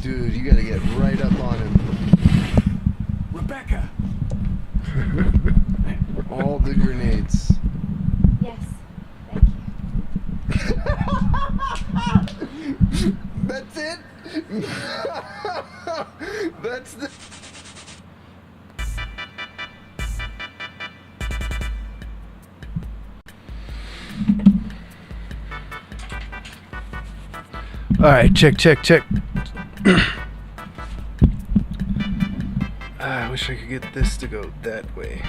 Dude, you gotta get right up on him. Rebecca! All the grenades. Yes, thank you. That's it? That's the... Alright, check. I wish I could get this to go that way.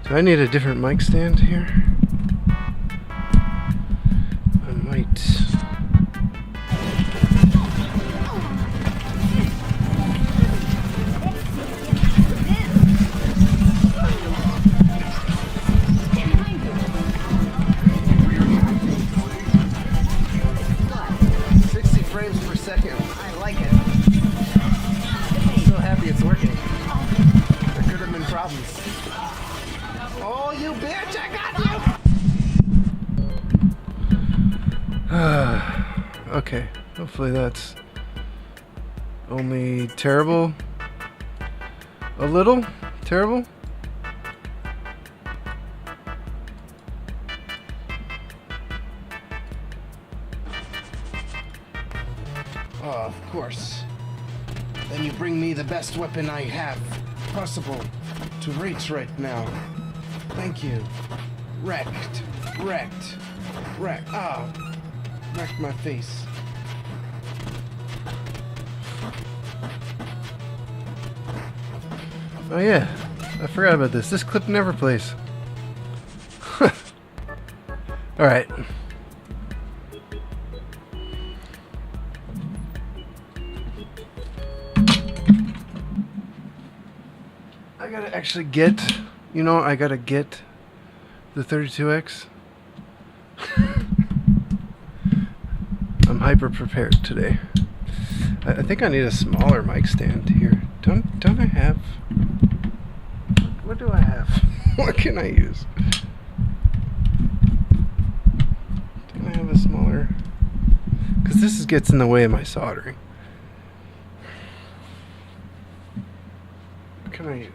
Do I need a different mic stand here? I might. Oh, you bitch, I got you! Okay, hopefully that's only terrible. A little terrible? Oh, of course. Then you bring me the best weapon I have possible to reach right now. Thank you. Wrecked. Ah, wrecked my face. Oh yeah, I forgot about this. This clip never plays. Alright. I gotta actually get, I gotta get the 32X. I'm hyper prepared today. I think I need a smaller mic stand here. Don't I have? What do I have? What can I use? Don't I have a smaller? Because this gets in the way of my soldering. What can I use?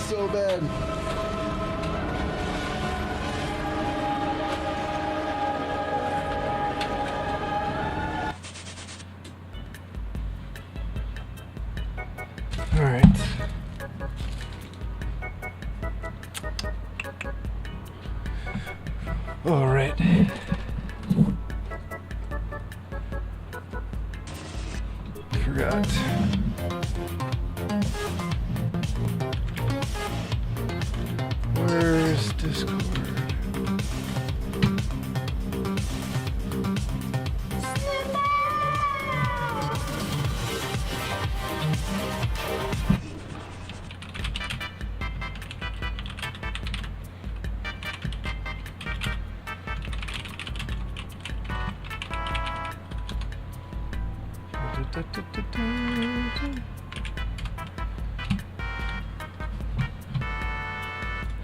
so bad. All right. All right. Forgot. Where's Discord?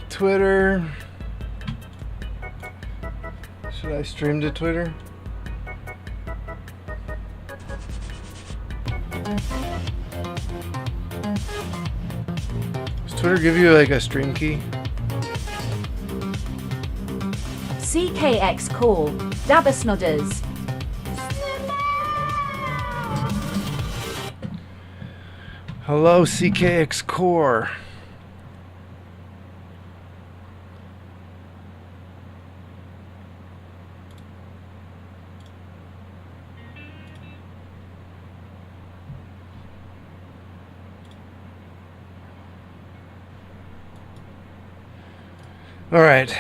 Twitter. Should I stream to Twitter? Does Twitter give you like a stream key? CKX call. Dabba snodders. Hello, CKX Core. All right.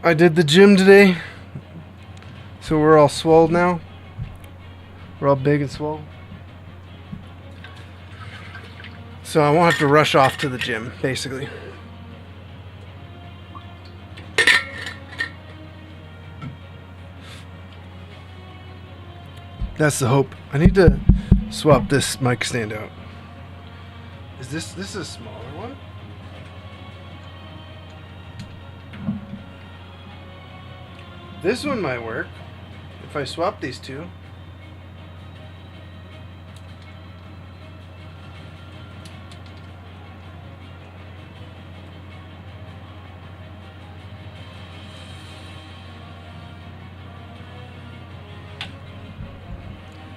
I did the gym today. So we're all swole now. We're all big and swole. So I won't have to rush off to the gym, basically. That's the hope. I need to swap this mic stand out. Is this a smaller one? This one might work if I swap these two.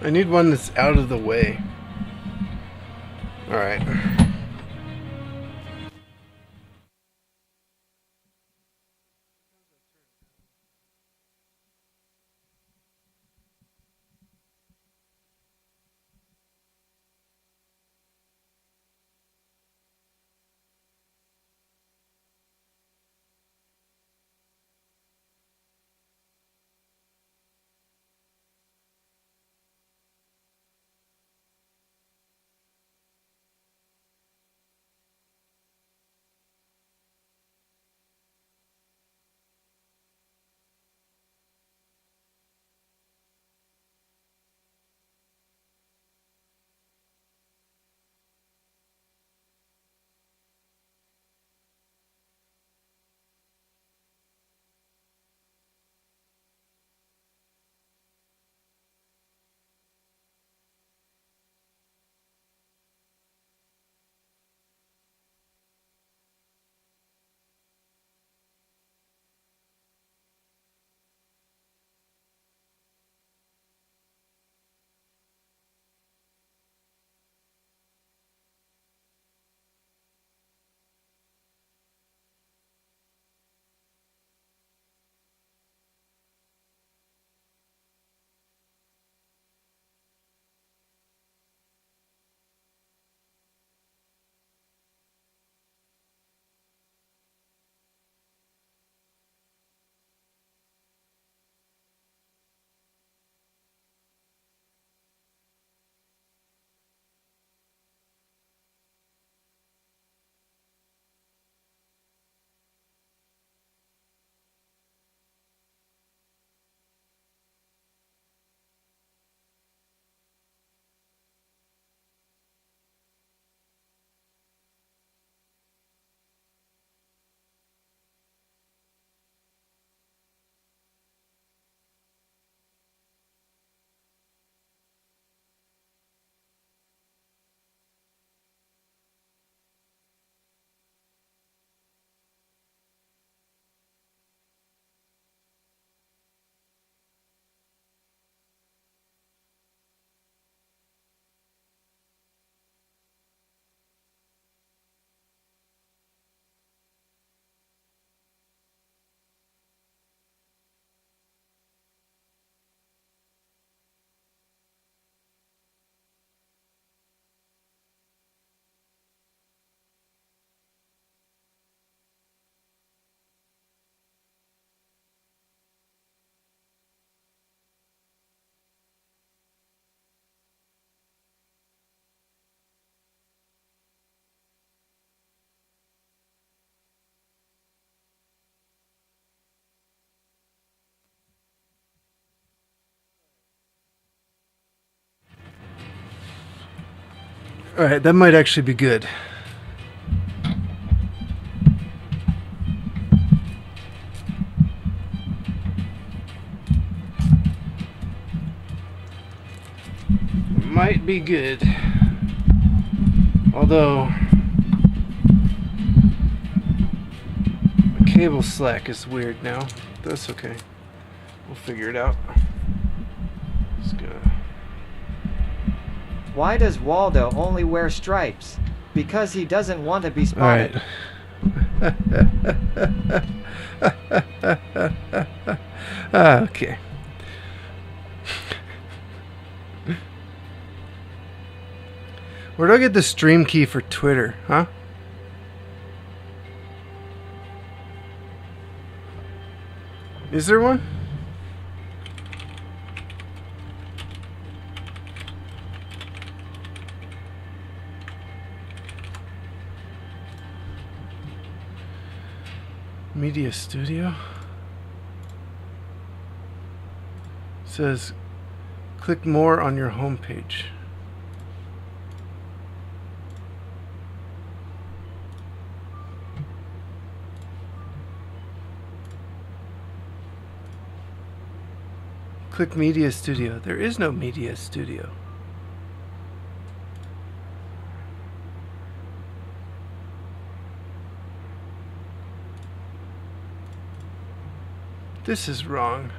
I need one that's out of the way. All right. Alright, that might actually be good. Might be good. Although the cable slack is weird now. That's okay. We'll figure it out. Let's go. Why does Waldo only wear stripes? Because he doesn't want to be spotted. Alright. Okay. Where do I get the stream key for Twitter, huh? Is there one? Media Studio? It says click more on your homepage. Click Media Studio. There is no Media Studio. This is wrong.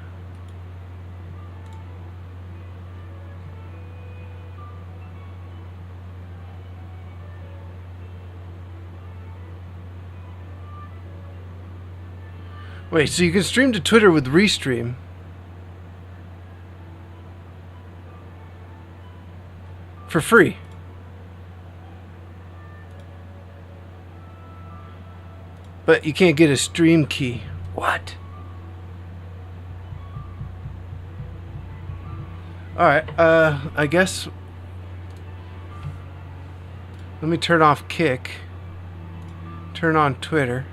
Wait, so you can stream to Twitter with Restream. For free. But you can't get a stream key. What? Alright, I guess... Let me turn off Kick. Turn on Twitter.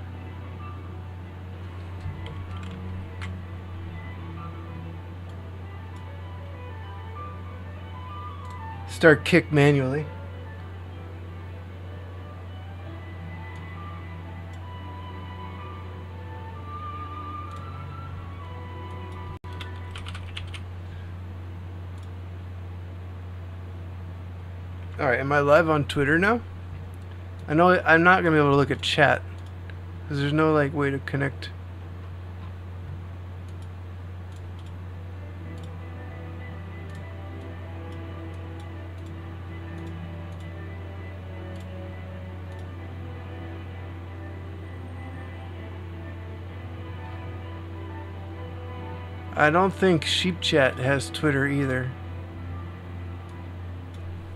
Start Kick manually. Alright, am I live on Twitter now? I know I'm not going to be able to look at chat because there's no like way to connect. I don't think Sheep Chat has Twitter either.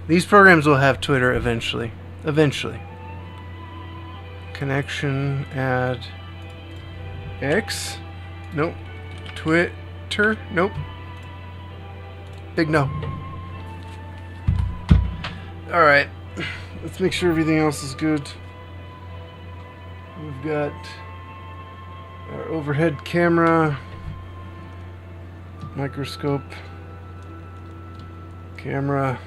These programs will have Twitter eventually. Eventually. Connection, add X? Nope. Twitter? Nope. Big no. Alright. Let's make sure everything else is good. We've got our overhead camera, microscope, camera.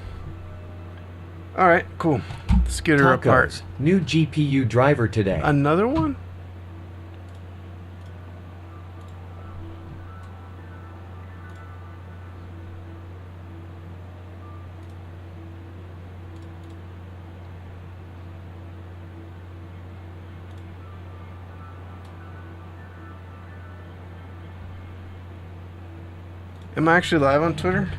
Alright, cool. Let's get her apart. New GPU driver today. Another one? Am I actually live on Twitter?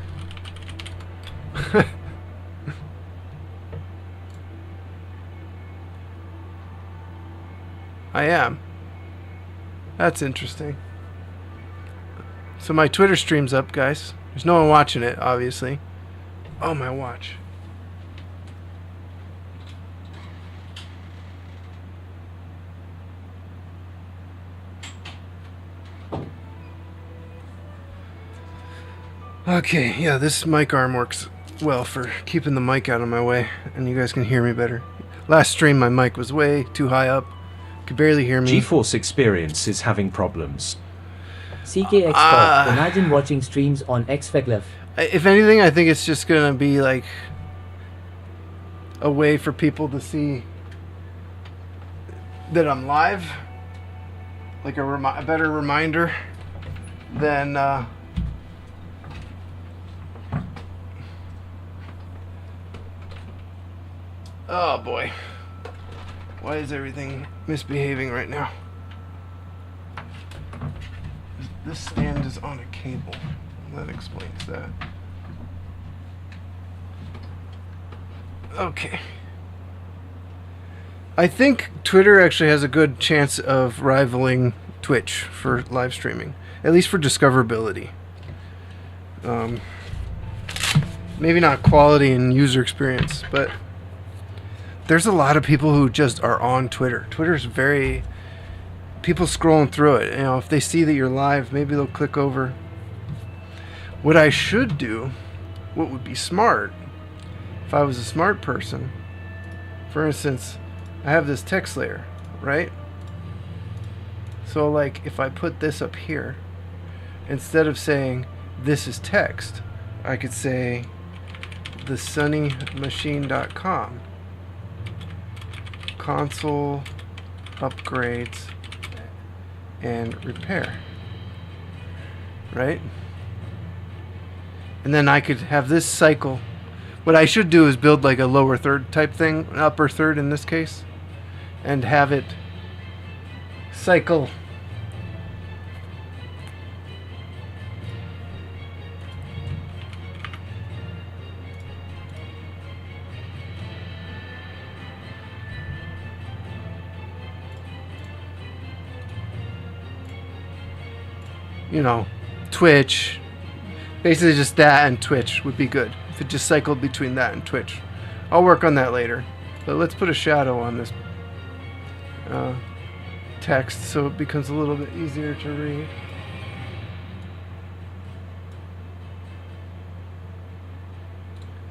I am. That's interesting. So my Twitter stream's up, guys. There's no one watching it, obviously. Oh, my watch. Okay, yeah, this mic arm works well for keeping the mic out of my way, and you guys can hear me better. Last stream, my mic was way too high up. Could barely hear me. GeForce Experience is having problems. CK Export. Imagine watching streams on Xfeclef. If anything, I think it's just gonna be like a way for people to see that I'm live, like a better reminder than oh boy, why is everything misbehaving right now? This stand is on a cable. That explains that. Okay. I think Twitter actually has a good chance of rivaling Twitch for live streaming, at least for discoverability. Maybe not quality and user experience, but there's a lot of people who just are on Twitter. Twitter's very... people scrolling through it. You know, if they see that you're live, maybe they'll click over. What I should do, what would be smart, if I was a smart person, for instance, I have this text layer, right? So like if I put this up here, instead of saying this is text, I could say thesunnymachine.com console upgrades and repair, right? And then I could have this cycle. What I should do is build like a lower third type thing, an upper third in this case, and have it cycle. You know, Twitch. Basically just that and Twitch would be good. If it just cycled between that and Twitch. I'll work on that later. But let's put a shadow on this text so it becomes a little bit easier to read.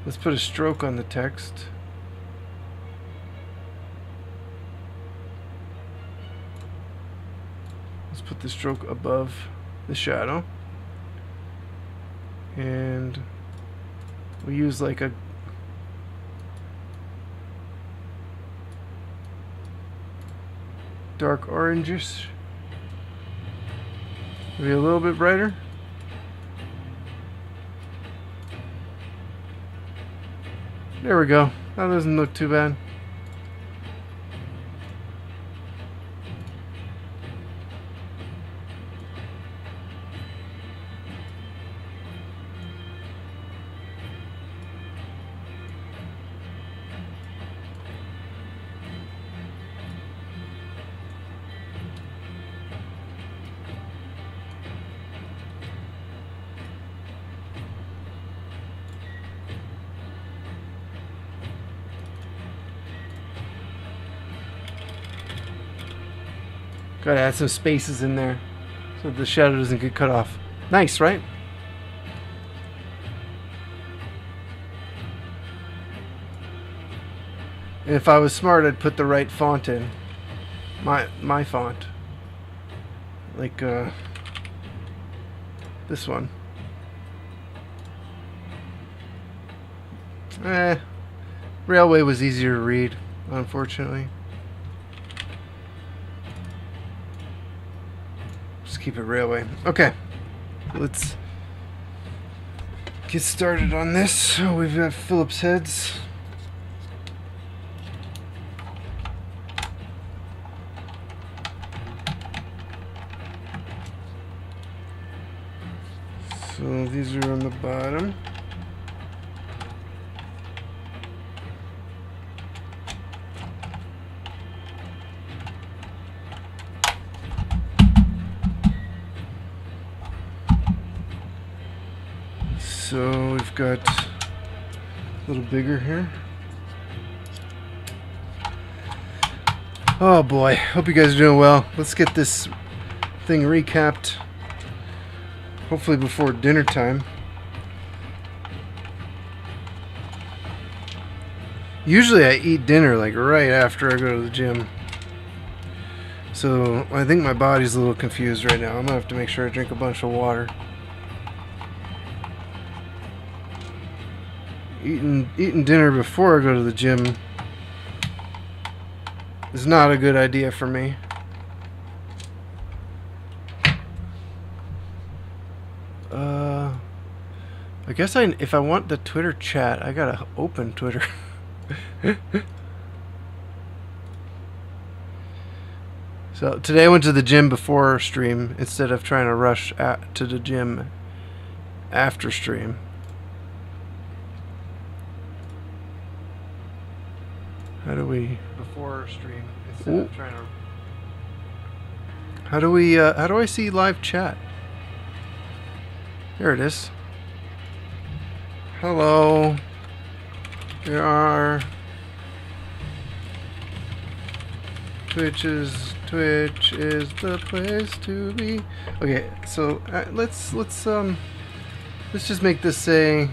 Let's put a stroke on the text. Let's put the stroke above the shadow. And we use like a dark orangish, maybe a little bit brighter. There we go. That doesn't look too bad. Gotta add some spaces in there so the shadow doesn't get cut off. Nice, right? And if I was smart, I'd put the right font in. My font. Like this one. Railway was easier to read, unfortunately. Keep it railway. Okay, let's get started on this. So we've got Phillips heads. So these are on the bottom. So we've got a little bigger here. Oh boy, hope you guys are doing well. Let's get this thing recapped, hopefully before dinner time. Usually I eat dinner like right after I go to the gym. So I think my body's a little confused right now. I'm gonna have to make sure I drink a bunch of water. Eating dinner before I go to the gym is not a good idea for me. I guess if I want the Twitter chat, I gotta open Twitter. So today I went to the gym before stream instead of trying to rush to the gym after stream. How do we before stream instead of trying to? How do I see live chat? Here it is. Hello. There are Twitch is the place to be. Okay, so let's just make this say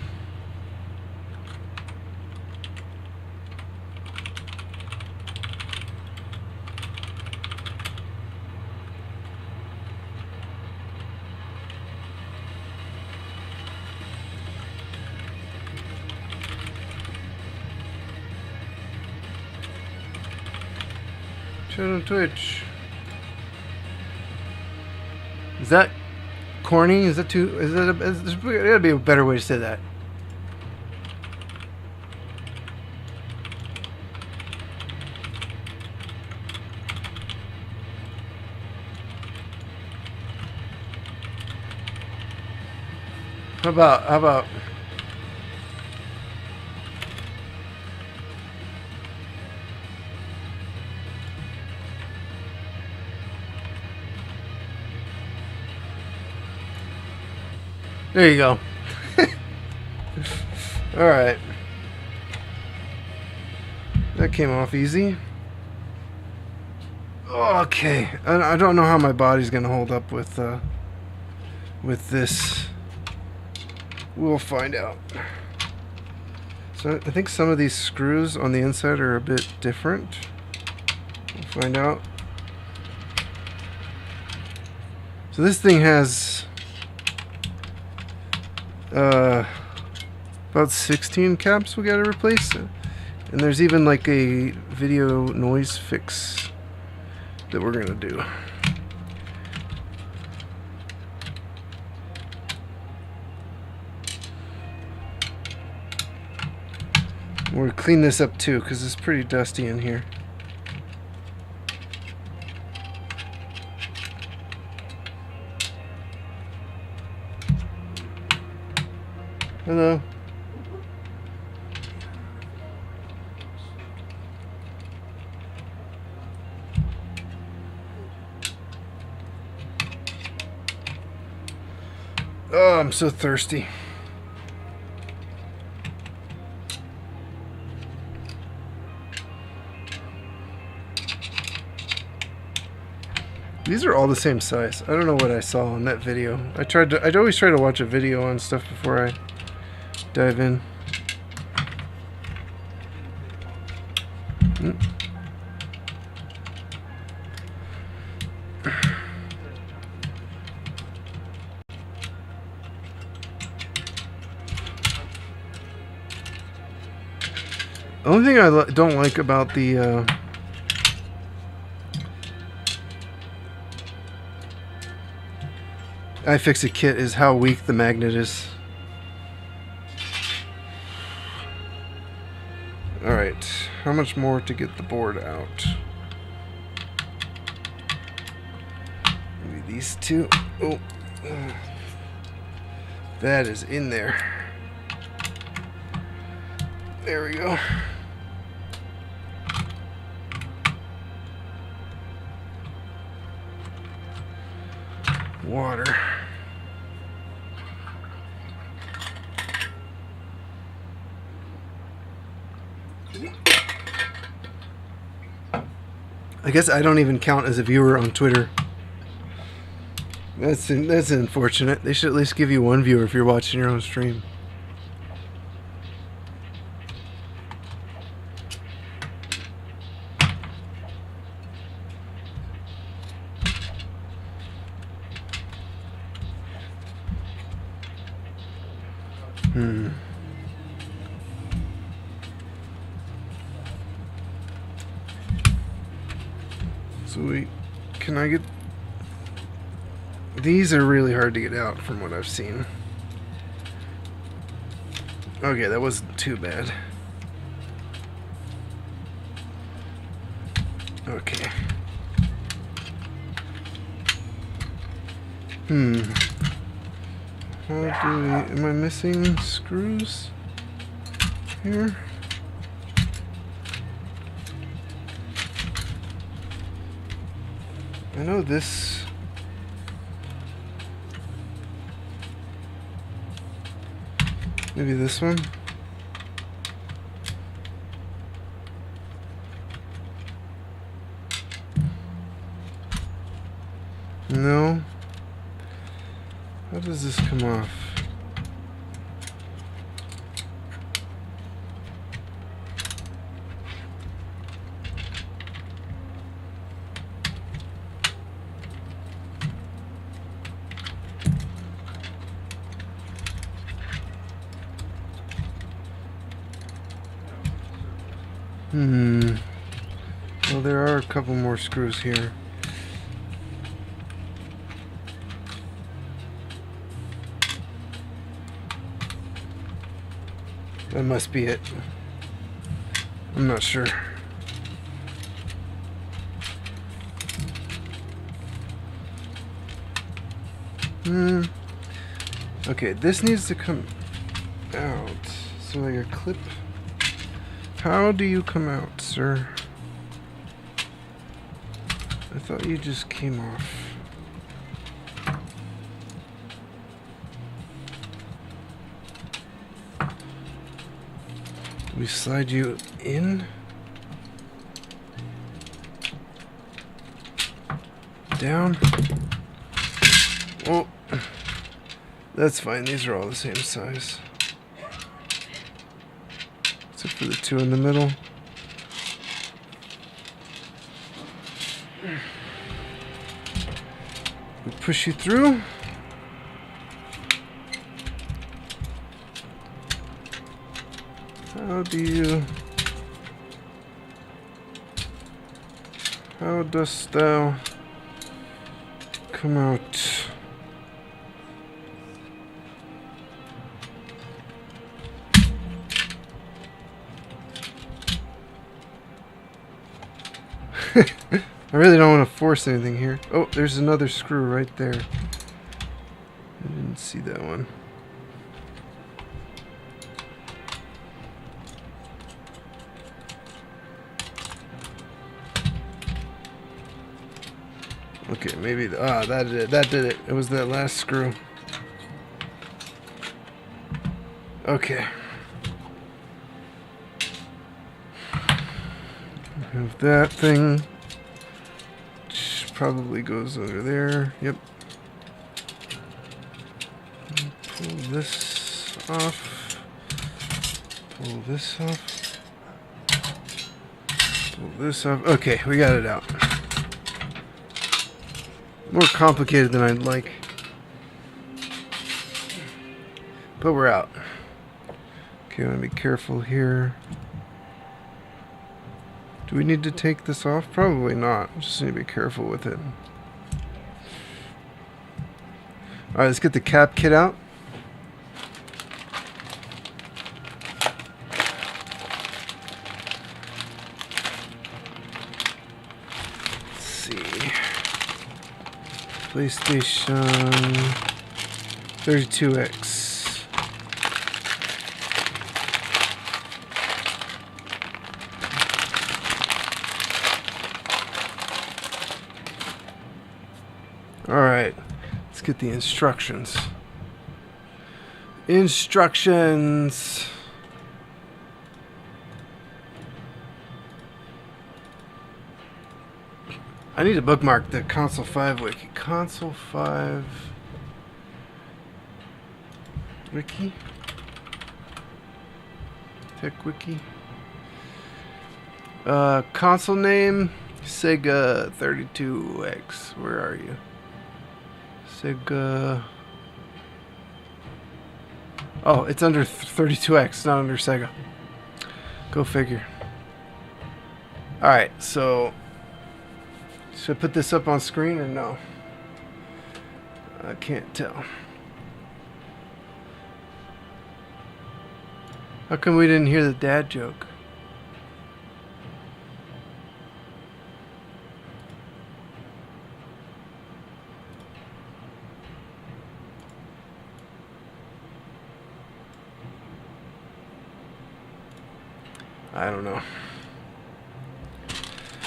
on Twitch. Is that corny? Is that too? There's gotta be a better way to say that. How about? There you go. Alright. That came off easy. Okay. I don't know how my body's gonna hold up with this. We'll find out. So I think some of these screws on the inside are a bit different. We'll find out. So this thing has about 16 caps we gotta replace, and there's even like a video noise fix that we're gonna do. We're gonna clean this up too because it's pretty dusty in here. Hello. Oh, I'm so thirsty. These are all the same size. I don't know what I saw on that video. I'd always try to watch a video on stuff before I dive in. The only thing I don't like about the iFixit kit is how weak the magnet is. Alright, how much more to get the board out? Maybe these two. Oh, that is in there. There we go. Water. I guess I don't even count as a viewer on Twitter. That's unfortunate. They should at least give you one viewer if you're watching your own stream. Sweet. Can I get... These are really hard to get out from what I've seen. Okay, that wasn't too bad. Okay. How do we... Am I missing screws here? I know this... Maybe this one? No. How does this come off? Well, there are a couple more screws here. That must be it. I'm not sure. Okay, this needs to come out. So like a clip. How do you come out, sir? I thought you just came off. We slide you in. Down. Oh, that's fine. These are all the same size. Except for the two in the middle. We push you through. How dost thou come out? I really don't want to force anything here. Oh, there's another screw right there. I didn't see that one. Okay, maybe that did it. That did it. It was that last screw. Okay. Have that thing, which probably goes under there. Yep. Pull this off. Pull this off. Pull this off. Okay, we got it out. More complicated than I'd like. But we're out. Okay, I want to be careful here. Do we need to take this off? Probably not. Just need to be careful with it. Alright, let's get the cap kit out. Let's see. PlayStation 32X. Alright, let's get the instructions. Instructions. I need to bookmark the Console 5 wiki. Console 5 wiki? Tech wiki? Console name? Sega 32X. Where are you? Sega. Oh, it's under 32X, not under Sega. Go figure. Alright, so Should I put this up on screen or no? I can't tell. How come we didn't hear the dad joke? I don't know.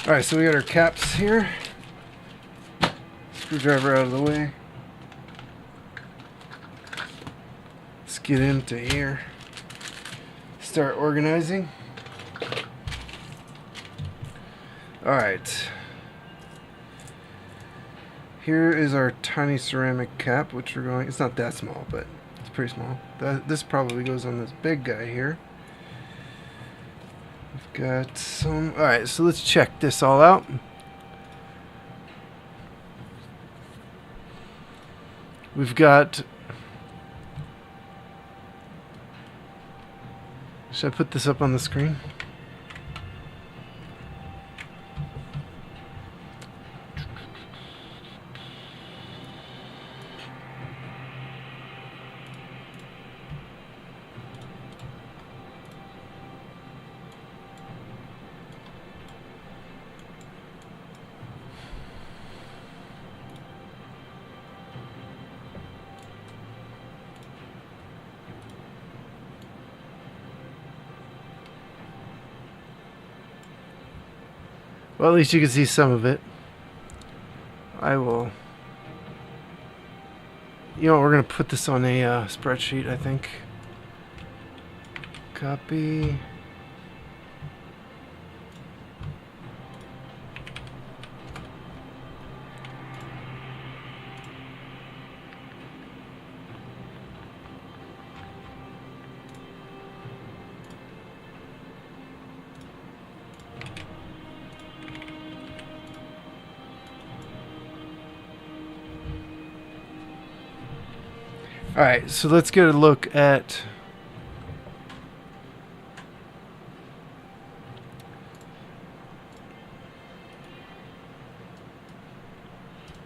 Alright, so we got our caps here. Screwdriver out of the way. Let's get into here. Start organizing. Alright. Here is our tiny ceramic cap, which we're going... It's not that small, but it's pretty small. This probably goes on this big guy here. We've got some... Alright, so let's check this all out. We've got... Should I put this up on the screen? Well, at least you can see some of it. I will... You know, we're going to put this on a spreadsheet, I think. Copy. Alright, so let's get a look at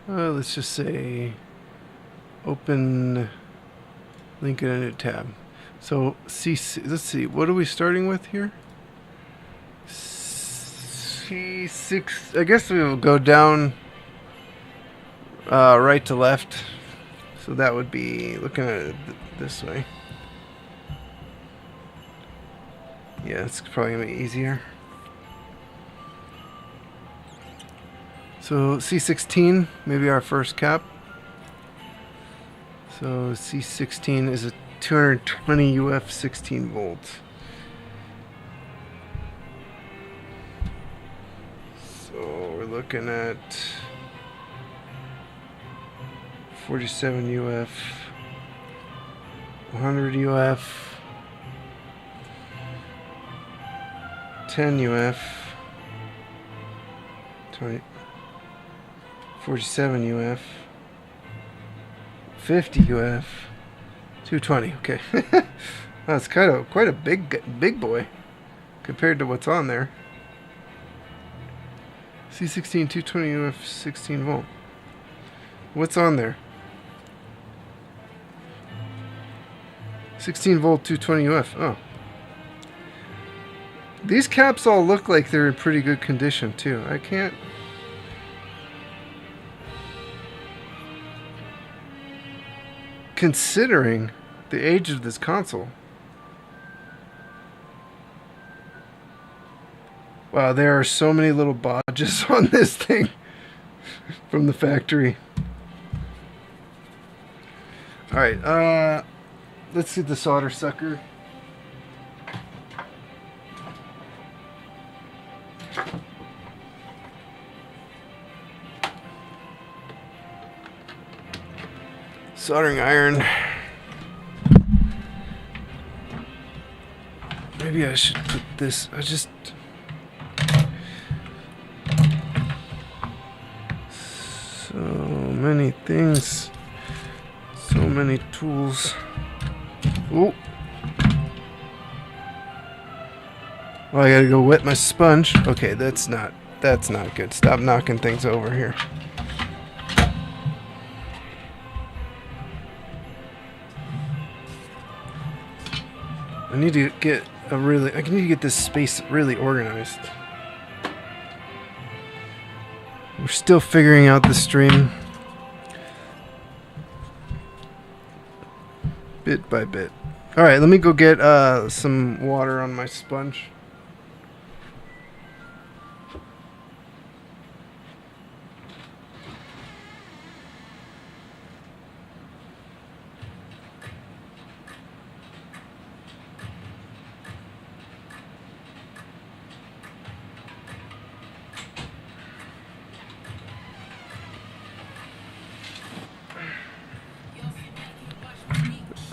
let's just say open link in a new tab. So let's see, what are we starting with here? C6, I guess we will go down right to left. So that would be looking at it this way. Yeah, it's probably gonna be easier. So C16, maybe our first cap. So C16 is a 220 UF 16 volts. So we're looking at 47 UF, 100 UF, 10 UF, 20, 47 UF, 50 UF, 220. Okay, that's quite a big boy compared to what's on there. C16 220 UF 16 volt. What's on there? 16 volt 220 UF. Oh. These caps all look like they're in pretty good condition too. I can't... Considering the age of this console. Wow, there are so many little bodges on this thing from the factory. Alright, let's see the solder sucker. Soldering iron. Maybe I should put this, so many things. So many tools. Oh. Oh, I gotta go wet my sponge. Okay, that's not That's not good. Stop knocking things over here. I need to get I need to get this space really organized. We're still figuring out the stream. Bit by bit. Alright, let me go get some water on my sponge.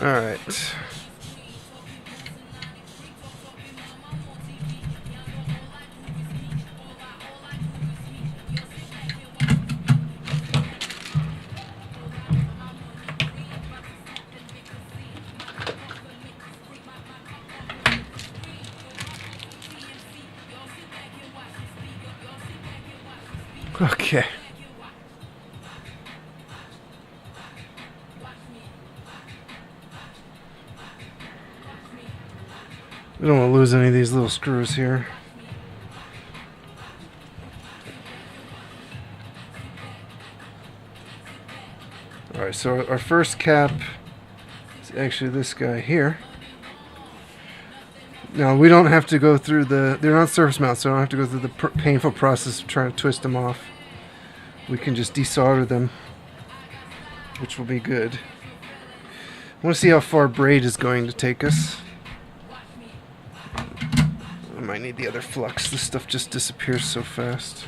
Alright. Okay. We don't want to lose any of these little screws here. Alright, so our first cap is actually this guy here. Now, we don't have to go through they're not surface mounts, so I don't have to go through the painful process of trying to twist them off. We can just desolder them, which will be good. I want to see how far braid is going to take us. I might need the other flux. This stuff just disappears so fast.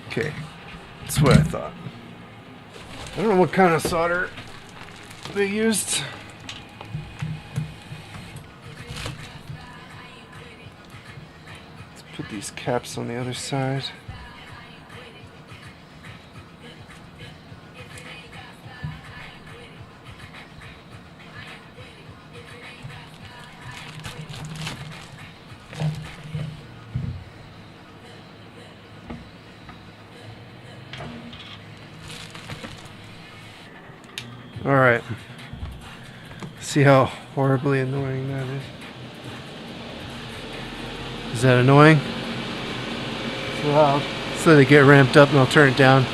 Okay, that's what I thought. I don't know what kind of solder they used. Let's put these caps on the other side. Alright. See how horribly annoying that is. Is that annoying? Wow. So they get ramped up and I'll turn it down.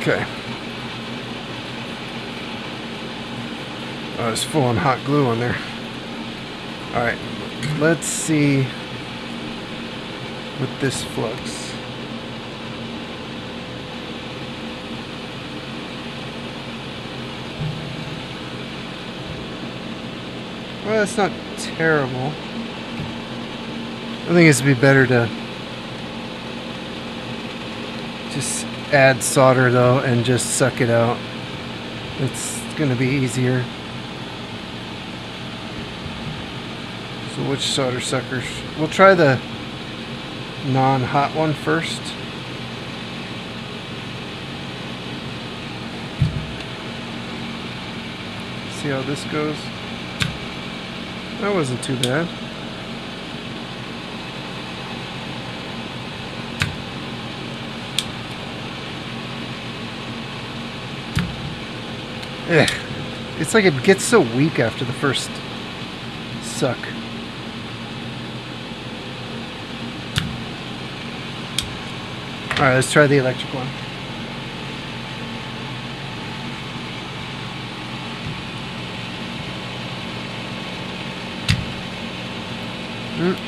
Okay. Oh, there's full on hot glue on there. Alright. Let's see with this flux. Well, that's not terrible. I think it'd be better to just add solder though and just suck it out. It's gonna be easier. So which solder suckers? We'll try the non-hot one first. See how this goes. That wasn't too bad. It's like it gets so weak after the first suck. Alright, let's try the electric one.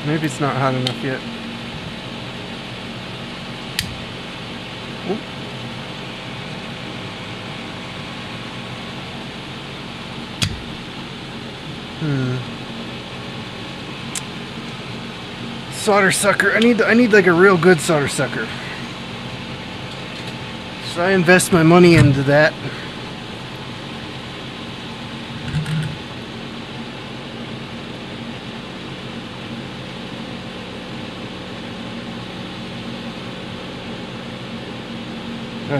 Maybe it's not hot enough yet. Oop. Solder sucker. I need like a real good solder sucker. Should I invest my money into that?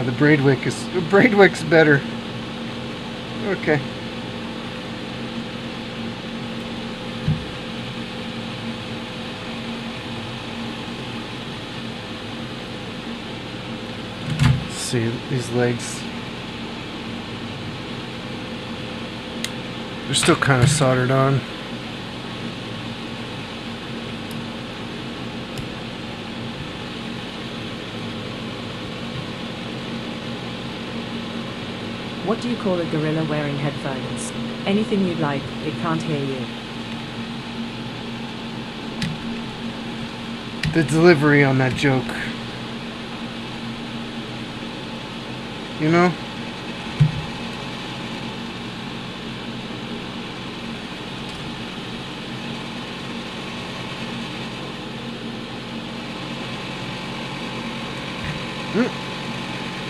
The braid wick's better. Okay. See these legs. They're still kind of soldered on. What do you call a gorilla wearing headphones? Anything you'd like, it can't hear you. The delivery on that joke. You know?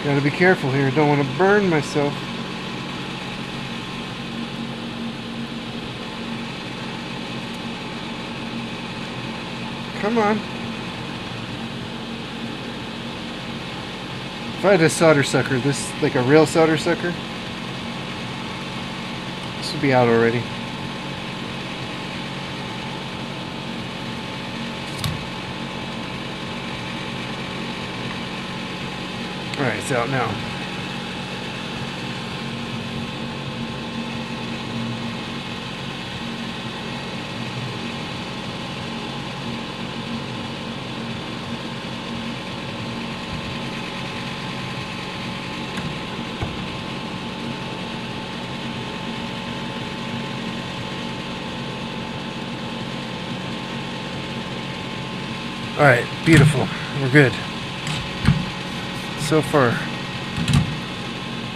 Gotta be careful here. Don't want to burn myself. Come on. If I had a solder sucker, this, like a real solder sucker, this would be out already. Alright, it's out now. Alright, beautiful. We're good. So far.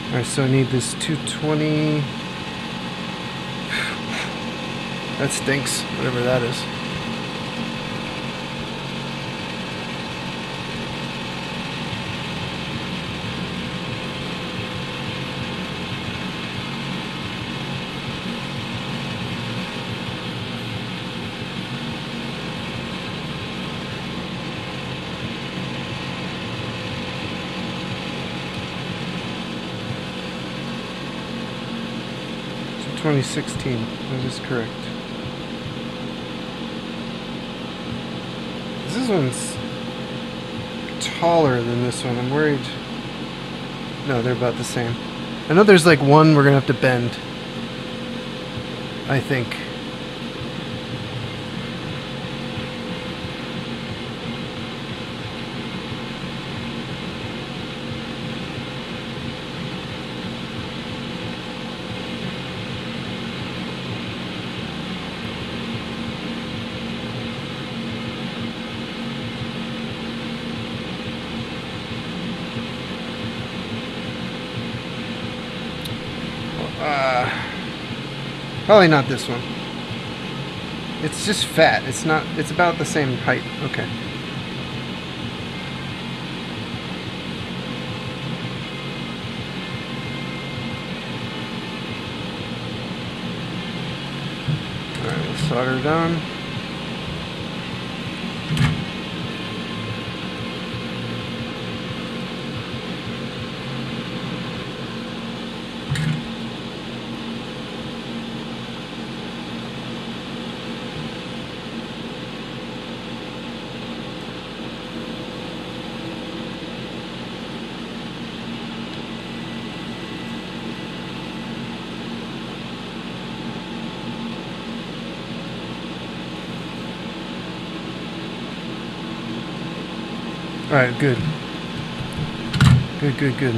Alright, so I need this 220. That stinks, whatever that is. So 2016, that is correct. This one's taller than this one. I'm worried. No, they're about the same. I know there's like one we're gonna have to bend, I think. Probably not this one. It's just fat. It's not. It's about the same height. Okay. All right, we'll solder it on. Alright, good. Good.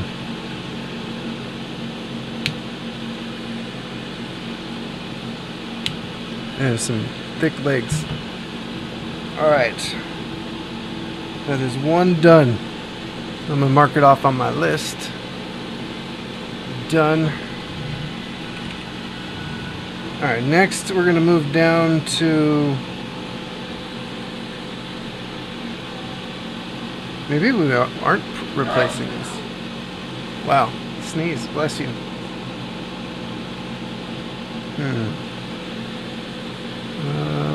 And some thick legs. Alright. That is one done. I'm gonna mark it off on my list. Done. Alright, next we're gonna move down to... Maybe we aren't replacing this. Wow. Sneeze. Bless you.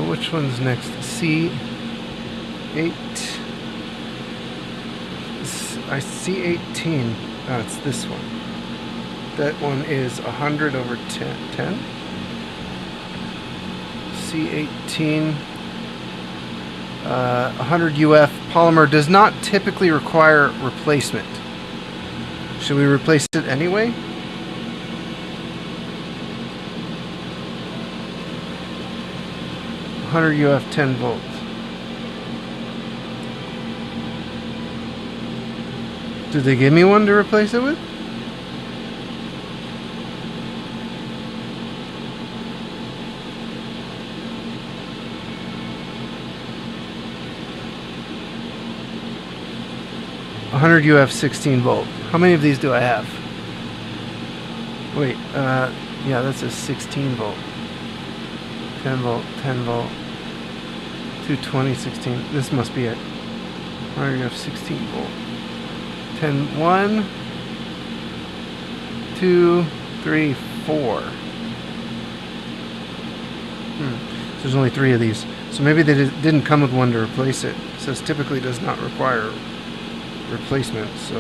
Which one's next? C8. I see 18. Oh, it's this one. That one is 100 over 10. C18. 100 UF polymer does not typically require replacement. Should we replace it anyway? UF 10 volts. Did they give me one to replace it with? UF 16 volt. How many of these do I have? Wait, yeah, that's a 16 volt. 10 volt, 10 volt. 220, 16. This must be it. UF 16 volt. 10, 1, 2, 3, 4. So there's only 3 of these. So maybe they didn't come with one to replace it. It says typically does not require replacement, so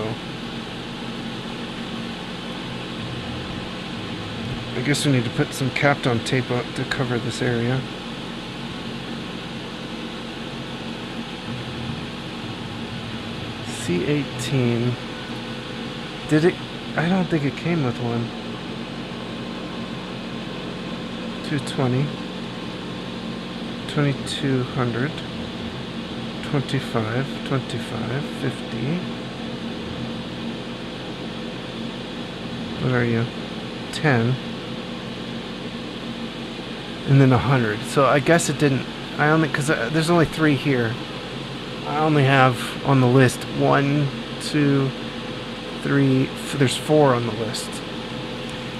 I guess we need to put some Kapton tape up to cover this area. C18. Did it? I don't think it came with one. 220. 2200. 25, 25, 50. What are you? 10. And then 100. So I guess it didn't. I only, because there's only 3 here. I only have on the list 1, 2, 3. There's 4 on the list.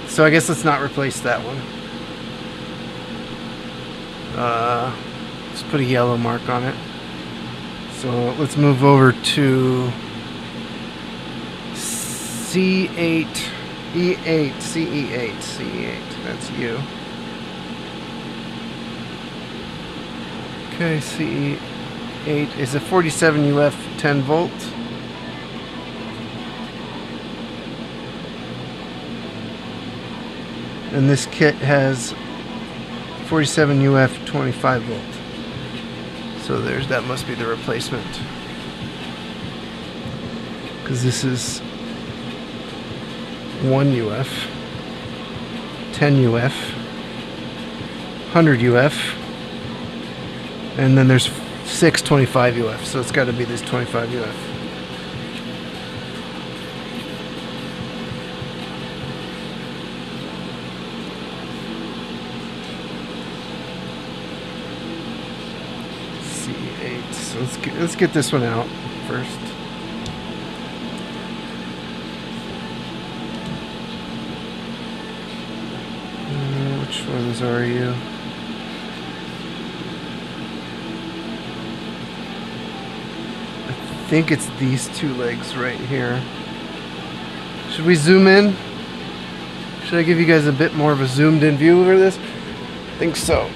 So I guess let's not replace that one. Let's put a yellow mark on it. So let's move over to C8, E8, CE8, CE8. That's you. Okay, CE8 is a 47 UF 10 volt. And this kit has 47 UF 25 volt. So that must be the replacement. Because this is 1 UF, 10 UF, 100 UF, and then there's 6 25 UF, so it's got to be this 25 UF. C8. So let's get this one out first. Which ones are you? I think it's these 2 legs right here. Should we zoom in? Should I give you guys a bit more of a zoomed in view over this? I think so.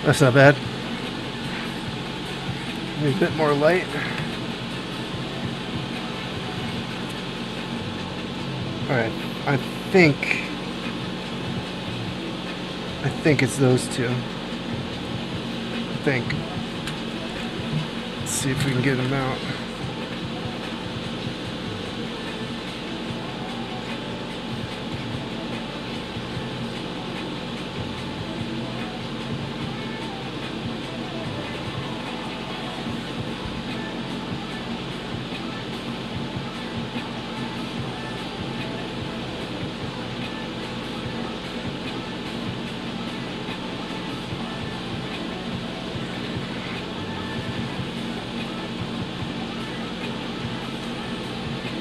That's not bad. Maybe a bit more light. Alright, I think it's those 2. I think. Let's see if we can get them out.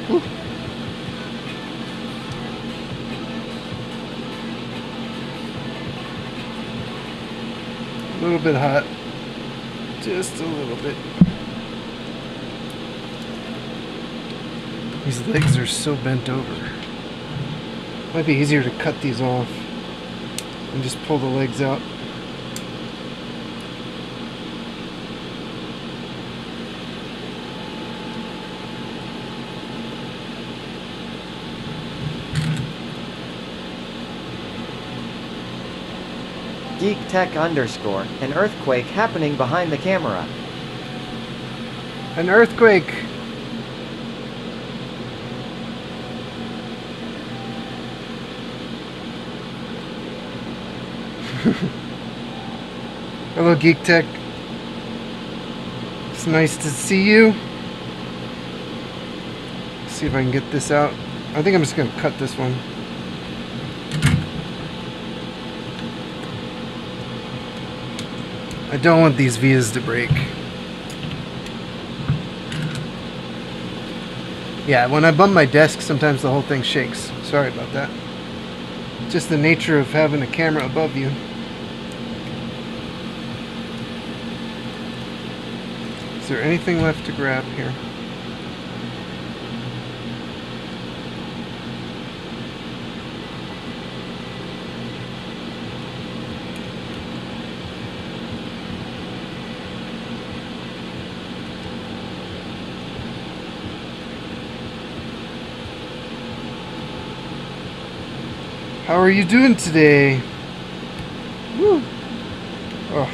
Whew. A little bit hot. Just a little bit. These legs are so bent over. Might be easier to cut these off and just pull the legs out. GeekTech_, an earthquake happening behind the camera. An earthquake! Hello, Geek Tech. It's nice to see you. Let's see if I can get this out. I think I'm just going to cut this one. I don't want these vias to break. Yeah, when I bump my desk, sometimes the whole thing shakes. Sorry about that. Just the nature of having a camera above you. Is there anything left to grab here? How are you doing today? Woo! Oh.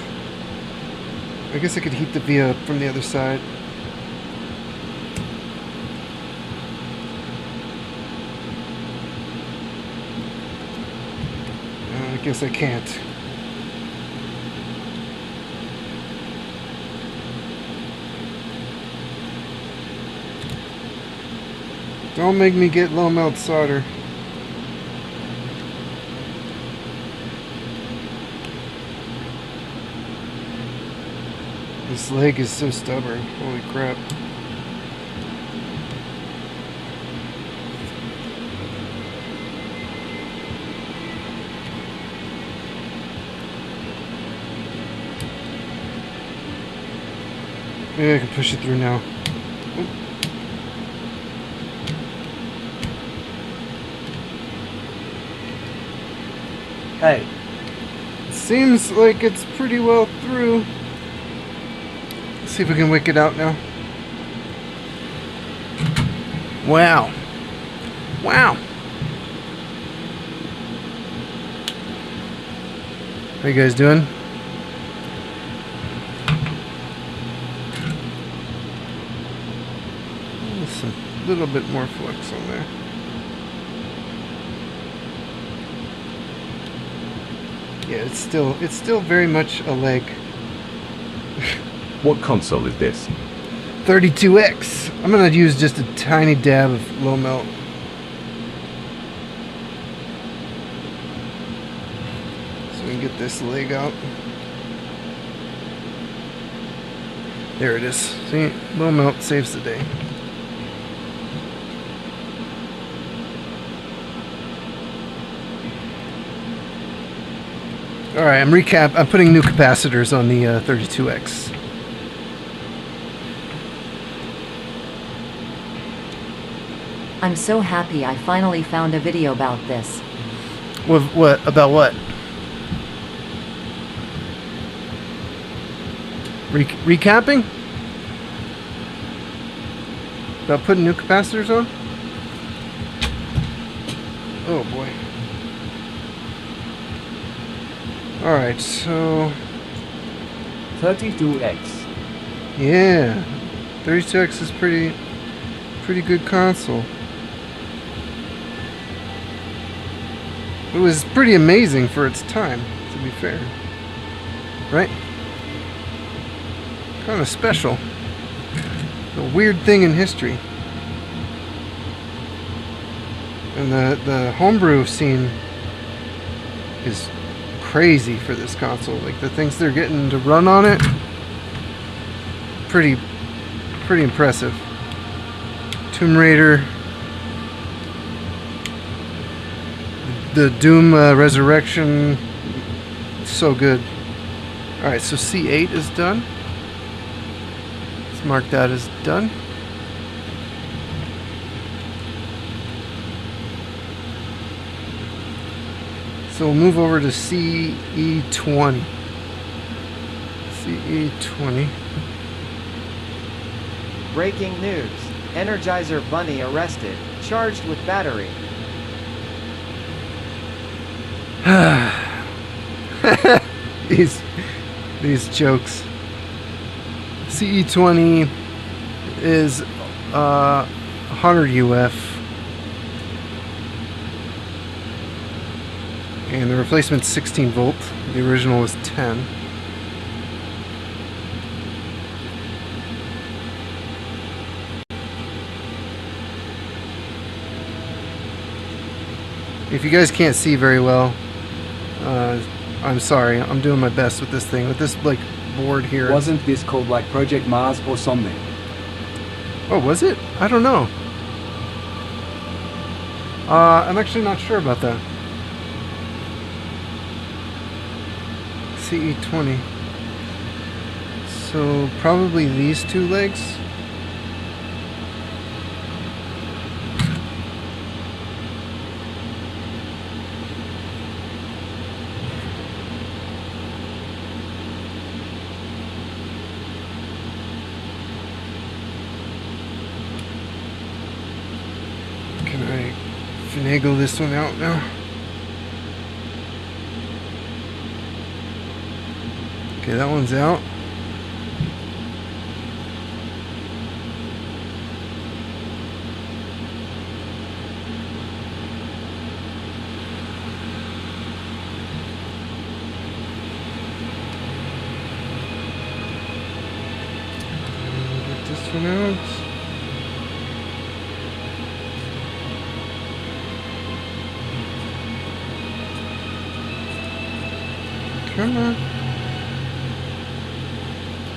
I guess I could heat the via up from the other side. I guess I can't. Don't make me get low melt solder. This leg is so stubborn. Holy crap. Maybe I can push it through now. Oop. Hey, Seems like it's pretty well through. Let's see if we can wick it out now. Wow. Wow. How you guys doing? Just a little bit more flux on there. Yeah, it's still very much a leg. What console is this? 32X. I'm gonna use just a tiny dab of low melt. So we can get this leg out. There it is. See, low melt saves the day. All right, I'm putting new capacitors on the 32X. I'm so happy I finally found a video about this. What about what? Recapping? About putting new capacitors on? Oh boy. Alright, so 32X. yeah. 32X is pretty good console. It was pretty amazing for its time, to be fair. Right? Kind of special. A weird thing in history. And the homebrew scene is crazy for this console. Like the things they're getting to run on it, pretty impressive. Tomb Raider, the Doom Resurrection, so good. Alright, so C8 is done. Let's mark that as done. So we'll move over to CE20. CE20. Breaking news. Energizer Bunny arrested, charged with battery. these jokes. CE20 is 100 UF. And the replacement's 16 volt. The original was 10. If you guys can't see very well, I'm sorry. I'm doing my best with this thing. With this like board here. Wasn't this called like Project Mars or something? Oh, was it? I don't know. I'm actually not sure about that. CE20. So probably these two legs. Can I finagle this one out now? Okay, that one's out. Get this one out. Come on.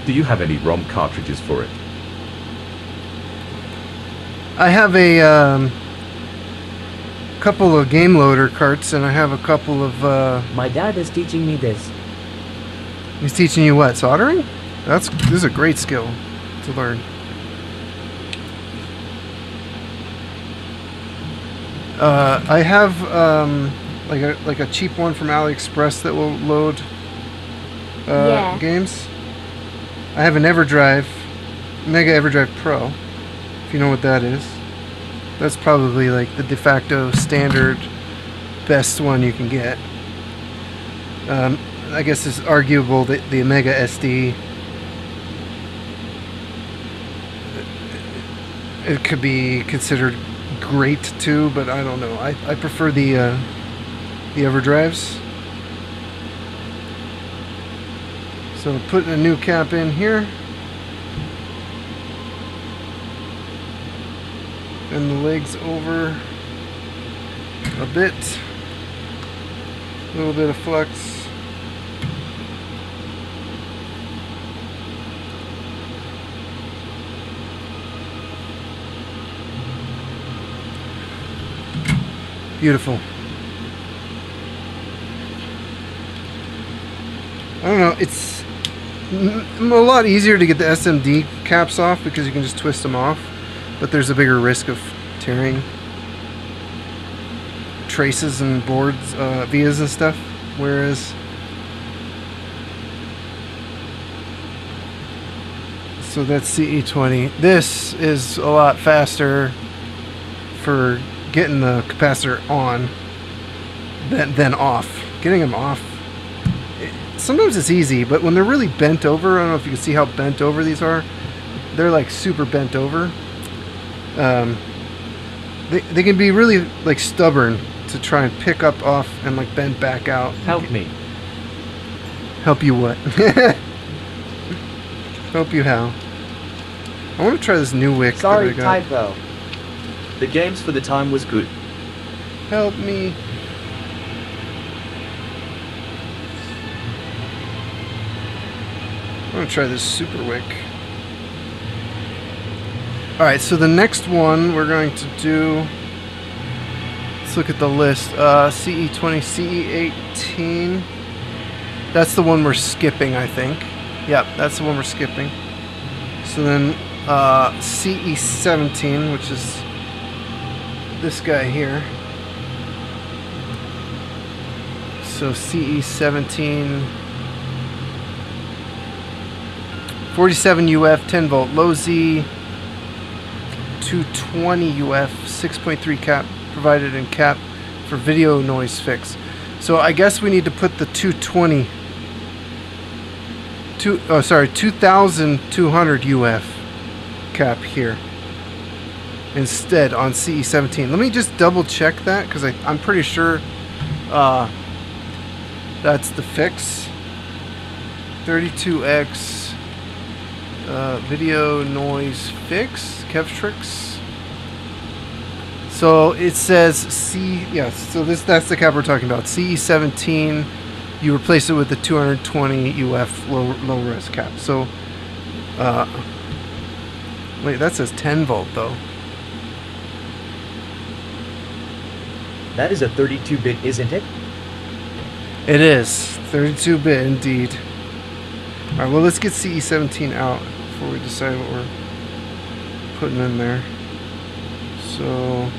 Do you have any ROM cartridges for it? I have a couple of game loader carts, and I have a couple of. My dad is teaching me this. He's teaching you what? Soldering? This is a great skill to learn. I have like a cheap one from AliExpress that will load Yeah. games. I have an EverDrive, Mega EverDrive Pro, if you know what that is. That's probably like the de facto standard best one you can get. I guess it's arguable that the Mega SD, it could be considered great too, but I don't know. I prefer the EverDrives. So putting a new cap in here. And the legs over a bit. A little bit of flux. Beautiful. I don't know, it's a lot easier to get the SMD caps off because you can just twist them off, but there's a bigger risk of tearing traces and boards, vias and stuff, whereas so that's CE20. This is a lot faster for getting the capacitor on than off. Getting them off, sometimes it's easy, but when they're really bent over, I don't know if you can see how bent over these are. They're like super bent over. They can be really like stubborn to try and pick up off and like bend back out. Help me. Help you what? Help you how? I want to try this new wick. Sorry, that I got. typo. The games for the time was good. Help me. I'm going to try this super wick. Alright, so the next one we're going to do, let's let's look at the list. CE20, CE18. That's the one we're skipping, I think. Yep, that's the one we're skipping. So then CE17, which is this guy here. So CE17, 47 UF, 10 volt, low Z, 220 UF, 6.3 cap provided in cap for video noise fix. So I guess we need to put the 2200 UF cap here instead on CE17. Let me just double check that because I'm pretty sure that's the fix. 32X video noise fix, Kevtrix. So it says so that's the cap we're talking about. CE17, you replace it with the 220 UF low res cap. So wait, that says 10 volt though. That is a 32-bit, isn't it? It is 32-bit indeed. All right, well, let's get CE17 out before we decide what we're putting in there. So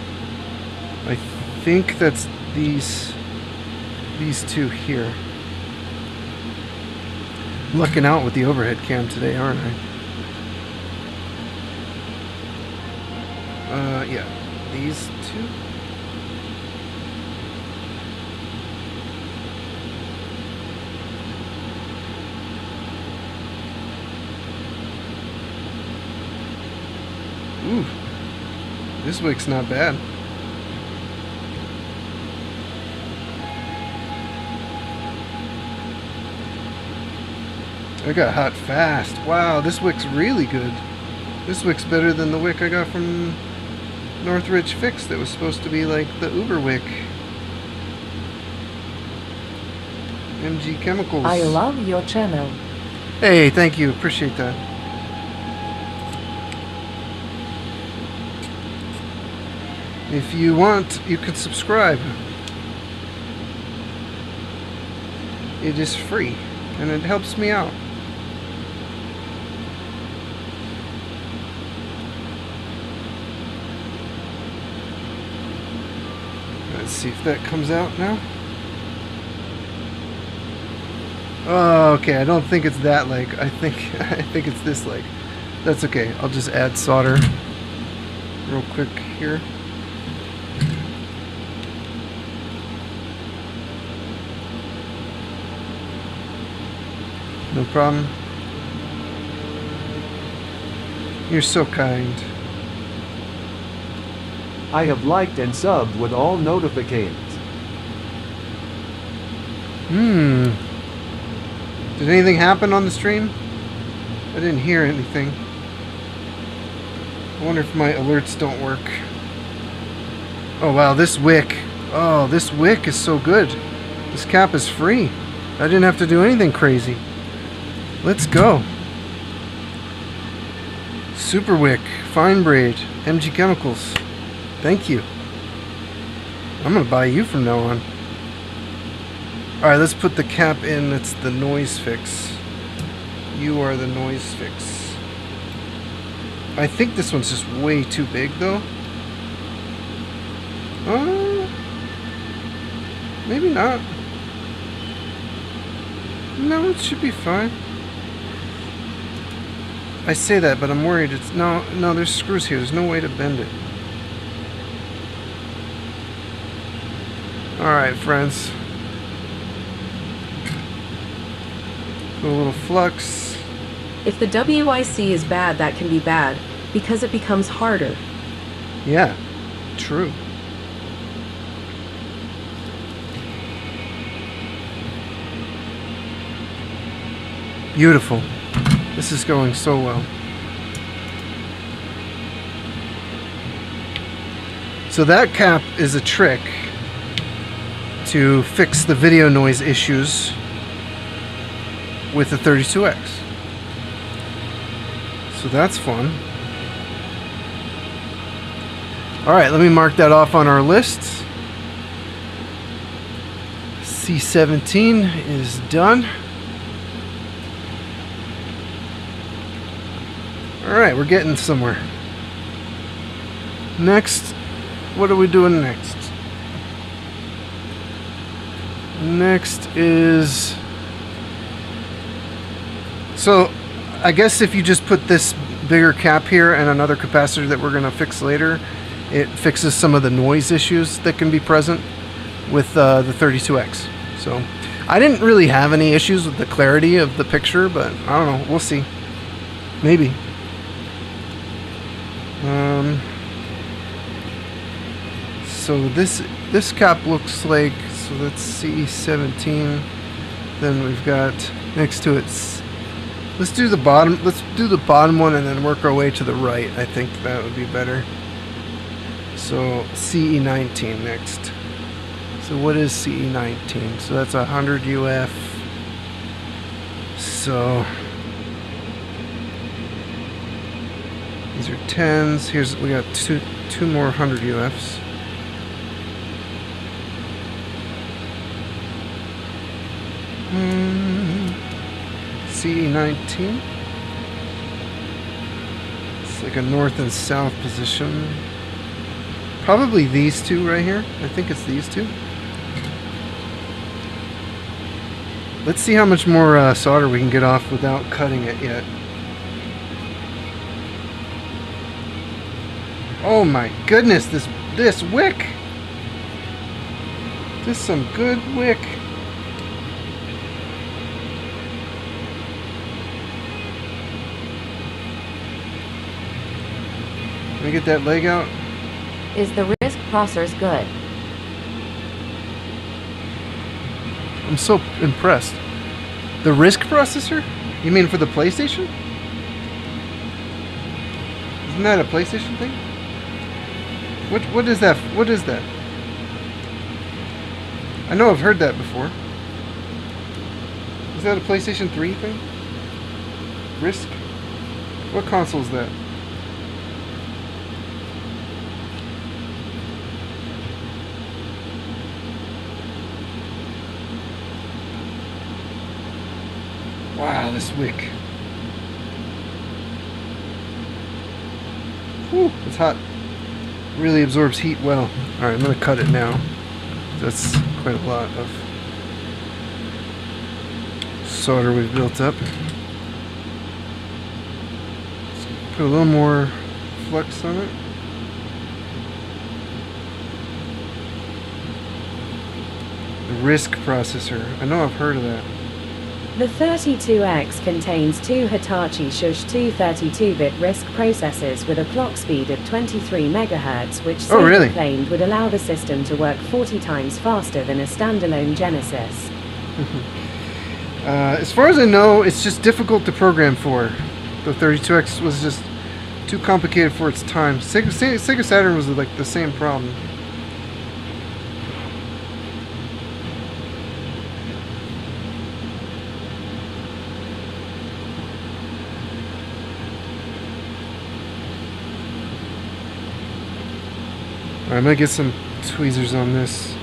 I think that's these two here. Lucking out with the overhead cam today, aren't I? Yeah, these two. Ooh, this wig's not bad. I got hot fast. Wow, this wick's really good. This wick's better than the wick I got from Northridge Fix that was supposed to be like the Uber wick. MG Chemicals. I love your channel. Hey, thank you. Appreciate that. If you want, you can subscribe. It is free, and it helps me out. Let's see if that comes out now. Oh, okay. I don't think it's that leg. I think it's this leg. That's okay. I'll just add solder real quick here. No problem. You're so kind. I have liked and subbed with all notifications. Did anything happen on the stream? I didn't hear anything. I wonder if my alerts don't work. Oh wow, this wick. Oh, this wick is so good. This cap is free. I didn't have to do anything crazy. Let's go. Super wick, fine braid, MG Chemicals. Thank you. I'm gonna buy you from now on. Alright, let's put the cap in. That's the noise fix. You are the noise fix. I think this one's just way too big though. Maybe not. No, it should be fine. I say that, but I'm worried it's... No, there's screws here. There's no way to bend it. Alright, friends. Put a little flux. If the WIC is bad, that can be bad, because it becomes harder. Yeah, true. Beautiful. This is going so well. So that cap is a trick to fix the video noise issues with the 32X. So that's fun. Alright, let me mark that off on our list. C17 is done. Alright, we're getting somewhere. Next, what are we doing next? Next is... So, I guess if you just put this bigger cap here and another capacitor that we're going to fix later, it fixes some of the noise issues that can be present with the 32X. So, I didn't really have any issues with the clarity of the picture, but I don't know, we'll see. Maybe. So this cap looks like, so that's C17. Then we've got next to it. Let's do the bottom one and then work our way to the right. I think that would be better. So CE19 next. So what is CE19? So that's 100 UF. So these are 10s. We got two more 100 UFs. CE19. It's like a north and south position. Probably these two right here. I think it's these two. Let's see how much more solder we can get off without cutting it yet. Oh my goodness, this wick! This is some good wick. Let me get that leg out. Is the RISC processor good? I'm so impressed. The RISC processor? You mean for the PlayStation? Isn't that a PlayStation thing? What is that? What is that? I know I've heard that before. Is that a PlayStation 3 thing? RISC? What console is that? Wow, this wick. Whew, it's hot. Really absorbs heat well. Alright, I'm going to cut it now. That's quite a lot of solder we've built up. Let's put a little more flux on it. The RISC processor. I know I've heard of that. The 32X contains two Hitachi Shush 232-bit RISC processors with a clock speed of 23 MHz, which Sony claimed would allow the system to work 40 times faster than a standalone Genesis. As far as I know, it's just difficult to program for. The 32X was just too complicated for its time. Sega Saturn was like the same problem. I'm gonna get some tweezers on this.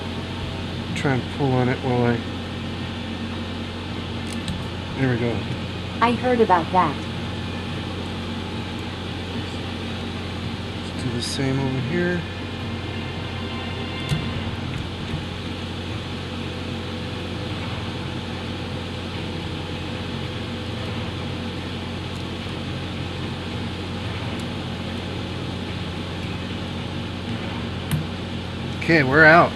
Try and pull on it while I... There we go. I heard about that. Let's do the same over here. Okay, we're out.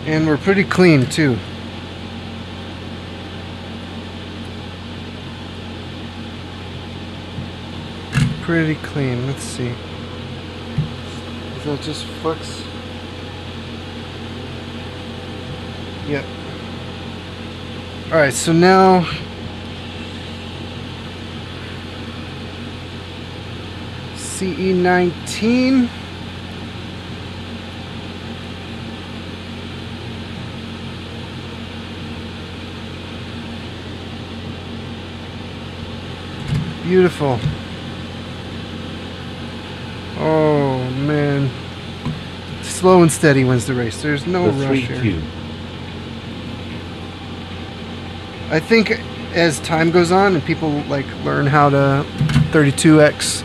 And we're pretty clean too. Pretty clean. Let's see. Is that just flux? Yep. Alright, so now CE19. Beautiful. Slow and steady wins the race. There's no The rush 3Q. here. I think as time goes on and people like learn how to 32X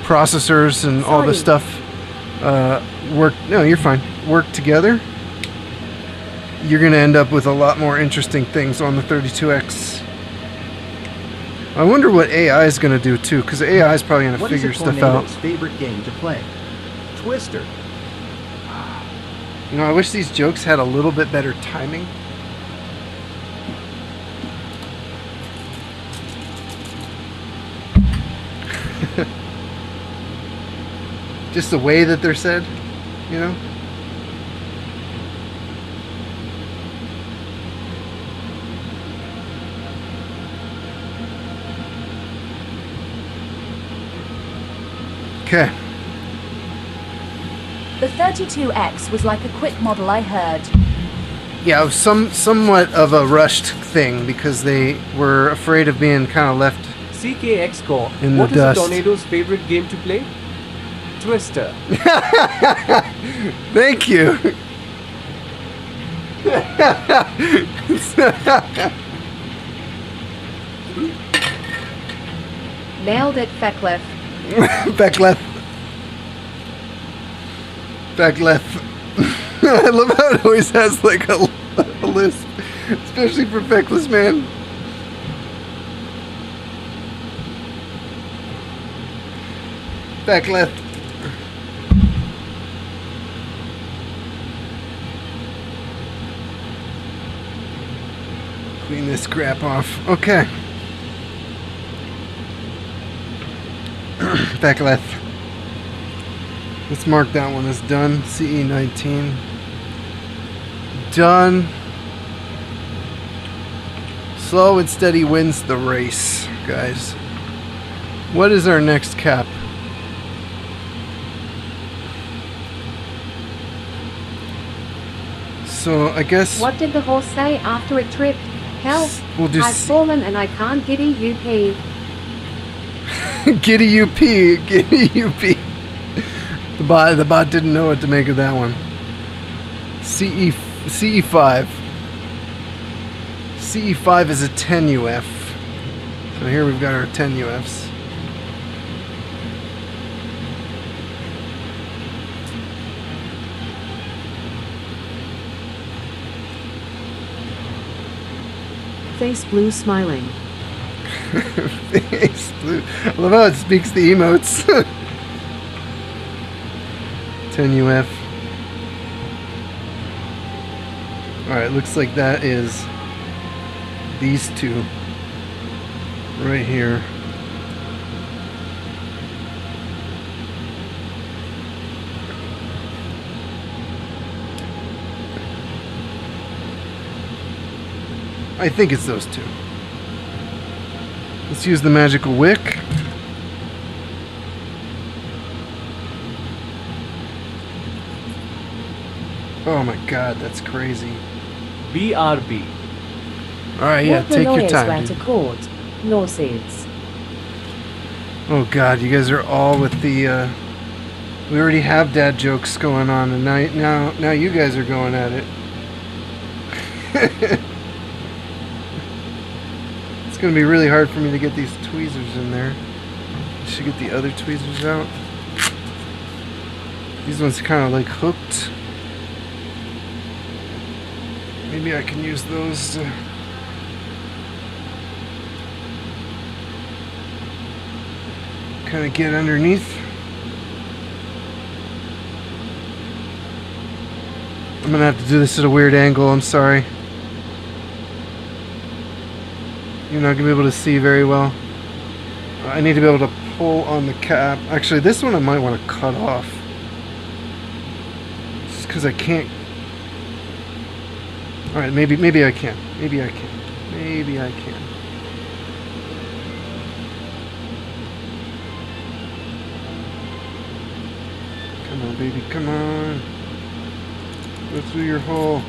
processors and all this stuff work. No, you're fine. Work together. You're gonna end up with a lot more interesting things on the 32X. I wonder what AI is gonna do too, because AI is probably gonna figure stuff out. What is a tornado's favorite game to play? Twister. You know, I wish these jokes had a little bit better timing. Just the way that they're said, you know? Okay. The 32X was like a quick model, I heard. Yeah, it was somewhat of a rushed thing because they were afraid of being kind of left CKX Core. in the What is dust. a tornado's favorite game to play? Twister. Thank you. Nailed it, Fecklef. Backleth. I love how it always has like a lisp, especially for Feckless Man. Backleth. Clean this crap off. Okay. Backleth. Let's mark that one as done. CE19. Done. Slow and steady wins the race, guys. What is our next cap? So I guess What did the horse say after it tripped? Help! we'll do I've fallen and I can't giddy UP. Giddy UP, Giddy UP. The bot didn't know what to make of that one. CE5. CE5 is a 10 UF. So here we've got our 10 UFs. Face blue smiling. Face blue. I love how it speaks the emotes. 10 UF. Alright, looks like that is these two right here. I think it's those two. Let's use the magical wick. Oh my god, that's crazy. BRB. Alright, yeah, What the take your lawyers time. were to Dude. court. Lawsuits. Oh god, you guys are all with the we already have dad jokes going on and now you guys are going at it. It's gonna be really hard for me to get these tweezers in there. I should get the other tweezers out. These ones kinda like hooked. Maybe I can use those to kind of get underneath. I'm gonna have to do this at a weird angle, I'm sorry. You're not gonna be able to see very well. I need to be able to pull on the cap. Actually, this one I might want to cut off. Just because I can't. Alright, maybe I can. Maybe I can. Maybe I can. Come on, baby, come on. Go through your hole.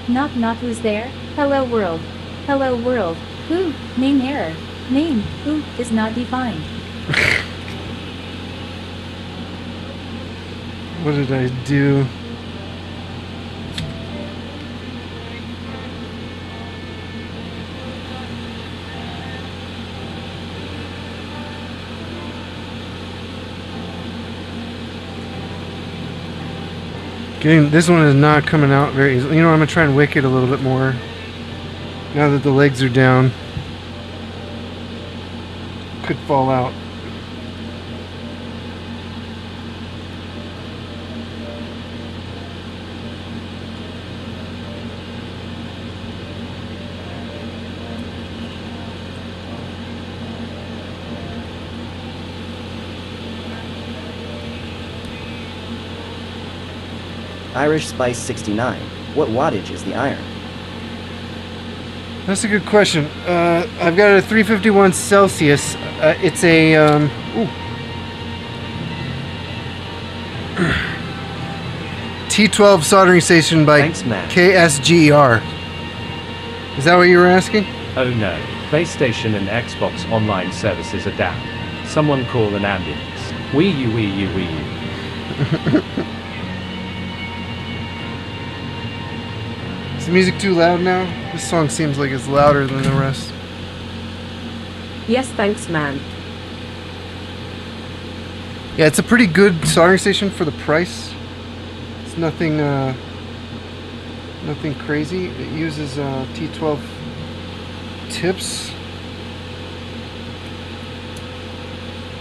Knock knock, who's there? Hello world. Hello world. Who? Name error. Name, who, is not defined. What did I do? This one is not coming out very easily. You know, I'm gonna try and wick it a little bit more now that the legs are down. Could fall out. Irish Spice 69. What wattage is the iron? That's a good question. I've got it at 351 Celsius. It's a T12 soldering station by KSGER. Is that what you were asking? Oh no. PlayStation and Xbox online services are down. Someone call an ambulance. Wii U, Wii U, Wii U. Is the music too loud now? This song seems like it's louder than the rest. Yes, thanks, man. Yeah, it's a pretty good soldering station for the price. It's nothing, nothing crazy. It uses T12 tips,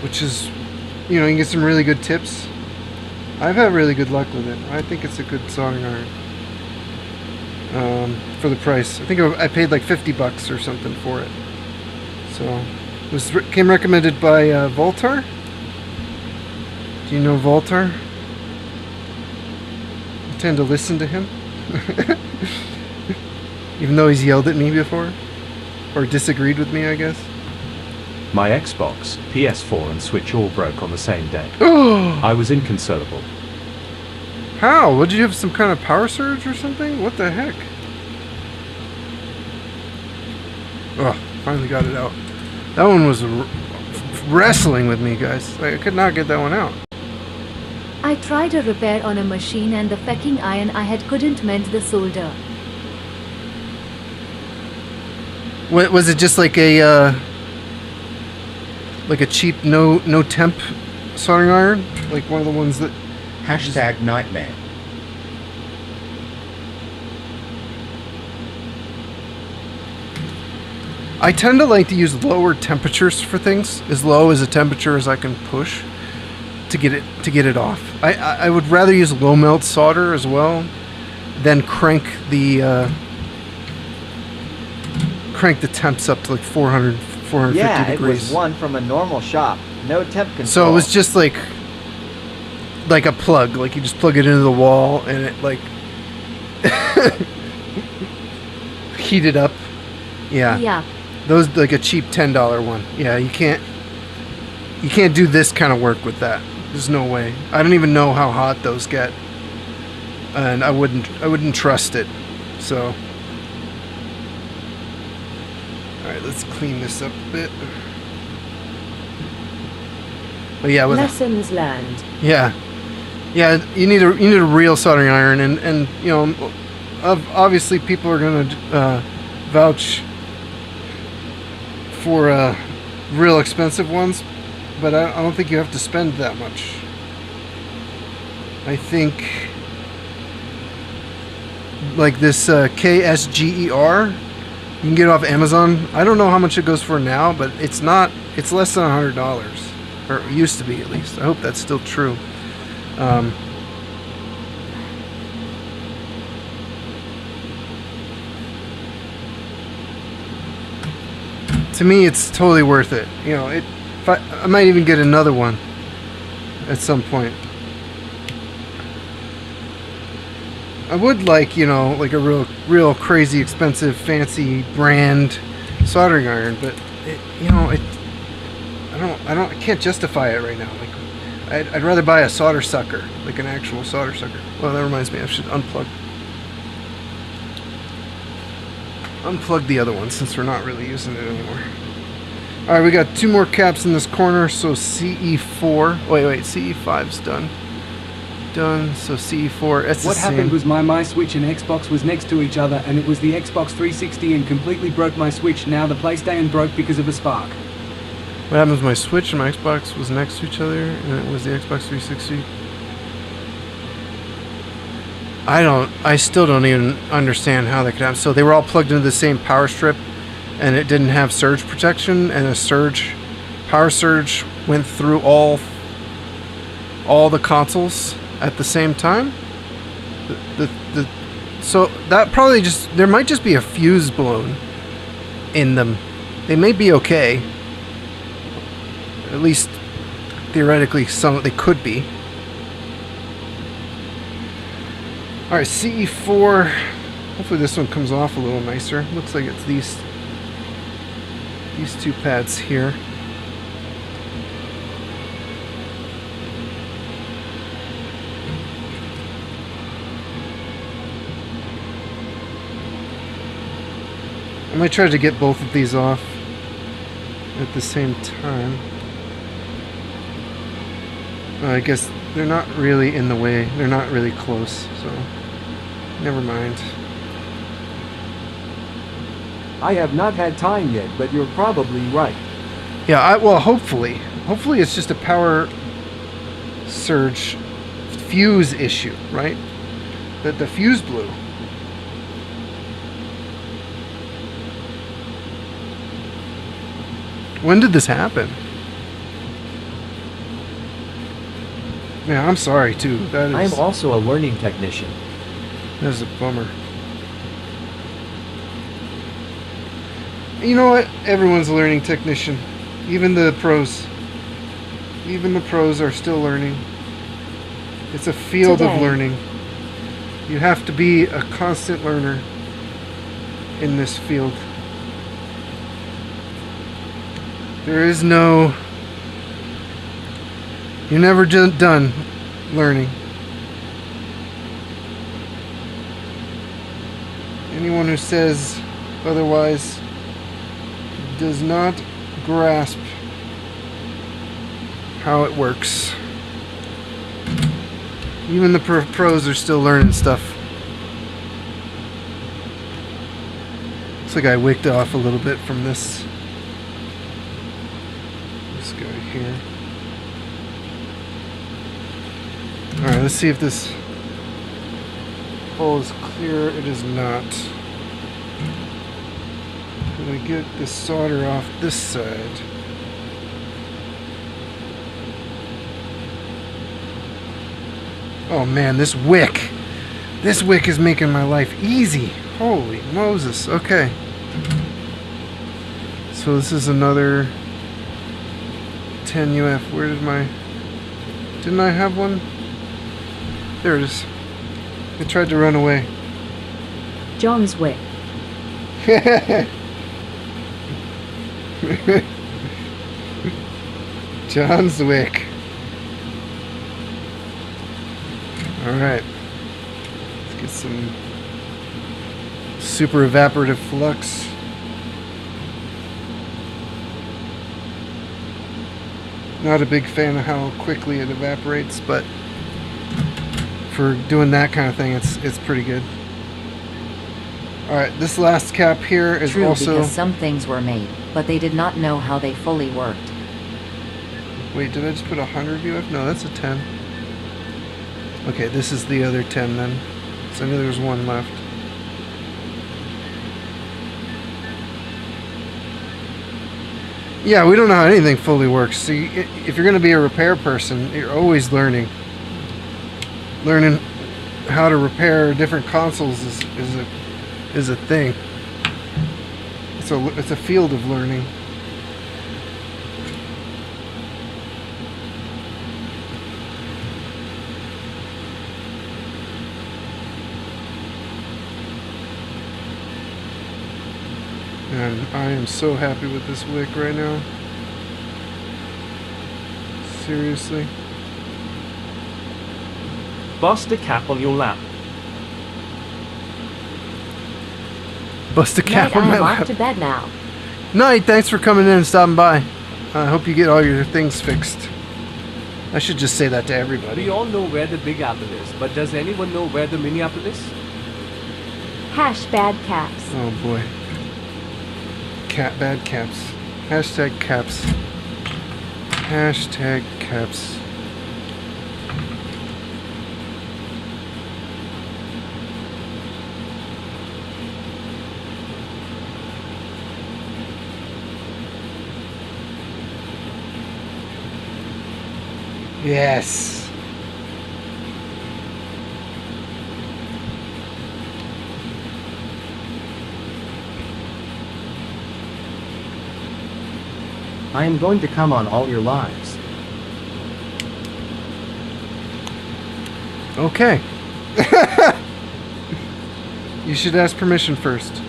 which is, you know, you can get some really good tips. I've had really good luck with it. I think it's a good soldering iron. For the price. I think I paid like $50 or something for it. So, it came recommended by Voltar. Do you know Voltar? I tend to listen to him. Even though he's yelled at me before. Or disagreed with me, I guess. My Xbox, PS4 and Switch all broke on the same day. I was inconsolable. How? What, did you have some kind of power surge or something? What the heck? Oh, finally got it out. That one was wrestling with me, guys. I could not get that one out. I tried a repair on a machine and the fucking iron I had couldn't mend the solder. What, was it just like a cheap no temp soldering iron? Like one of the ones that... Hashtag nightmare. I tend to like to use lower temperatures for things, as low as a temperature as I can push to get it off. I would rather use low melt solder as well than crank the temps up to like 400, 450 yeah, degrees. Yeah, it was one from a normal shop. No temp control. So it was just like a plug. Like you just plug it into the wall and it like heated up. Yeah. Yeah. Those like a cheap $10 one. Yeah, you can't do this kind of work with that. There's no way. I don't even know how hot those get. And I wouldn't trust it. So alright, let's clean this up a bit. But yeah, lessons learned. Yeah. Yeah, you need a real soldering iron and you know, obviously people are gonna vouch for real expensive ones, but I don't think you have to spend that much. I think like this KSGER, you can get it off Amazon. I don't know how much it goes for now, but it's less than $100, or it used to be at least. I hope that's still true. To me, it's totally worth it. You know, I might even get another one at some point. I would like, you know, like a real crazy expensive fancy brand soldering iron, but I can't justify it right now. Like, I'd rather buy a solder sucker, like an actual solder sucker. Well, that reminds me, I should unplug. unplug the other one since we're not really using it anymore. Alright, we got 2 more caps in this corner, so CE4. Wait, CE5's done. Done, so CE4, it's What the happened same. was my Switch and Xbox was next to each other, and it was the Xbox 360 and completely broke my Switch. Now the PlayStation broke because of a spark. What happens when my Switch and my Xbox was next to each other, and it was the Xbox 360? I still don't even understand how that could happen. So they were all plugged into the same power strip, and it didn't have surge protection, and power surge went through all the consoles at the same time. So that probably there might just be a fuse blown in them. They may be okay. At least theoretically, they could be. All right, CE4. Hopefully this one comes off a little nicer. Looks like it's these 2 pads here. I might try to get both of these off at the same time. I guess they're not really in the way. They're not really close, so never mind. I have not had time yet, but you're probably right. Yeah, well, hopefully. Hopefully it's just a power surge fuse issue, right? That the fuse blew. When did this happen? Yeah, I'm sorry too. I am also a learning technician. That is a bummer. You know what? Everyone's a learning technician. Even the pros. Even the pros are still learning. It's a field of learning. You have to be a constant learner in this field. There is no... You're never done learning. Anyone who says otherwise does not grasp how it works. Even the pros are still learning stuff. Looks like I wicked off a little bit from this guy here. Alright, let's see if this hole is clear. It is not. Can we get the solder off this side? Oh man, this wick! This wick is making my life easy! Holy Moses, okay. So this is another 10 UF. Where did my... Didn't I have one? There it is. It tried to run away. John's wick. John's wick. Alright. Let's get some super evaporative flux. Not a big fan of how quickly it evaporates, but for doing that kind of thing, it's pretty good. Alright, this last cap here is True, also... because some things were made, but they did not know how they fully worked. Wait, did I just put 100 UF? No, that's a 10. Okay, this is the other 10 then. So I knew there was one left. Yeah, we don't know how anything fully works. See, if you're going to be a repair person, you're always learning. Learning how to repair different consoles is a thing. It's a field of learning. And I am so happy with this wick right now. Seriously. Bust a cap on your lap. Bust a cap Night, on my I'm off lap. to bed now. Night, thanks for coming in and stopping by. I hope you get all your things fixed. I should just say that to everybody. We all know where the Big Apple is, but does anyone know where the Mini Apple is? Hash bad caps. Oh boy. Bad caps. Hashtag caps. Hashtag caps. Yes. I am going to come on all your lives. Okay. You should ask permission first.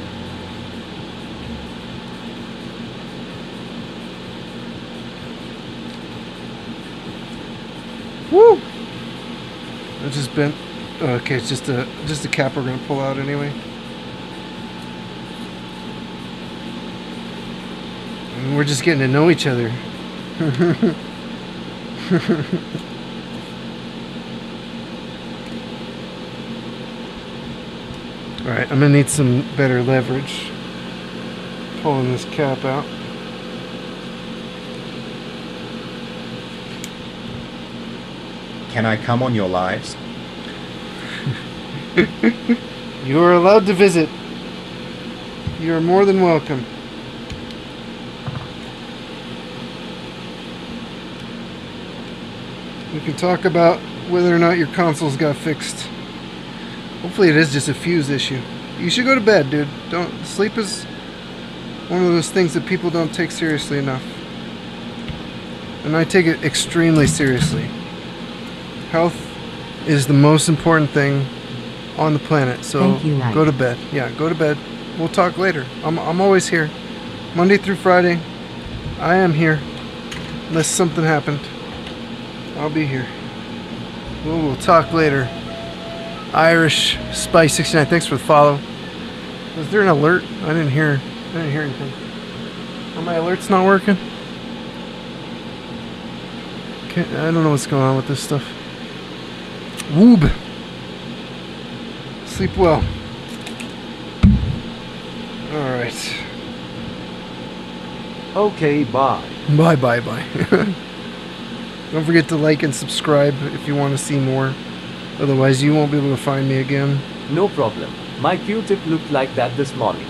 Woo! I just bent. Oh, okay, it's just a cap we're gonna pull out anyway. And we're just getting to know each other. Alright, I'm gonna need some better leverage. Pulling this cap out. Can I come on your lives? You are allowed to visit. You are more than welcome. We can talk about whether or not your consoles got fixed. Hopefully it is just a fuse issue. You should go to bed, dude. Sleep is one of those things that people don't take seriously enough. And I take it extremely seriously. Health is the most important thing on the planet, so Thank you, Knight. go to bed. Yeah, go to bed. We'll talk later. I'm always here. Monday through Friday, I am here. Unless something happened, I'll be here. We'll talk later. Irish Spice 69, thanks for the follow. Was there an alert? I didn't hear anything. Are my alerts not working? Okay, I don't know what's going on with this stuff. Woob. Sleep well. Alright. Okay, bye. Bye. Don't forget to like and subscribe if you want to see more. Otherwise, you won't be able to find me again. No problem. My Q-tip looked like that this morning.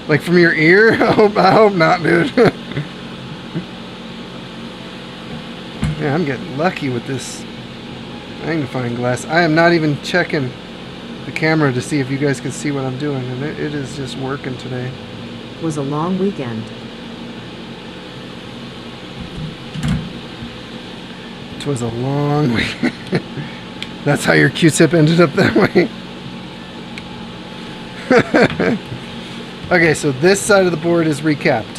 Like from your ear? I hope not, dude. Yeah, I'm getting lucky with this magnifying glass. I am not even checking the camera to see if you guys can see what I'm doing, and it is just working today. Was a long weekend. It was a long weekend. That's how your Q-tip ended up that way. Okay, so this side of the board is recapped,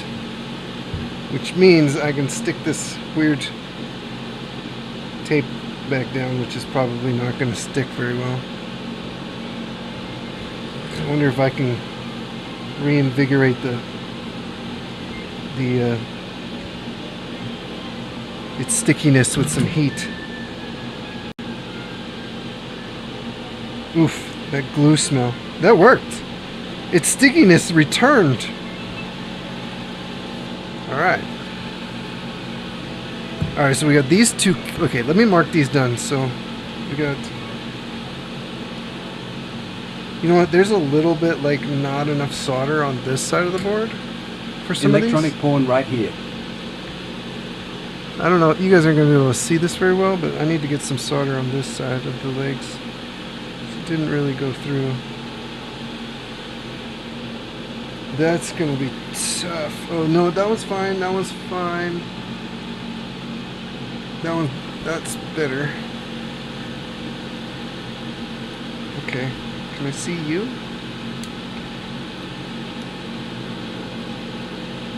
which means I can stick this weird tape back down, which is probably not going to stick very well. I wonder if I can reinvigorate its stickiness with some heat. Oof, that glue smell. That worked. Its stickiness returned. Alright. Alright, so we got these two. Okay, let me mark these done. So we got. You know what? There's a little bit like not enough solder on this side of the board for some Electronic of these. porn right here. I don't know. You guys aren't going to be able to see this very well, but I need to get some solder on this side of the legs. It didn't really go through. That's going to be tough. Oh, no, that was fine. That was fine. That's better. Okay. Can I see you?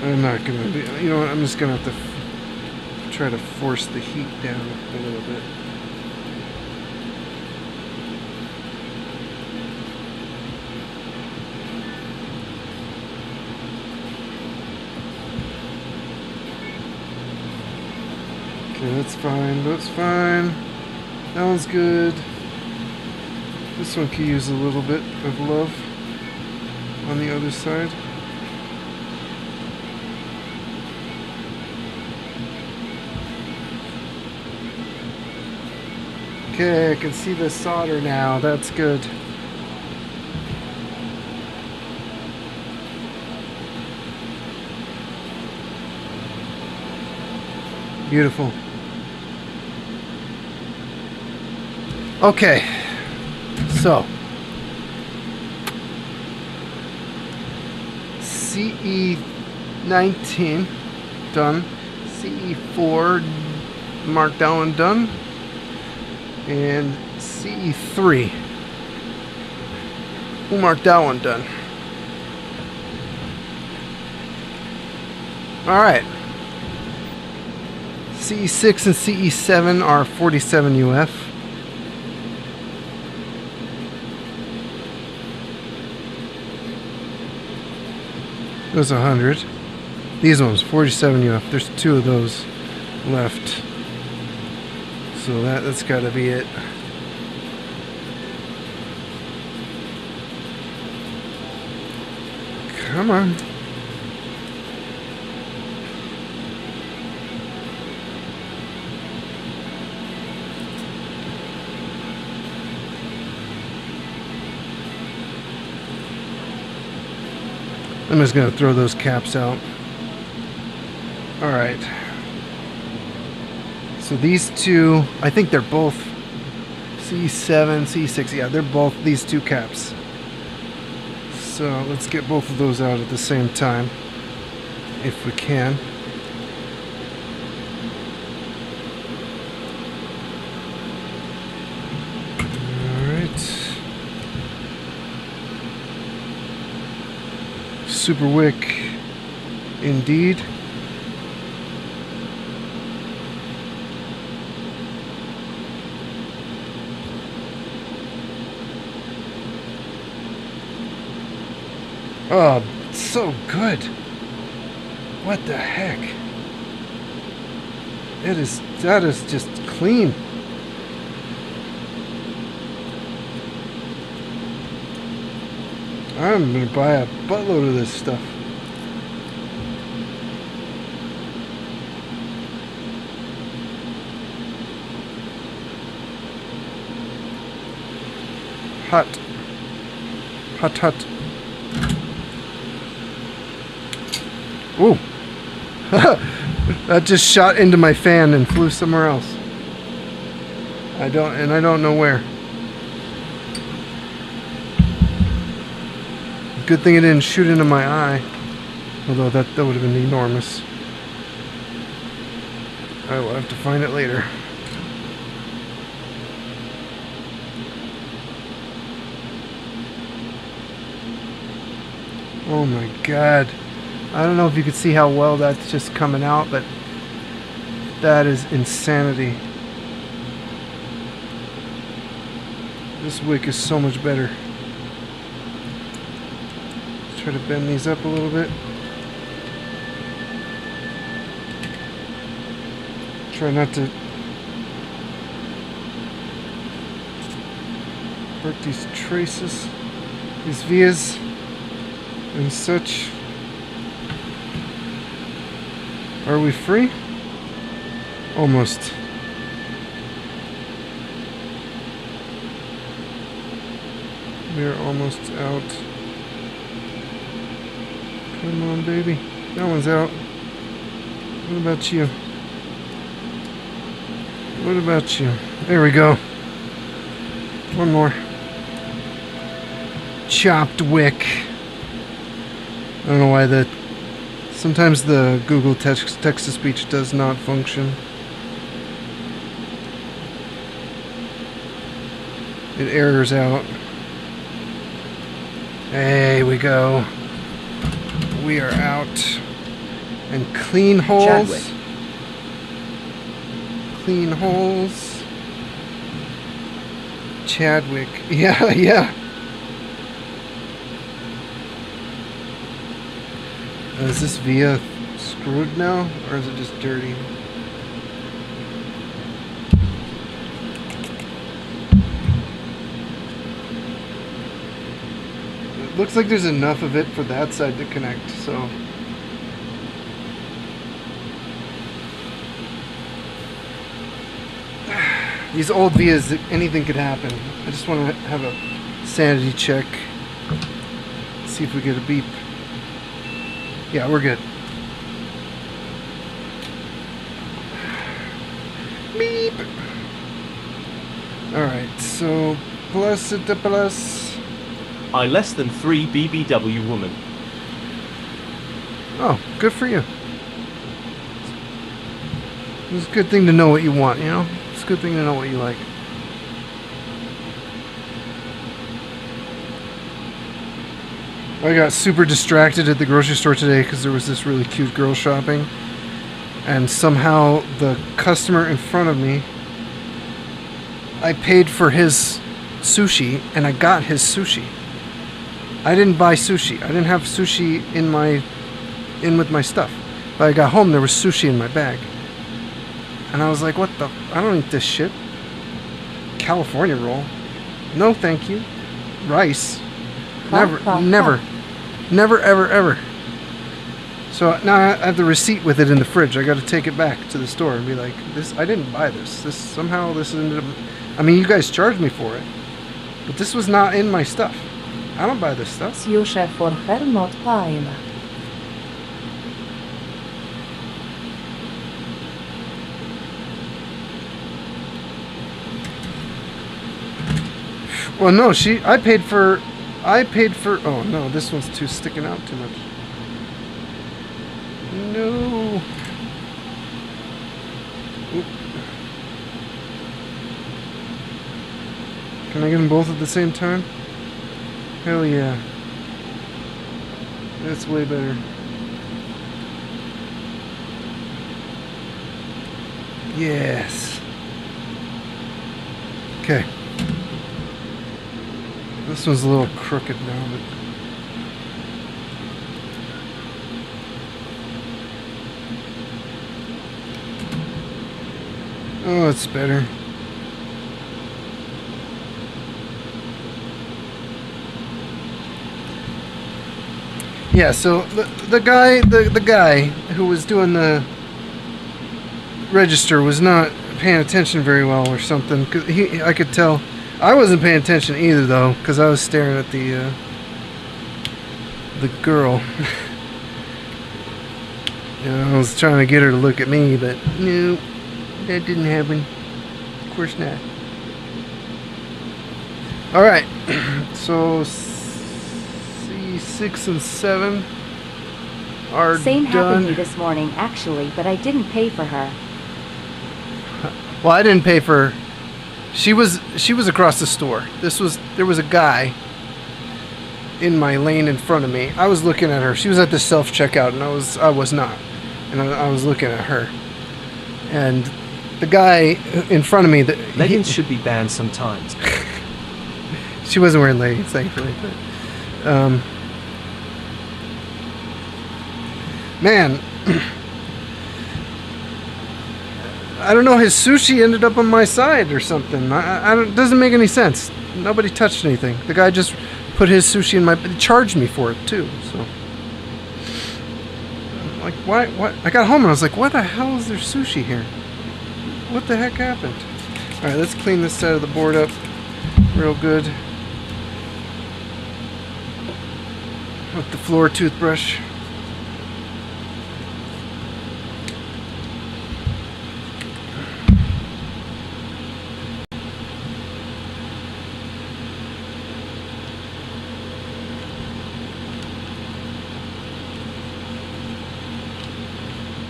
I'm not going to be... You know what? I'm just going to have to try to force the heat down a little bit. Yeah, that's fine. That's fine. That one's good. This one could use a little bit of love on the other side. Okay, I can see the solder now. That's good. Beautiful. Okay, so CE19 done, CE4 marked that one done, and CE3 we'll mark that one done. All right. CE6 and CE7 are 47 UF. Those 100. These ones 47 UF. There's 2 of those left. So that's got to be it. Come on. I'm just going to throw those caps out. Alright. So these two, I think they're both C7, C6. Yeah, they're both these 2 caps. So let's get both of those out at the same time, if we can. Super wick indeed. Oh, so good. What the heck? That is just clean. I'm gonna buy a buttload of this stuff. Hot. Hot, hot. Ooh. That just shot into my fan and flew somewhere else. I don't know where. Good thing it didn't shoot into my eye. Although that would have been enormous. I will have to find it later. Oh my god. I don't know if you can see how well that's just coming out, but that is insanity. This wick is so much better. Let's try to bend these up a little bit. Try not to hurt these traces, these vias and such. Are we free? Almost. We're almost out. Come on, baby. That one's out. What about you? What about you? There we go. One more. Chopped wick. I don't know why that. Sometimes the Google text-to-speech does not function. It errors out. There we go. We are out. And clean holes. Chadwick. Clean holes. Chadwick. Yeah, yeah. Is this via screwed now, or is it just dirty? looks like there's enough of it for that side to connect, so. These old vias, anything could happen. I just want to have a sanity check. See if we get a beep. Yeah, we're good. Beep. Alright, so plus it to plus. I less than 3 BBW woman. Oh, good for you. It's a good thing to know what you want, you know? It's a good thing to know what you like. I got super distracted at the grocery store today because there was this really cute girl shopping. And somehow the customer in front of me, I paid for his sushi and I got his sushi. I didn't buy sushi. I didn't have sushi in with my stuff. But I got home, there was sushi in my bag. And I was like, what the? I don't eat this shit. California roll. No, thank you. Rice. Never, ever. So now I have the receipt with it in the fridge. I got to take it back to the store and be like, "This, I didn't buy this. Somehow this ended up. I mean, you guys charged me for it, but this was not in my stuff. I don't buy this stuff." for her not paying. Well, no, I paid for. Oh no, this one's sticking out too much. No. Oop. Can I get them both at the same time? Hell yeah. That's way better. Yes. Okay. This one's a little crooked now, but oh, it's better. Yeah, so the guy who was doing the register was not paying attention very well or something, 'cause I could tell. I wasn't paying attention either, though, because I was staring at the girl. You know, I was trying to get her to look at me, but no, that didn't happen. Of course not. All right, so C6 and 7 are Same done. happened to me this morning, actually, but I didn't pay for her. Well, I didn't pay for her. She was across the store. There was a guy in my lane in front of me. I was looking at her. She was at the self checkout, and I was not, and I was looking at her. And the guy in front of me, leggings should be banned sometimes. She wasn't wearing leggings, thankfully. But, man. I don't know, his sushi ended up on my side or something. It doesn't make any sense. Nobody touched anything. The guy just put his sushi in he charged me for it too, so. Like, why? What? I got home and I was like, why the hell is there sushi here? What the heck happened? Alright, let's clean this side of the board up real good. With the floor toothbrush.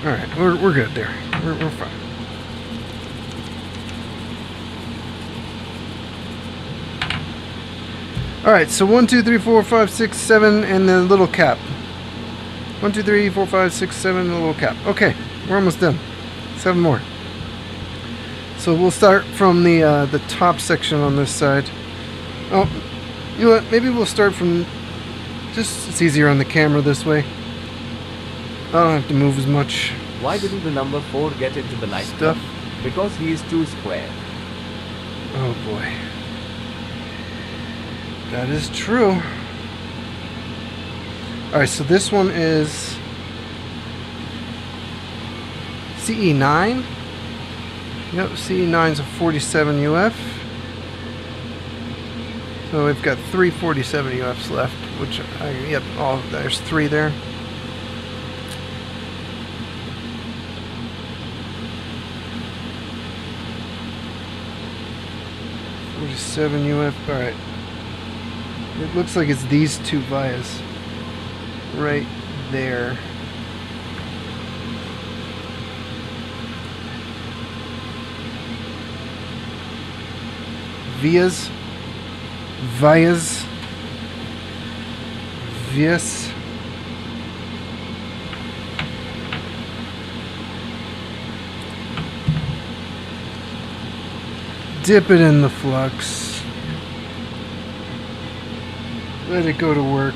Alright, we're good there. We're fine. Alright, so 1, 2, 3, 4, 5, 6, 7, and the little cap. 1, 2, 3, 4, 5, 6, 7, and the little cap. Okay, we're almost done. 7 more. So we'll start from the top section on this side. Oh, you know what? Maybe we'll start from... it's easier on the camera this way. I don't have to move as much. Why didn't the number 4 get into the light stuff? Because he is too square. Oh boy. That is true. Alright, so this one is CE9. Yep, CE9's a 47 UF. So we've got 3 47 UFs left, which, yep, there's 3 there. UF, alright. It looks like it's these 2 vias right there. Vias. Dip it in the flux. Let it go to work.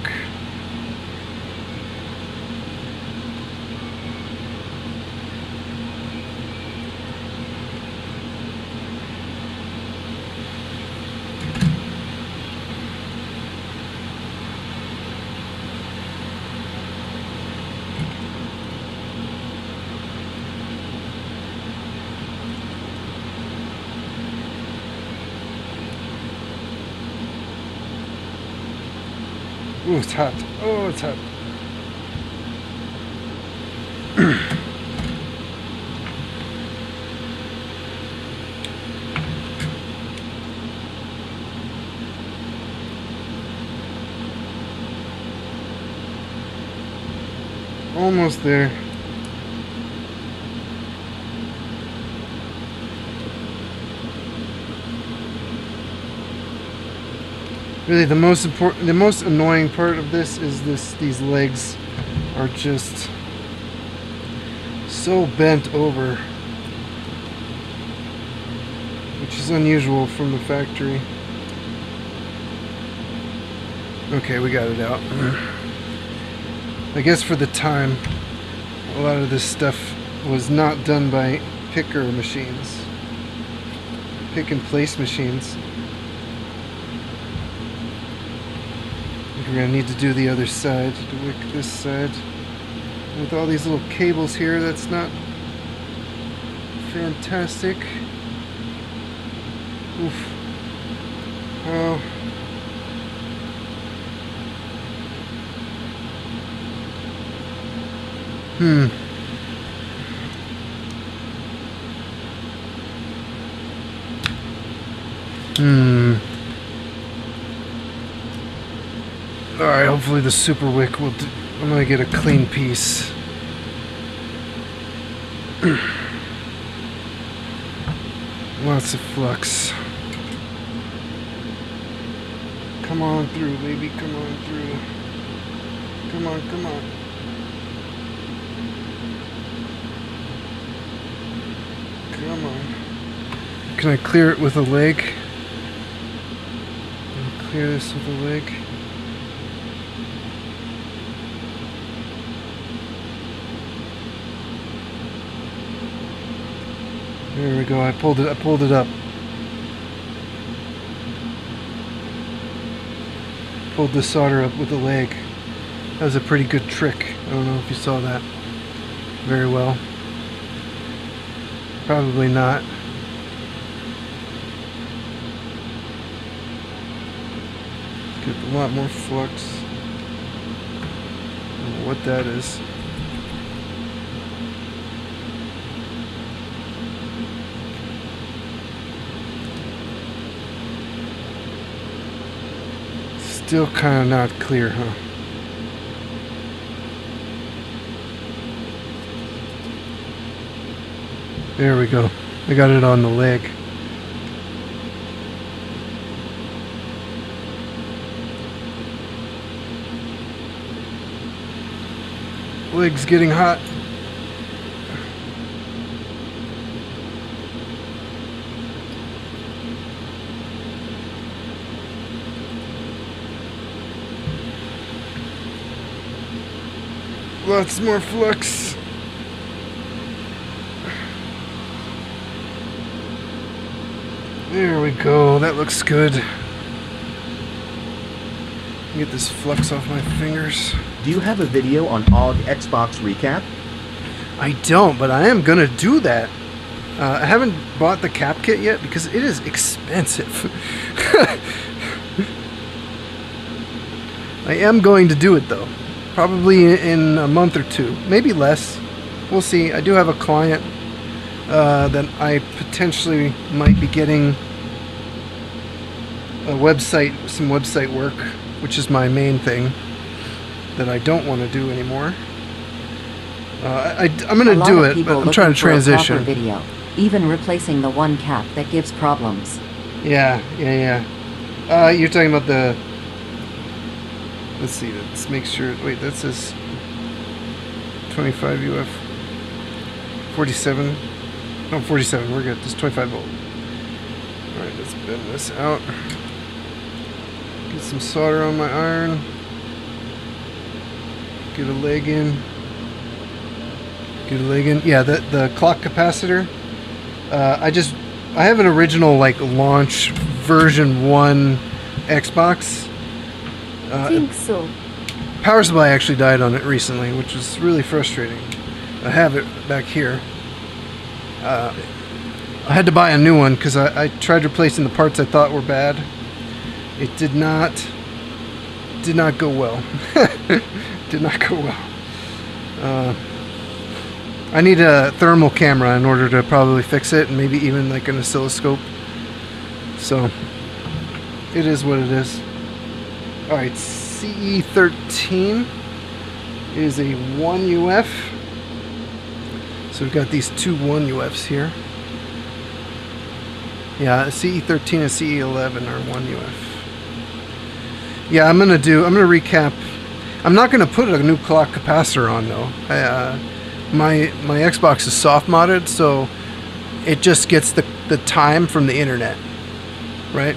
Ooh, it's hot. Oh, it's hot. Almost there. Really, the most annoying part of this is these legs are just so bent over, which is unusual from the factory. Okay, we got it out. I guess for the time, a lot of this stuff was not done by picker machines, pick and place machines. We're going to need to do the other side, to wick this side. With all these little cables here, that's not fantastic. Oof. Oh. Alright, hopefully the super wick will do. I'm gonna get a clean piece. Lots of flux. Come on through, baby, come on through. Come on, come on. Come on. Can I clear it with a leg? Clear this with a leg. There we go. I pulled it up. Pulled the solder up with the leg. That was a pretty good trick. I don't know if you saw that very well. Probably not. Get a lot more flux. I don't know what that is. Still kind of not clear, huh? There we go. I got it on the leg. Leg's getting hot. Lots more flux. There we go. That looks good. Get this flux off my fingers. Do you have a video on OG Xbox recap? I don't, but I am gonna do that. I haven't bought the cap kit yet because it is expensive. I am going to do it though. Probably in a month or two. Maybe less. We'll see. I do have a client that I potentially might be getting a website, some website work, which is my main thing that I don't want to do anymore. I'm going to do it, but I'm trying to transition. Video, even replacing the one cap that gives problems. Yeah. You're talking about the... Let's see, let's make sure... Wait, that says 25 UF 47. No, 47, we're good. This is 25 volt. Alright, let's bend this out. Get some solder on my iron. Get a leg in. Yeah, the clock capacitor. I have an original like launch version 1 Xbox. I think so. Power supply actually died on it recently, which is really frustrating. I have it back here. I had to buy a new one because I tried replacing the parts I thought were bad. It did not go well. Did not go well. I need a thermal camera in order to probably fix it, and maybe even like an oscilloscope. So it is what it is. Alright, CE13 is a 1UF. So we've got these two 1UFs here. Yeah, CE13 and CE11 are 1UF. Yeah, I'm gonna recap. I'm not gonna put a new clock capacitor on though. My Xbox is soft modded, so it just gets the time from the internet, right?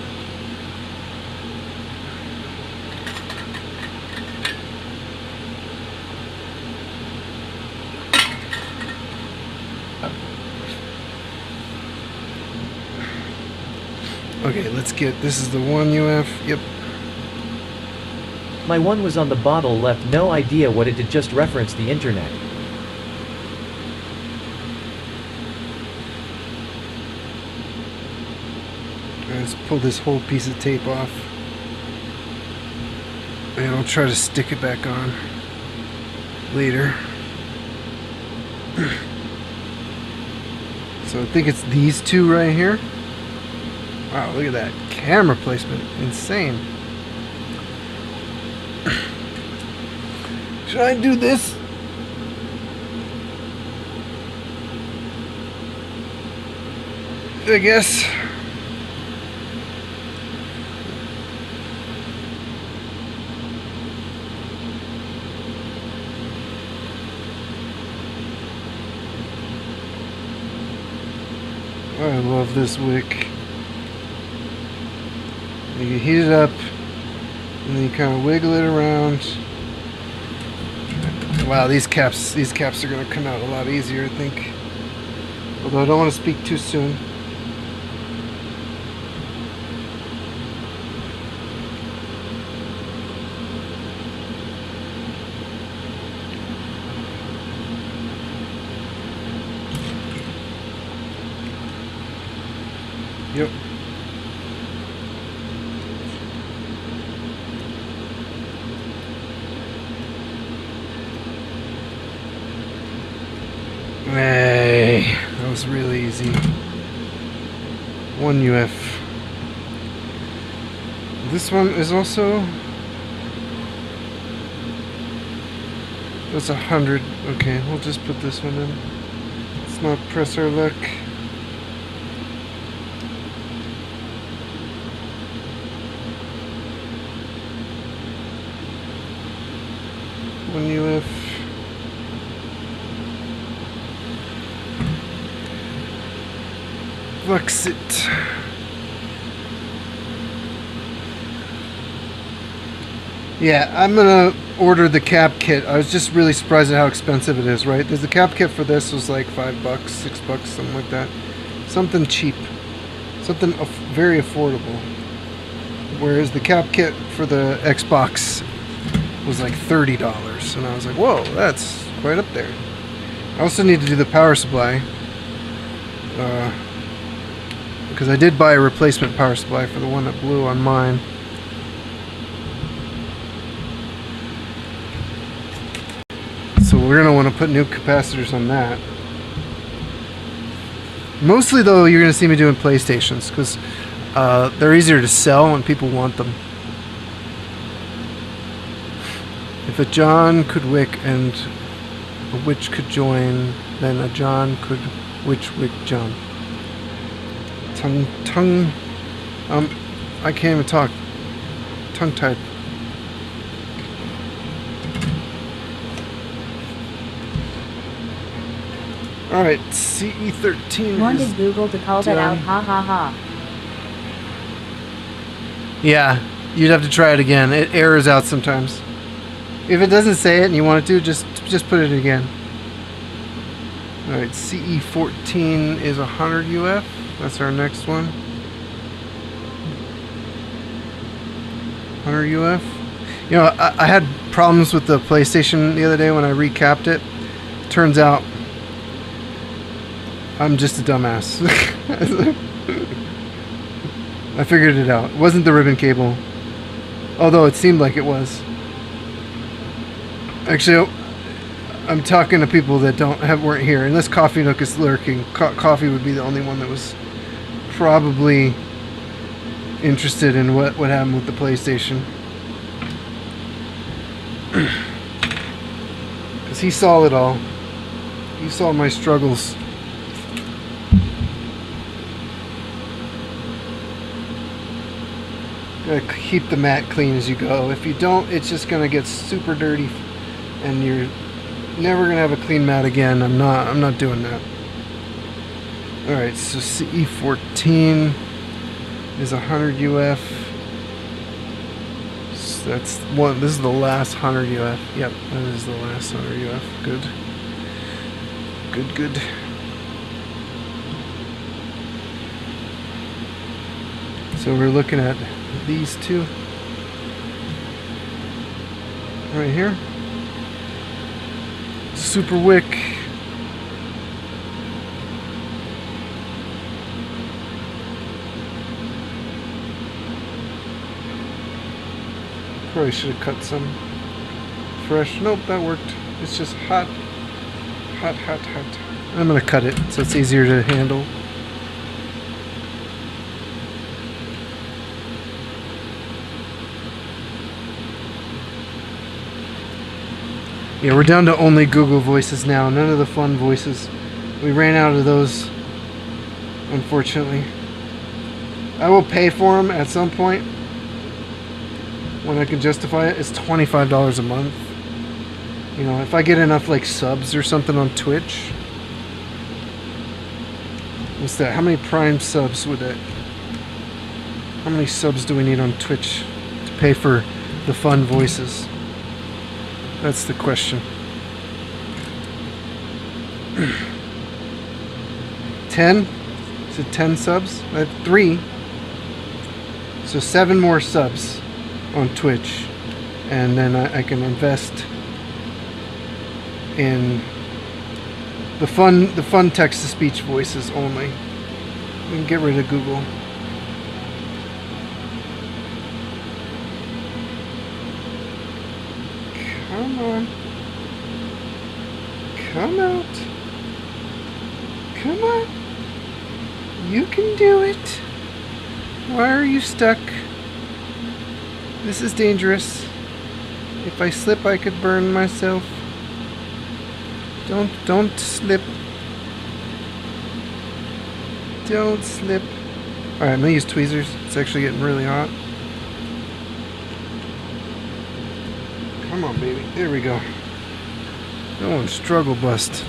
Okay, let's get, this is the 1UF, yep. My one was on the bottle left no idea what it did, just reference the internet. Let's pull this whole piece of tape off. And I'll try to stick it back on later. So I think it's these two right here. Wow, look at that camera placement. Insane. Should I do this? I guess. I love this wick. You heat it up, and then you kind of wiggle it around. Wow, these caps are going to come out a lot easier, I think. Although I don't want to speak too soon. Yep. Hey, that was really easy. 1UF. This one is also... That's 100. Okay, we'll just put this one in. Let's not press our luck. UF. Flux it. Yeah, I'm gonna order the cap kit. I was just really surprised at how expensive it is, right? There's the cap kit for this was like $5, $6, something like that. Something cheap. Something very affordable. whereas the cap kit for the Xbox was like $30, and I was like, whoa, that's quite up there. I also need to do the power supply, because I did buy a replacement power supply for the one that blew on mine. So we're going to want to put new capacitors on that. Mostly though, you're going to see me doing PlayStations, because they're easier to sell and people want them. If a John could wick and a witch could join, then a John could witch wick John. I can't even talk. Tongue-tied. Alright, CE13 Wanted Google to call that out, done. ha ha ha. Yeah, you'd have to try it again. It errors out sometimes. If it doesn't say it and you want it to, just put it again. Alright, CE14 is 100 UF. That's our next one. 100 UF. You know, I had problems with the PlayStation the other day when I recapped it. Turns out I'm just a dumbass. I figured it out. It wasn't the ribbon cable, although it seemed like it was. Actually, I'm talking to people that weren't here. Unless Coffee Nook is lurking, Coffee would be the only one that was probably interested in what happened with the PlayStation, because he saw it all. He saw my struggles. Gotta keep the mat clean as you go. If you don't, it's just gonna get super dirty, and you're never gonna have a clean mat again. I'm not doing that. All right, so CE14 is 100 UF. So that's one. This is the last 100 UF. Yep, that is the last 100 UF. Good. Good. So we're looking at these two right here. Super wick. Probably should have cut some fresh. Nope, that worked. It's just hot. I'm gonna cut it so it's easier to handle. Yeah, we're down to only Google voices now. None of the fun voices. We ran out of those, unfortunately. I will pay for them at some point when I can justify it. It's $25 a month. You know, if I get enough like subs or something on Twitch. What's that? How many Prime subs would that? How many subs do we need on Twitch to pay for the fun voices? That's the question. 10? Is it 10 subs? I have 3. So 7 more subs on Twitch. And then I can invest in the fun text-to-speech voices only. We can get rid of Google. Come on. Come out. Come on. You can do it. Why are you stuck? This is dangerous. If I slip, I could burn myself. Don't slip. Don't slip. Alright, I'm gonna use tweezers. It's actually getting really hot. Come on, baby. There we go. Oh, struggle bust.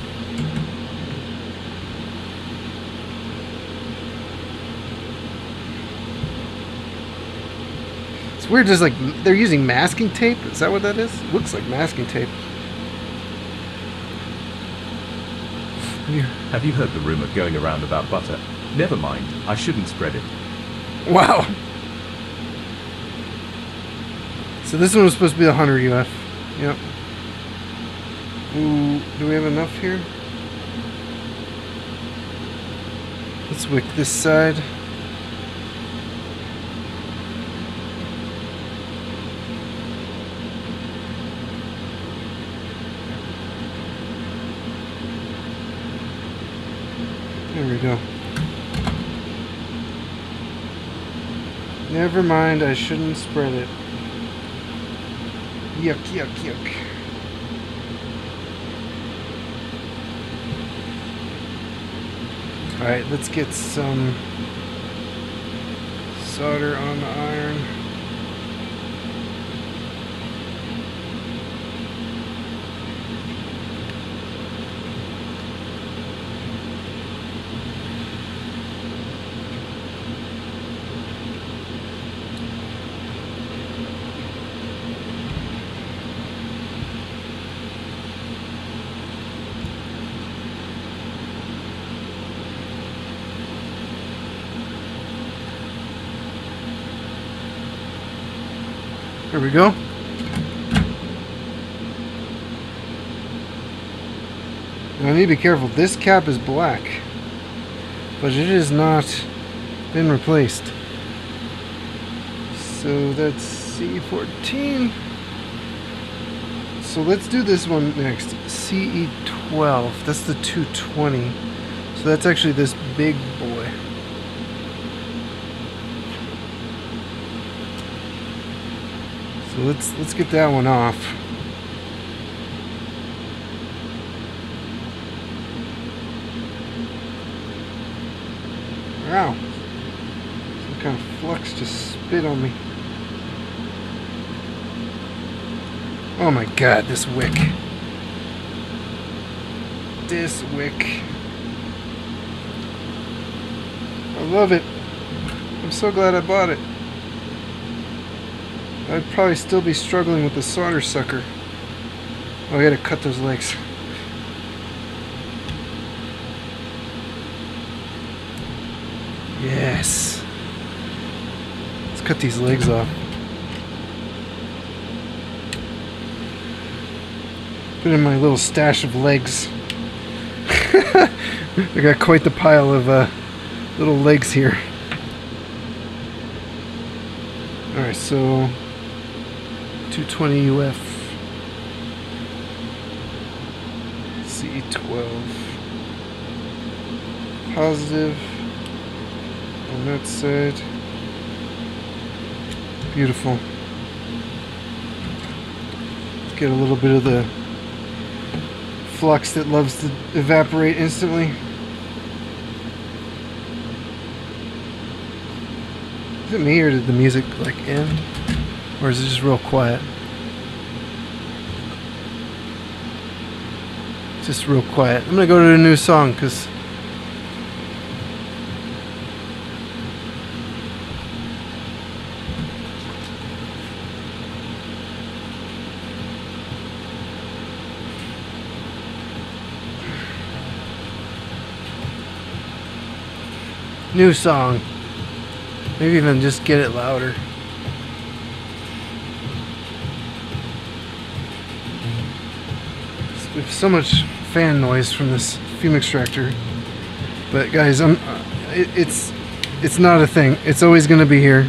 It's weird, just like they're using masking tape. Is that what that is? Looks like masking tape. Have you heard the rumor going around about butter? Never mind, I shouldn't spread it. Wow. So this one was supposed to be the Hunter UF. Yep. Ooh, do we have enough here? Let's wick this side. There we go. Never mind, I shouldn't spread it. Yuck, yuck, yuck. Alright, let's get some solder on the iron. There we go. Now I need to be careful. This cap is black, but it has not been replaced. So that's C14. So let's do this one next. CE12. That's the 220. So that's actually this big boy. So let's get that one off. Wow. Some kind of flux just spit on me. Oh my god, this wick. This wick. I love it. I'm so glad I bought it. I'd probably still be struggling with the solder sucker. Oh, I gotta cut those legs. Yes. Let's cut these legs off. Put in my little stash of legs. I got quite the pile of little legs here. Alright, so 220 UF CE12 positive on that side. Beautiful. Let's get a little bit of the flux that loves to evaporate instantly. Is it me or did the music like end? Or is it just real quiet? Just real quiet. I'm gonna go to a new song because new song. Maybe even just get it louder. There's so much fan noise from this fume extractor. But guys, it's not a thing. It's always going to be here.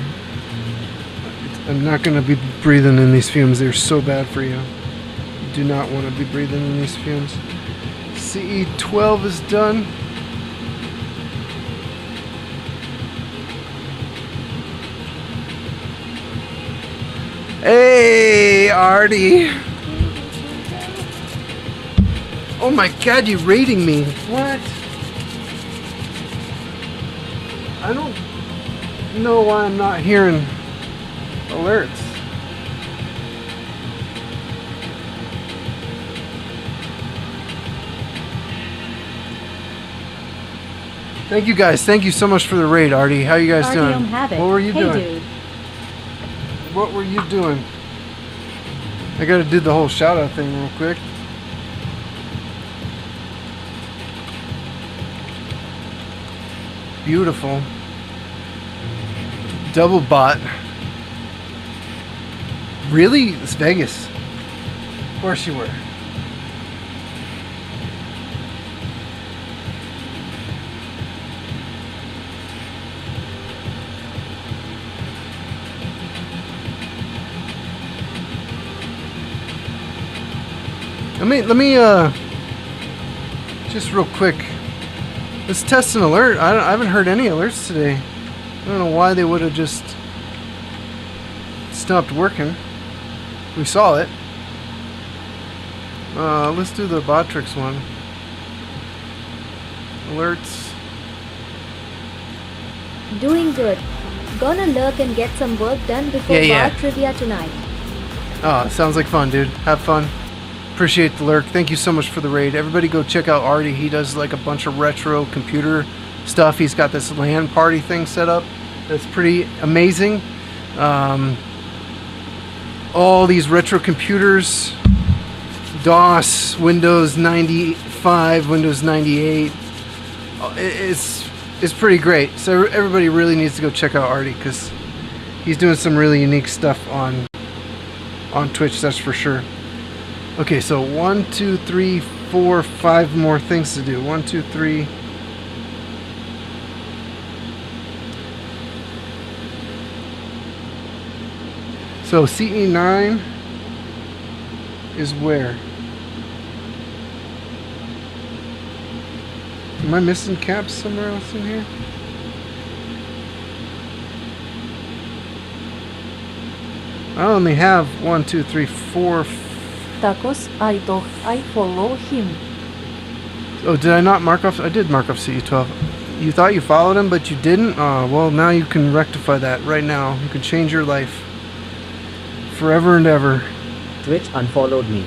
I'm not going to be breathing in these fumes. They're so bad for you. You do not want to be breathing in these fumes. CE12 is done. Hey, Artie. Oh my god, you're rating me. What? I don't know why I'm not hearing alerts. Thank you guys. Thank you so much for the raid, Artie. How you guys doing? What were you doing? Dude. What were you doing? I gotta do the whole shout out thing real quick. Beautiful. Double bot. Really? It's Vegas. Of course you were. Let me just real quick. Let's test an alert. I haven't heard any alerts today. I don't know why they would have just stopped working. We saw it. Let's do the Botrix one. Alerts. Doing good. Gonna lurk and get some work done before bar trivia tonight. Oh, sounds like fun, dude. Have fun. Appreciate the lurk. Thank you so much for the raid. Everybody go check out Artie. He does like a bunch of retro computer stuff. He's got this LAN party thing set up that's pretty amazing. All these retro computers, DOS, Windows 95, Windows 98. It's pretty great. So everybody really needs to go check out Artie because he's doing some really unique stuff on Twitch, that's for sure. Okay, so 1, 2, 3, 4, 5 more things to do. 1, 2, 3. So CE9 is where? Am I missing caps somewhere else in here? I only have 1, 2, 3, 4. Tacos, I follow him. Oh, did I not mark off? I did mark off CE12. You thought you followed him, but you didn't? Oh, well, now you can rectify that right now. You can change your life. Forever and ever. Twitch unfollowed me.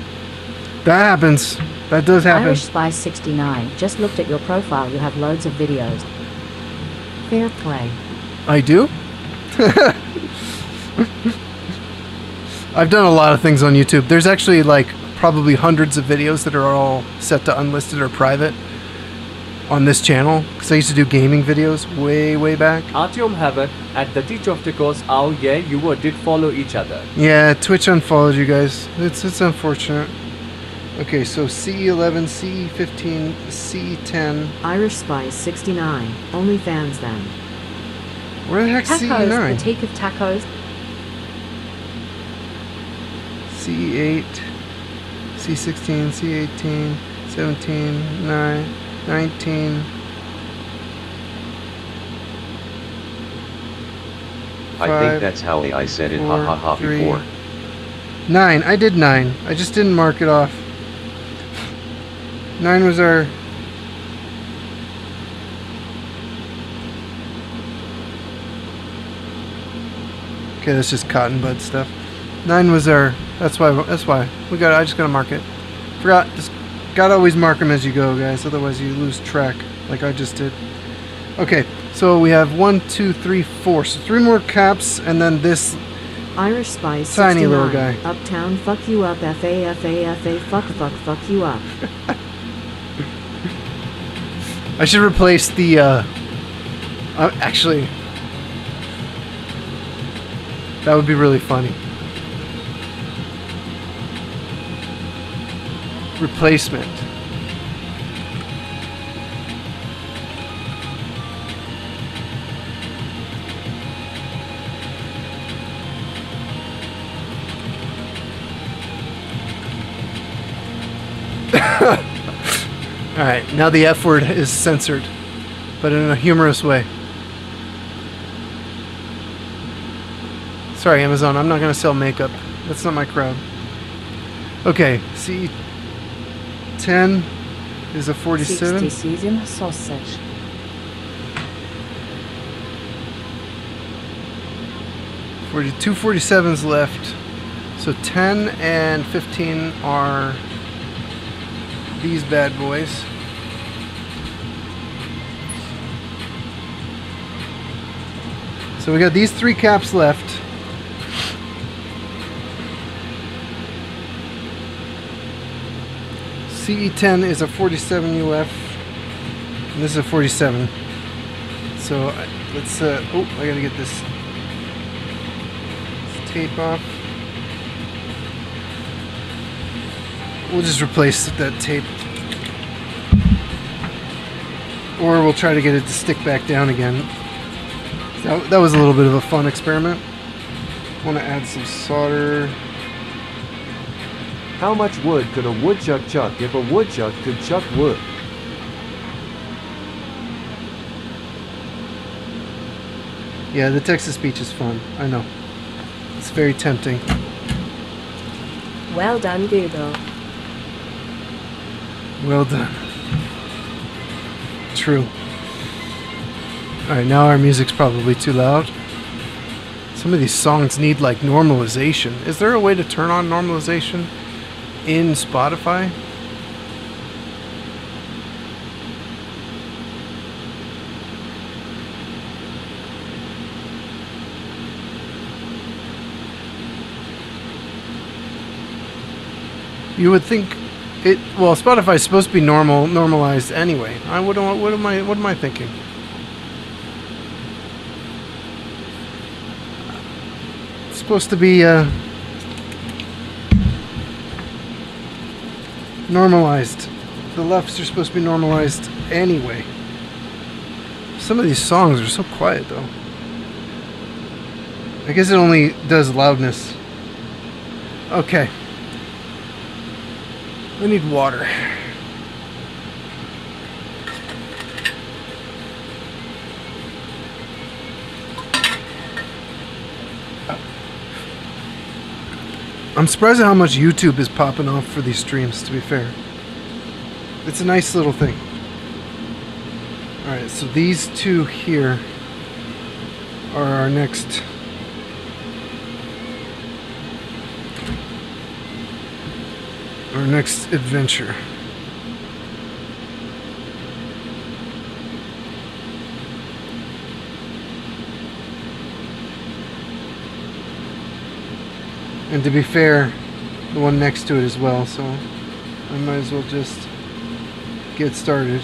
That happens. That does happen. Irish Spy 69. Just looked at your profile. You have loads of videos. Fair play. I do? I've done a lot of things on YouTube. There's actually like probably hundreds of videos that are all set to unlisted or private on this channel. Because I used to do gaming videos way back. Artyom Havoc at the Teach of the Course. Oh yeah, you did follow each other. Yeah, Twitch unfollowed you guys. It's unfortunate. Okay, so CE11, CE15, CE10. Irish Spy 69. OnlyFans then. Where the heck's Tacos, CE9? the take of tacos. C8, C16, C18, 17, 9, 19. I think that's how I said it, ha ha ha, before. 9, I did 9. I just didn't mark it off. 9 was our... Okay, that's just cotton bud stuff. 9 was our... That's why we got. I just gotta mark it. Forgot. Just gotta always mark them as you go, guys. Otherwise, you lose track, like I just did. Okay, so we have 1, 2, 3, 4. So 3 more caps, and then this Irish Spy 69. tiny little guy. Uptown, fuck you up. FA, fuck you up. I should replace the. Actually, that would be really funny. Replacement. Alright, now the F word is censored, but in a humorous way. Sorry, Amazon, I'm not going to sell makeup. That's not my crowd. Okay, C10 is a 47. 60 season sausage. Two 47s left. So 10 and 15 are these bad boys. So we got these 3 caps left. CE10 is a 47 UF, and this is a 47. So let's, oh, I gotta get this tape off. we'll just replace that tape. Or we'll try to get it to stick back down again. That was a little bit of a fun experiment. I want to add some solder. How much wood could a woodchuck chuck if a woodchuck could chuck wood? Yeah, the text-to-speech is fun. I know. It's very tempting. Well done, Google. Well done. True. Alright, now our music's probably too loud. Some of these songs need like normalization. Is there a way to turn on normalization in Spotify? You would think it. Well, Spotify's supposed to be normalized anyway. What am I thinking? It's supposed to be normalized. The lefts are supposed to be normalized anyway. Some of these songs are so quiet though. I guess it only does loudness. Okay. I need water. I'm surprised at how much YouTube is popping off for these streams, to be fair. It's a nice little thing. Alright, so these two here are our next... our next adventure. And to be fair, the one next to it as well, so I might as well just get started.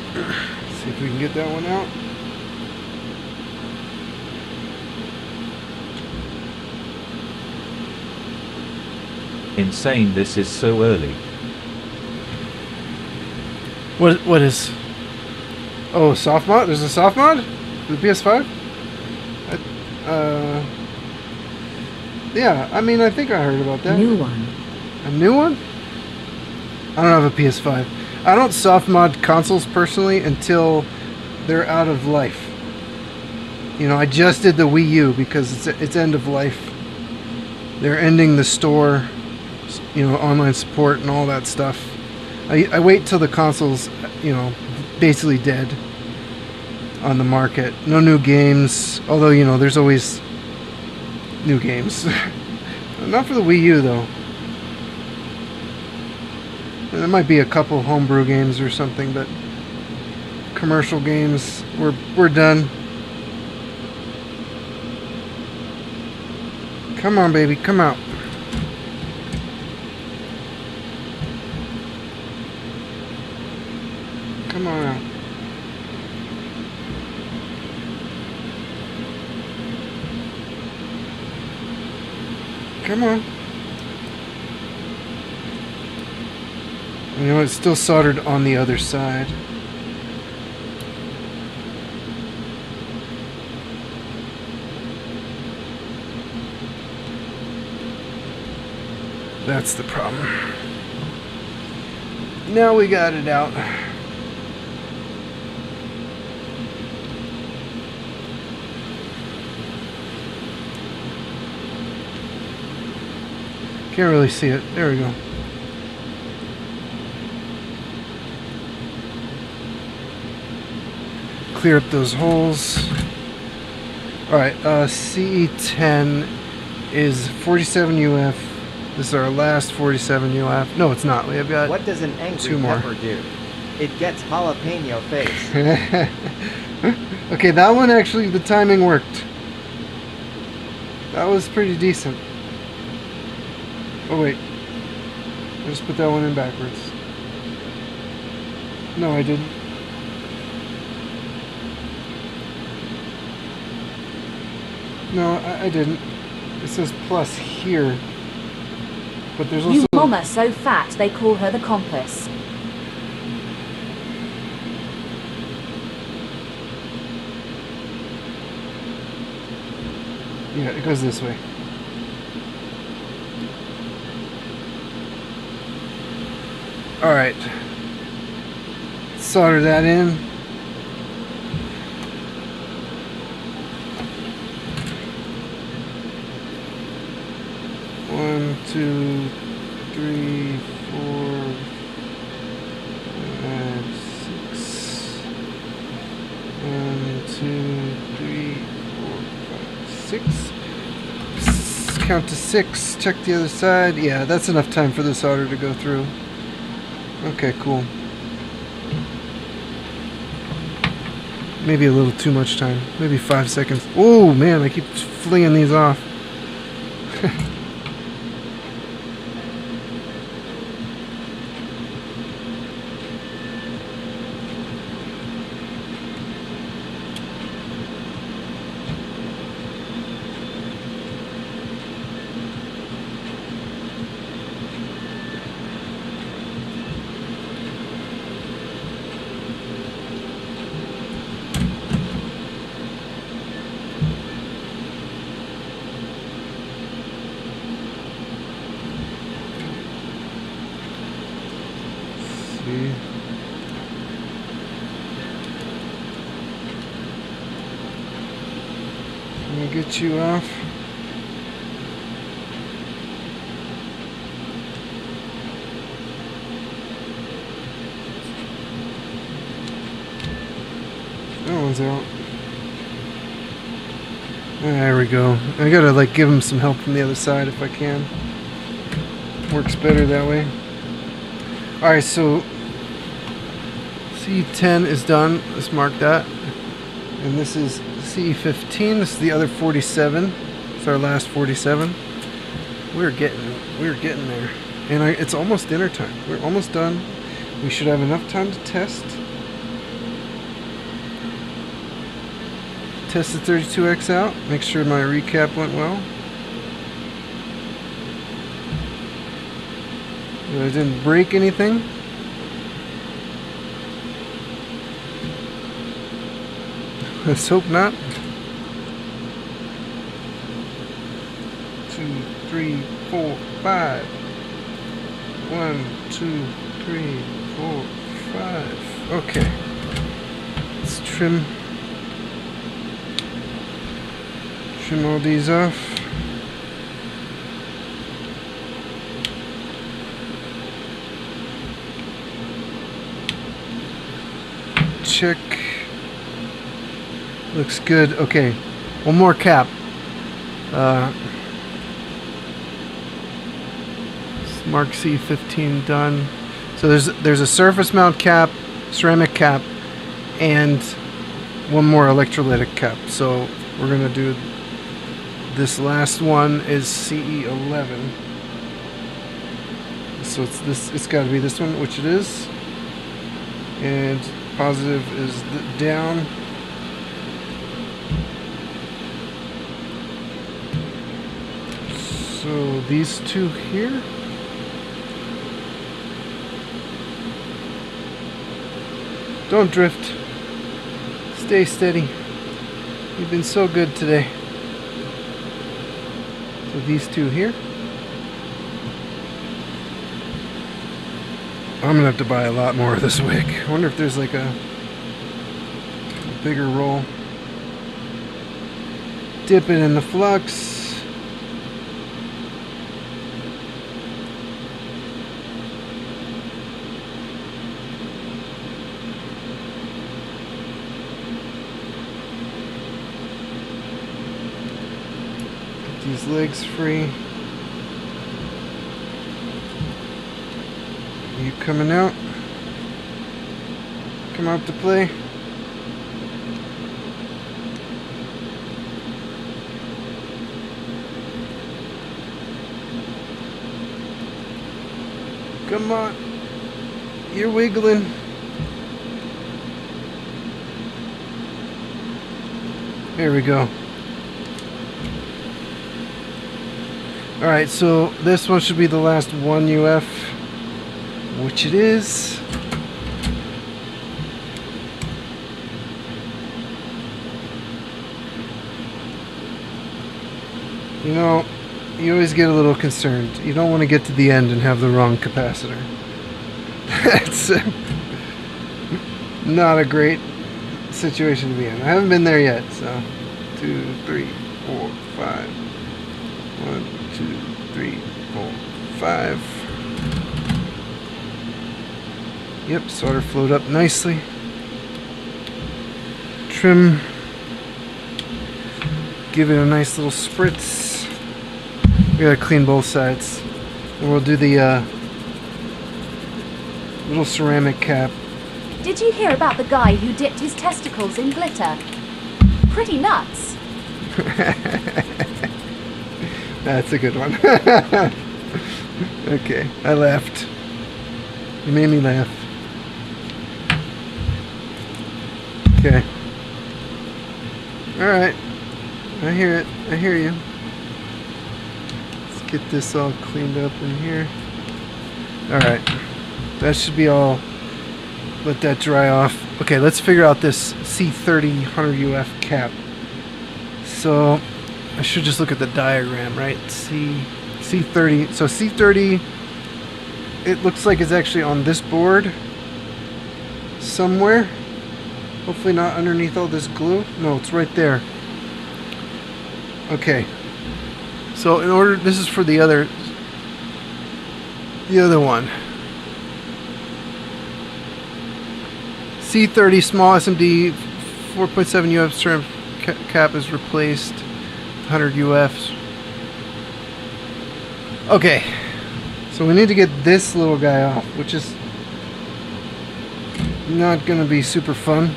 See if we can get that one out. Insane, this is so early. What is? Oh, soft mod? There's a soft mod? For the PS5? Yeah, I mean, I think I heard about that. New one. A new one? I don't have a PS5. I don't soft mod consoles personally until they're out of life. You know, I just did the Wii U because it's end of life. They're ending the store, you know, online support and all that stuff. I wait till the console's, you know, basically dead on the market. No new games, although, you know, there's always new games. Not for the Wii U, though. And there might be a couple homebrew games or something, but commercial games, we're done. Come on, baby, come out. Come on out. Come on. You know, it's still soldered on the other side. That's the problem. Now we got it out. Can't really see it. There we go. Clear up those holes. Alright, CE10 is 47 UF. This is our last 47 UF. No, it's not. We have got What does an angry two more. pepper do? It gets jalapeno face. Okay, that one actually, the timing worked. That was pretty decent. Oh wait. I just put that one in backwards. No, I didn't. No, I didn't. It says plus here. But there's also... You mama so fat they call her the compass. Yeah, it goes this way. Alright. Solder that in. One, two, three, four, five, six. 1, 2, 3, 4, 5, 6. Count to 6. Check the other side. Yeah, that's enough time for the solder to go through. Okay, cool. Maybe a little too much time. Maybe 5 seconds. Oh man, I keep flinging these off. Get you off. That one's out. There we go. I gotta like give him some help from the other side if I can. Works better that way. Alright, so C10 is done. Let's mark that. And this is C15. This is the other 47. It's our last 47. We're getting there. And it's almost dinner time. We're almost done. We should have enough time to test. Test the 32X out. Make sure my recap went well. That I didn't break anything. Let's hope not. 2, 3, 4, 5. 1, 2, 3, 4, 5. Okay. Let's trim all these off. Check. Looks good. Okay, one more cap. Mark C15 done. So there's a surface mount cap, ceramic cap, and one more electrolytic cap. So we're gonna do this last one is CE11. So it's this. It's got to be this one, which it is. And positive is down. So these two here. Don't drift. Stay steady. You've been so good today. So these two here. I'm gonna have to buy a lot more of this wick. I wonder if there's like a bigger roll. Dip it in the flux. These legs free. You coming out? Come out to play. Come on. You're wiggling. There we go. Alright, so this one should be the last one UF, which it is. You know, you always get a little concerned. You don't want to get to the end and have the wrong capacitor. That's not a great situation to be in. I haven't been there yet, so 2, 3, 4, 5. 1, 2, 3, 4, 5. Yep, solder flowed up nicely. Trim. Give it a nice little spritz. We gotta clean both sides. And we'll do the little ceramic cap. Did you hear about the guy who dipped his testicles in glitter? Pretty nuts. That's a good one. Okay, I laughed. You made me laugh. Okay. Alright. I hear it. I hear you. Let's get this all cleaned up in here. Alright. That should be all. Let that dry off. Okay, let's figure out this C30 100 UF cap. So, I should just look at the diagram, right? C30. So C30, it looks like it's actually on this board somewhere. Hopefully not underneath all this glue. No, it's right there. Okay. So in order, this is for the other one. C30 small SMD 4.7 UF ceramic cap is replaced. 100 UFs. Okay. So we need to get this little guy off, which is not going to be super fun.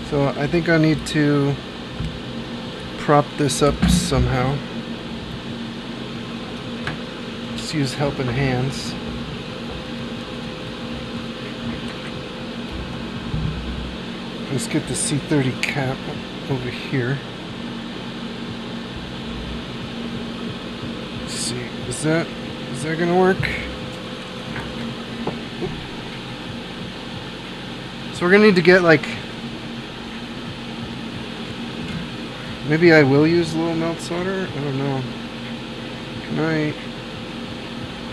So I think I need to prop this up somehow. Just use helping hands. Let's get the C30 cap over here. Let's see, is that gonna work? Oop. So we're gonna need to get like, maybe I will use a little melt solder. I don't know. Can I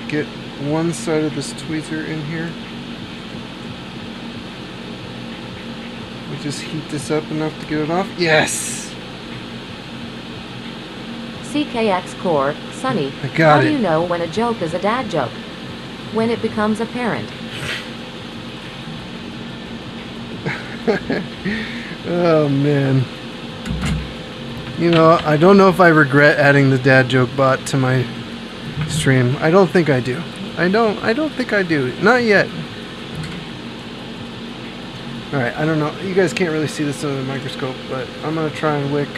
get one side of this tweezer in here? We just heat this up enough to get it off. Yes! CKX Core, Sonny, I got how it. do you know when a joke is a dad joke? When it becomes apparent. Oh man. You know, I don't know if I regret adding the dad joke bot to my stream. I don't think I do. I don't think I do. Not yet. Alright, I don't know. You guys can't really see this under the microscope, but I'm gonna try and wick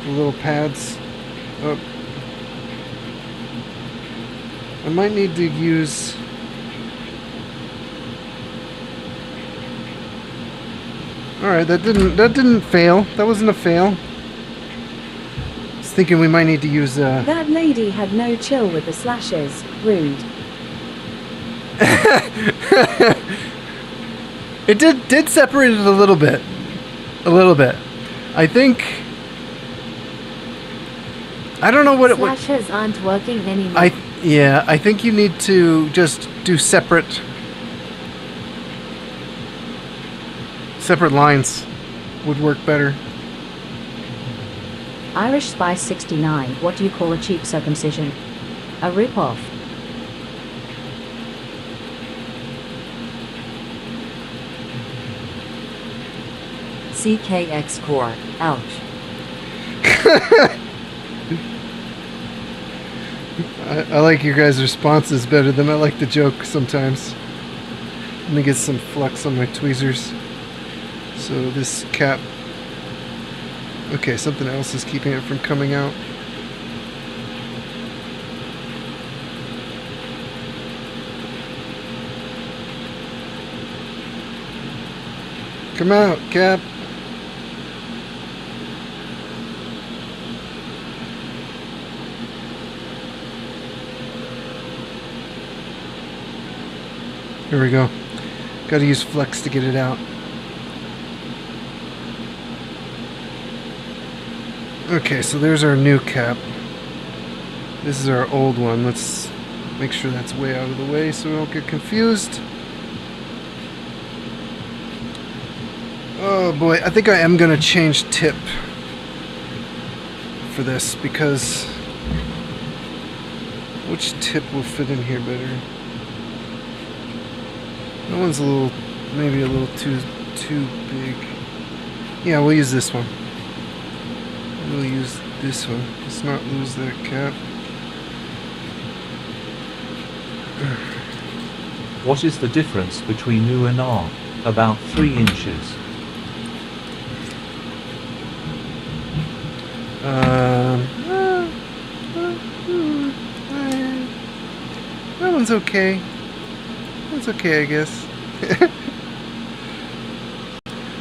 the little pads up. I might need to use Alright, that didn't fail. That wasn't a fail. I was thinking we might need to use That lady had no chill with the slashes. Rude. It did separate it a little bit. A little bit. I think I don't know what Slashes aren't working anymore. I think you need to just do separate lines would work better. Irish Spice 69, what do you call a cheap circumcision? A rip-off. CKX Core, ouch. I like your guys' responses better than I like the joke sometimes. Let me get some flux on my tweezers. So this cap Okay, something else is keeping it from coming out. Come out, Cap. Here we go. Gotta use flex to get it out. Okay, so there's our new cap. This is our old one. Let's make sure that's way out of the way so we don't get confused. Oh boy, I think I am gonna change tip for this because which tip will fit in here better? That one's a little, maybe a little too big. Yeah, we'll use this one. We'll use this one. Let's not lose that cap. What is the difference between U and R? About 3 inches. That one's okay. That's okay, I guess.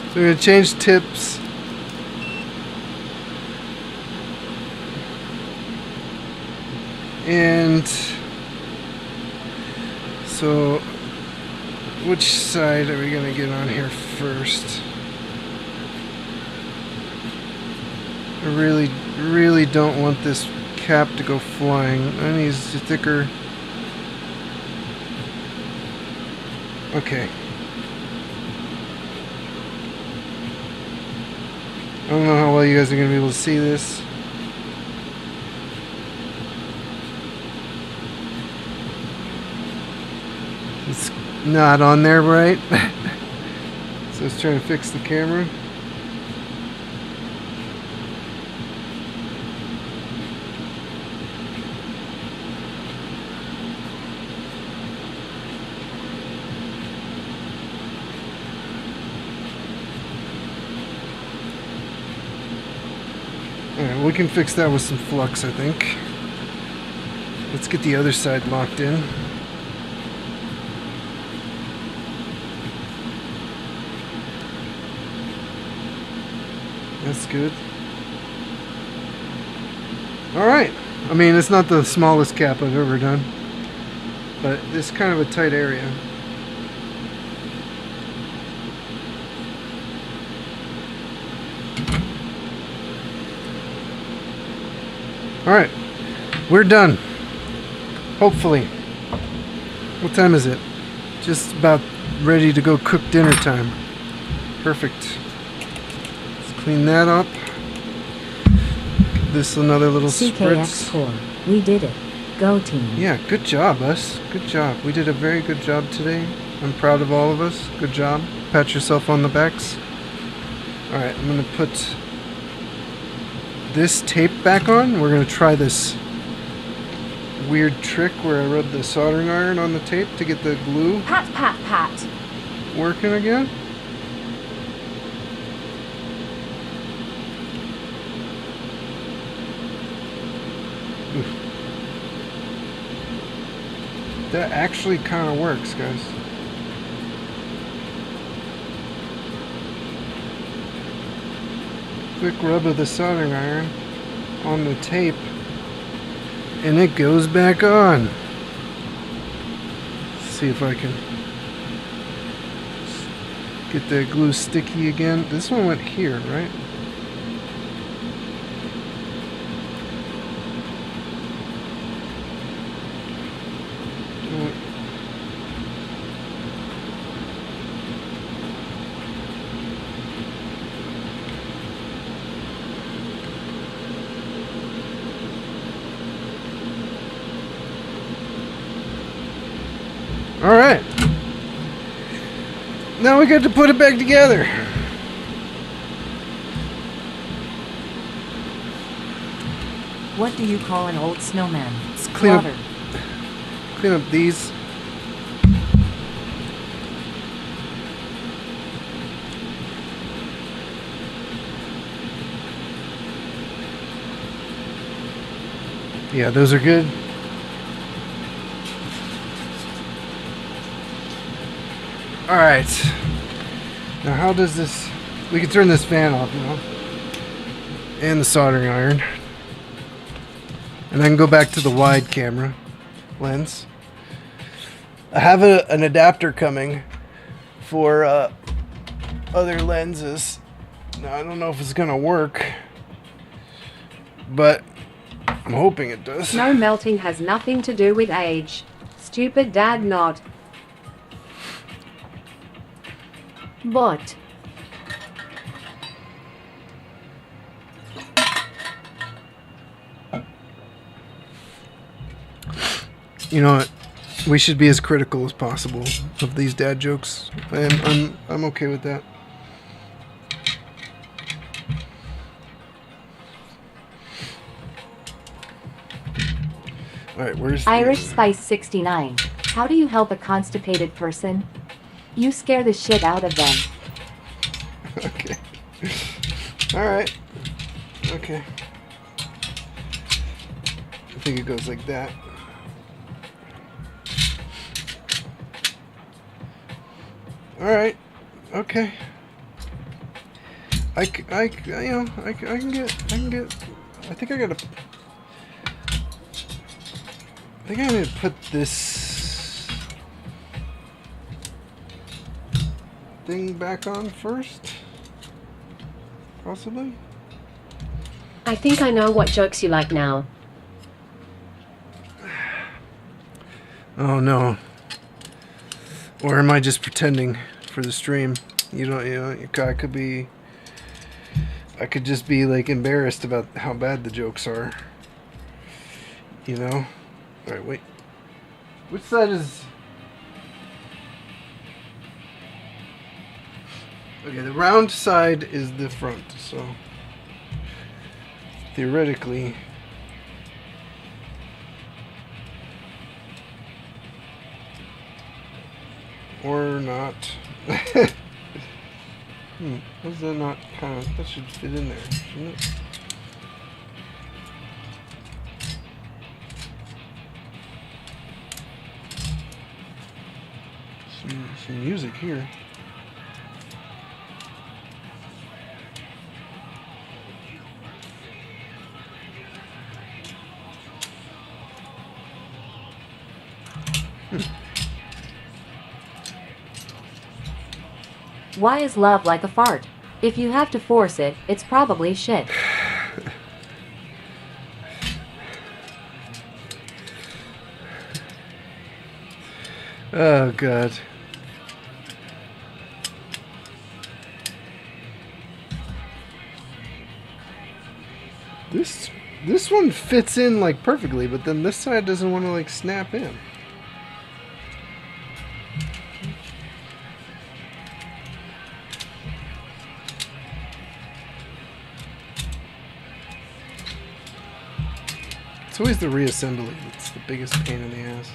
So we're gonna change tips. And so which side are we gonna get on here first? I really don't want this cap to go flying. I need a thicker. Okay. I don't know how well you guys are going to be able to see this. It's not on there right. So let's try to fix the camera. Alright, we can fix that with some flux, I think. Let's get the other side locked in. That's good. Alright. I mean, it's not the smallest cap I've ever done, but it's kind of a tight area. Alright, we're done. Hopefully. What time is it? Just about ready to go cook dinner time. Perfect. Let's clean that up. Give this another little spritz. CKX4, we did it. Go team. Yeah, good job, us. Good job. We did a very good job today. I'm proud of all of us. Good job. Pat yourself on the backs. Alright, I'm going to put this tape back on. We're going to try this weird trick where I rub the soldering iron on the tape to get the glue Pat, pat, pat. working again. Oof. That actually kind of works, guys. Quick rub of the soldering iron on the tape and it goes back on. Let's see if I can get the glue sticky again. This one went here, right? Alright. Now we got to put it back together. What do you call an old snowman? Let's clean up these. Yeah, those are good. Alright. Now how does this... We can turn this fan off now. And the soldering iron. And I can go back to the wide camera lens. I have an adapter coming for other lenses. Now I don't know if it's gonna work, but I'm hoping it does. Snow melting has nothing to do with age. Stupid dad nod. But you know what? We should be as critical as possible of these dad jokes, and I'm okay with that. All right, where's Irish Spice 69? How do you help a constipated person? You scare the shit out of them. Okay. All right. Okay. I think it goes like that. All right. Okay. I can get. I think I gotta. I think I'm gonna put this thing back on first. Possibly. I think I know what jokes you like now. Oh no. Or am I just pretending for the stream? You know, I could be... I could just be, like, embarrassed about how bad the jokes are. You know? Alright, wait. Which side is... Okay, the round side is the front, so... Theoretically... Or not. Is that not kind of... That should fit in there, shouldn't it? Some music here. Why is love like a fart? If you have to force it, it's probably shit. Oh god. This one fits in like perfectly, but then this side doesn't want to like snap in. It's always the reassembly that's the biggest pain in the ass.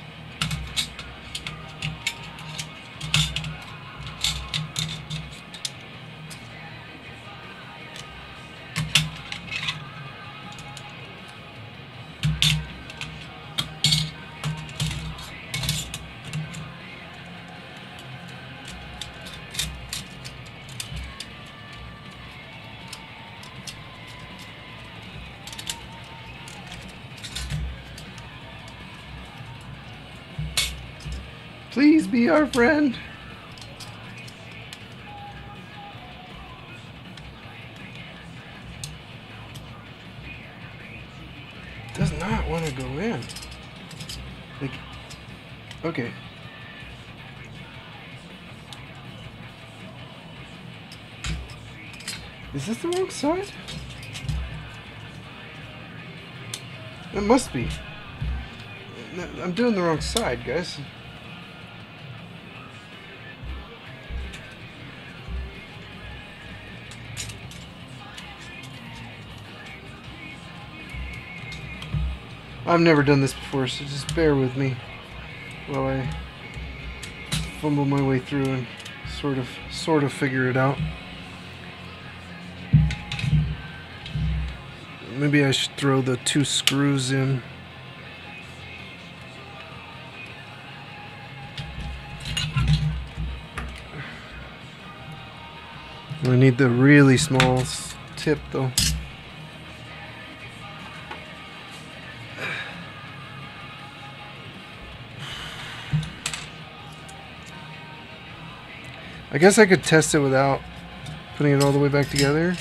Please be our friend. Does not want to go in. Like, okay. Is this the wrong side? It must be. I'm doing the wrong side, guys. I've never done this before, so just bear with me while I fumble my way through and sort of figure it out. Maybe I should throw the 2 screws in I need the really small tip though. I guess I could test it without putting it all the way back together.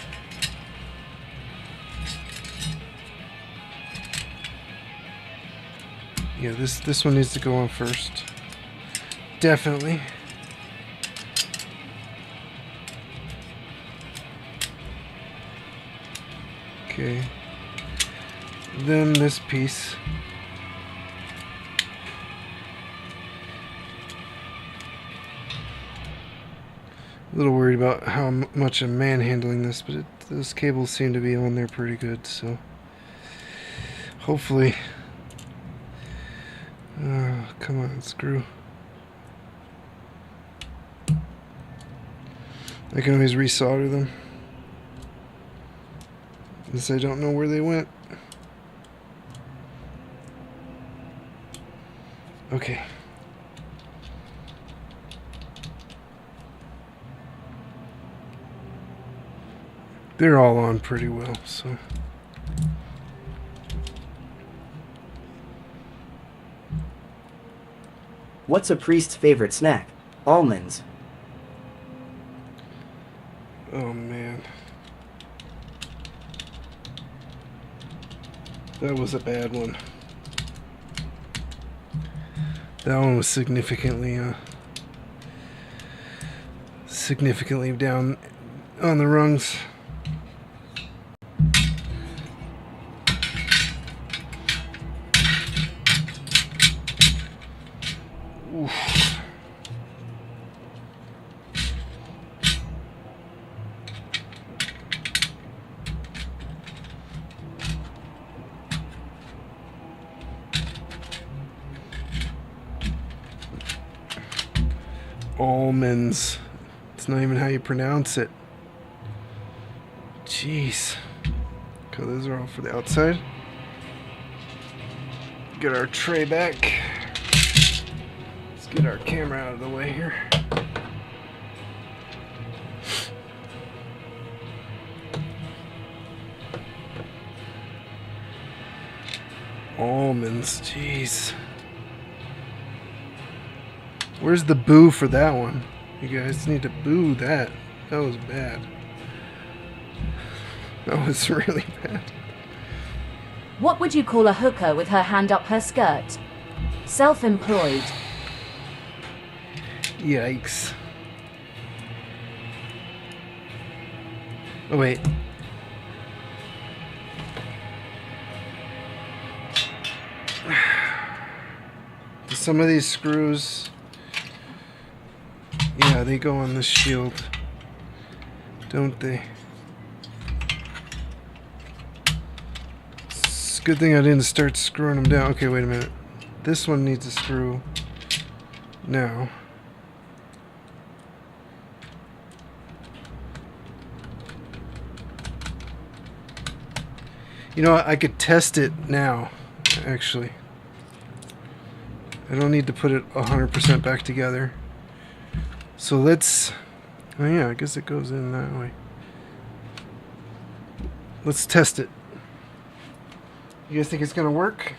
Yeah, this one needs to go on first. Definitely. Okay. Then this piece. A little worried about how much I'm manhandling this, but those cables seem to be on there pretty good, so hopefully. Come on, screw. I can always resolder them, since I don't know where they went. Okay. They're all on pretty well, so. What's a priest's favorite snack? Almonds. Oh man. That was a bad one. That one was significantly down on the rungs. Oof. Almonds. It's not even how you pronounce it. Jeez. Okay, those are all for the outside. Get our tray back. Let's get our camera out of the way here. Almonds, jeez. Where's the boo for that one? You guys need to boo that. That was bad. That was really bad. What would you call a hooker with her hand up her skirt? Self-employed. Yikes. Oh wait. Some of these screws, yeah, they go on this shield, don't they? It's a good thing I didn't start screwing them down. Okay, wait a minute. This one needs a screw now. You know what? I could test it now, actually. I don't need to put it 100% back together. So let's... Oh yeah, I guess it goes in that way. Let's test it. You guys think it's gonna work?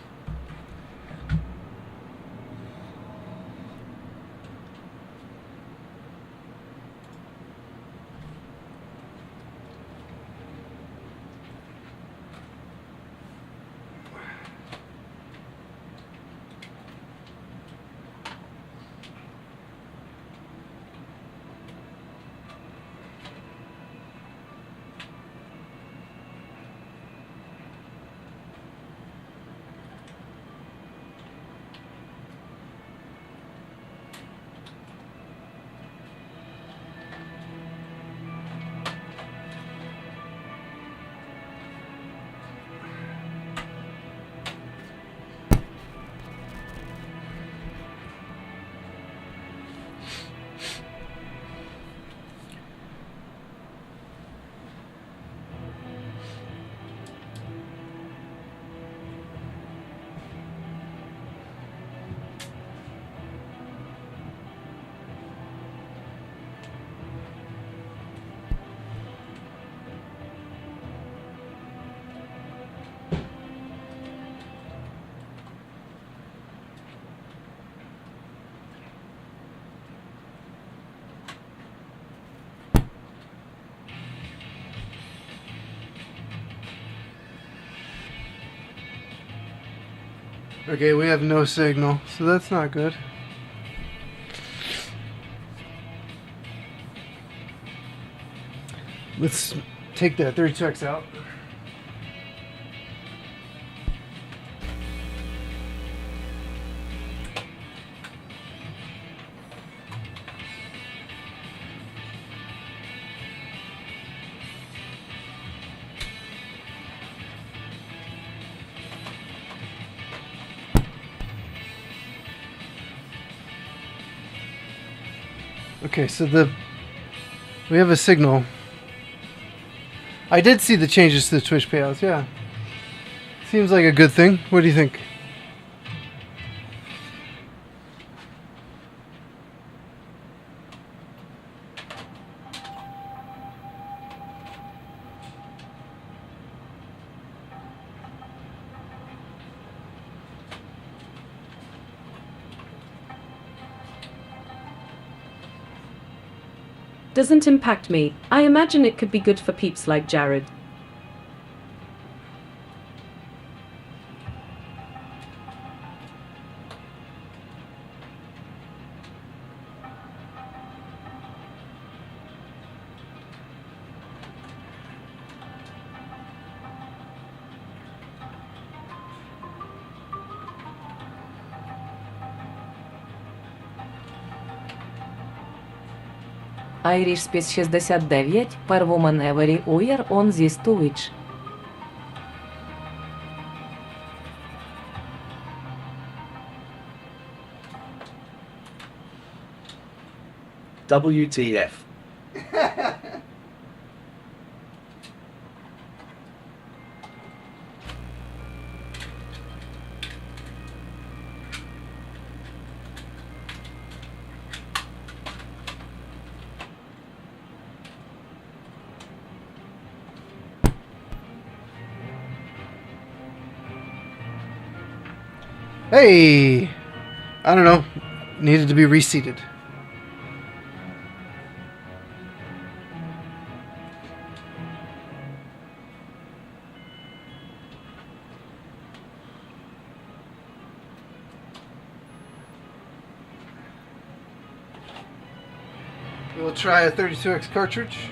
Okay, we have no signal, so that's not good. Let's take that 32X out. Okay, so we have a signal. I did see the changes to the Twitch payouts, yeah. Seems like a good thing. What do you think? Doesn't impact me. I imagine it could be good for peeps like Jared. Irish Space 69, Perwoman Every Hour on this Twitch. WTF. Hey! I don't know. Needed to be reseated. We'll try a 32X cartridge.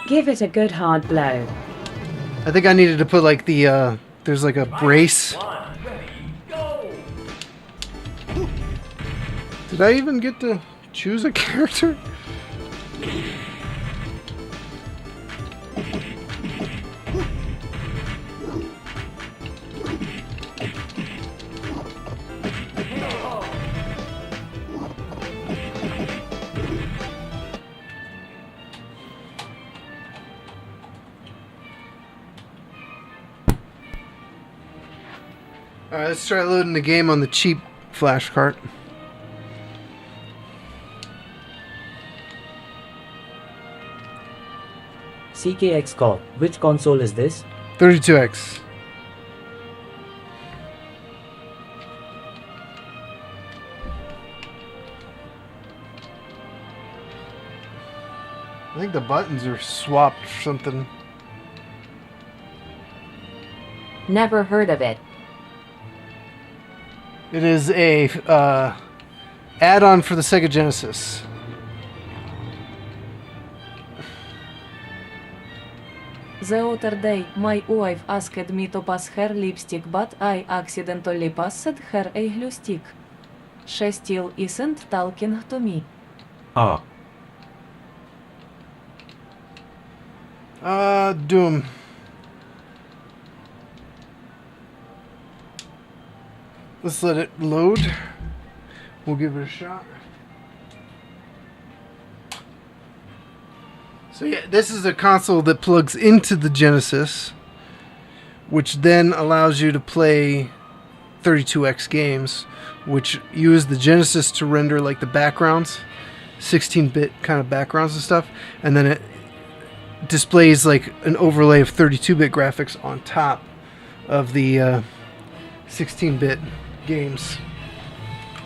Give it a good hard blow. I think I needed to put like the, there's like a brace. Did I even get to choose a character? Alright, let's try loading the game on the cheap flash cart. CKX Corp, which console is this? 32X. I think the buttons are swapped or something. Never heard of it. It is a add-on for the Sega Genesis. The other day, my wife asked me to pass her lipstick, but I accidentally passed her a glue stick. She still isn't talking to me. Ah. Doom. Let's let it load. We'll give it a shot. So yeah, this is a console that plugs into the Genesis, which then allows you to play 32X games, which use the Genesis to render like the backgrounds, 16-bit kind of backgrounds and stuff, and then displays like an overlay of 32-bit graphics on top of the 16-bit games.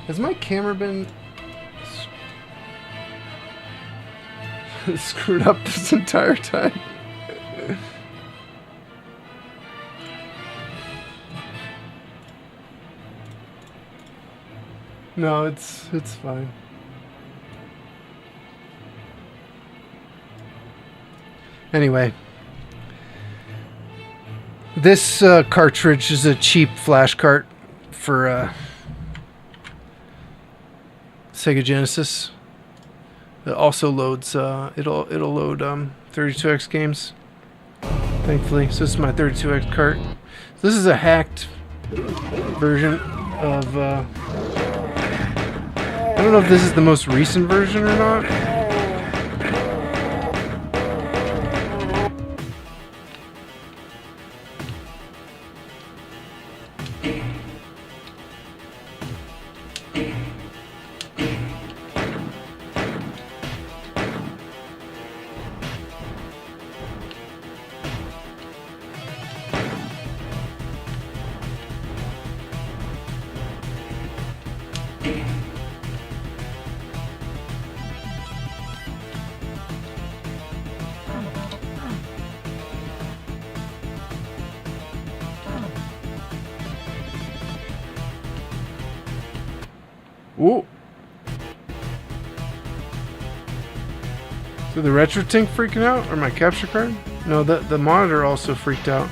Has my camera been screwed up this entire time? No, it's fine. Anyway, this cartridge is a cheap flash cart for Sega Genesis. It also loads. It'll load 32X games. Thankfully, so this is my 32X cart. So this is a hacked version of. I don't know if this is the most recent version or not. Ooh. So the RetroTink freaking out? Or my capture card? No, the monitor also freaked out.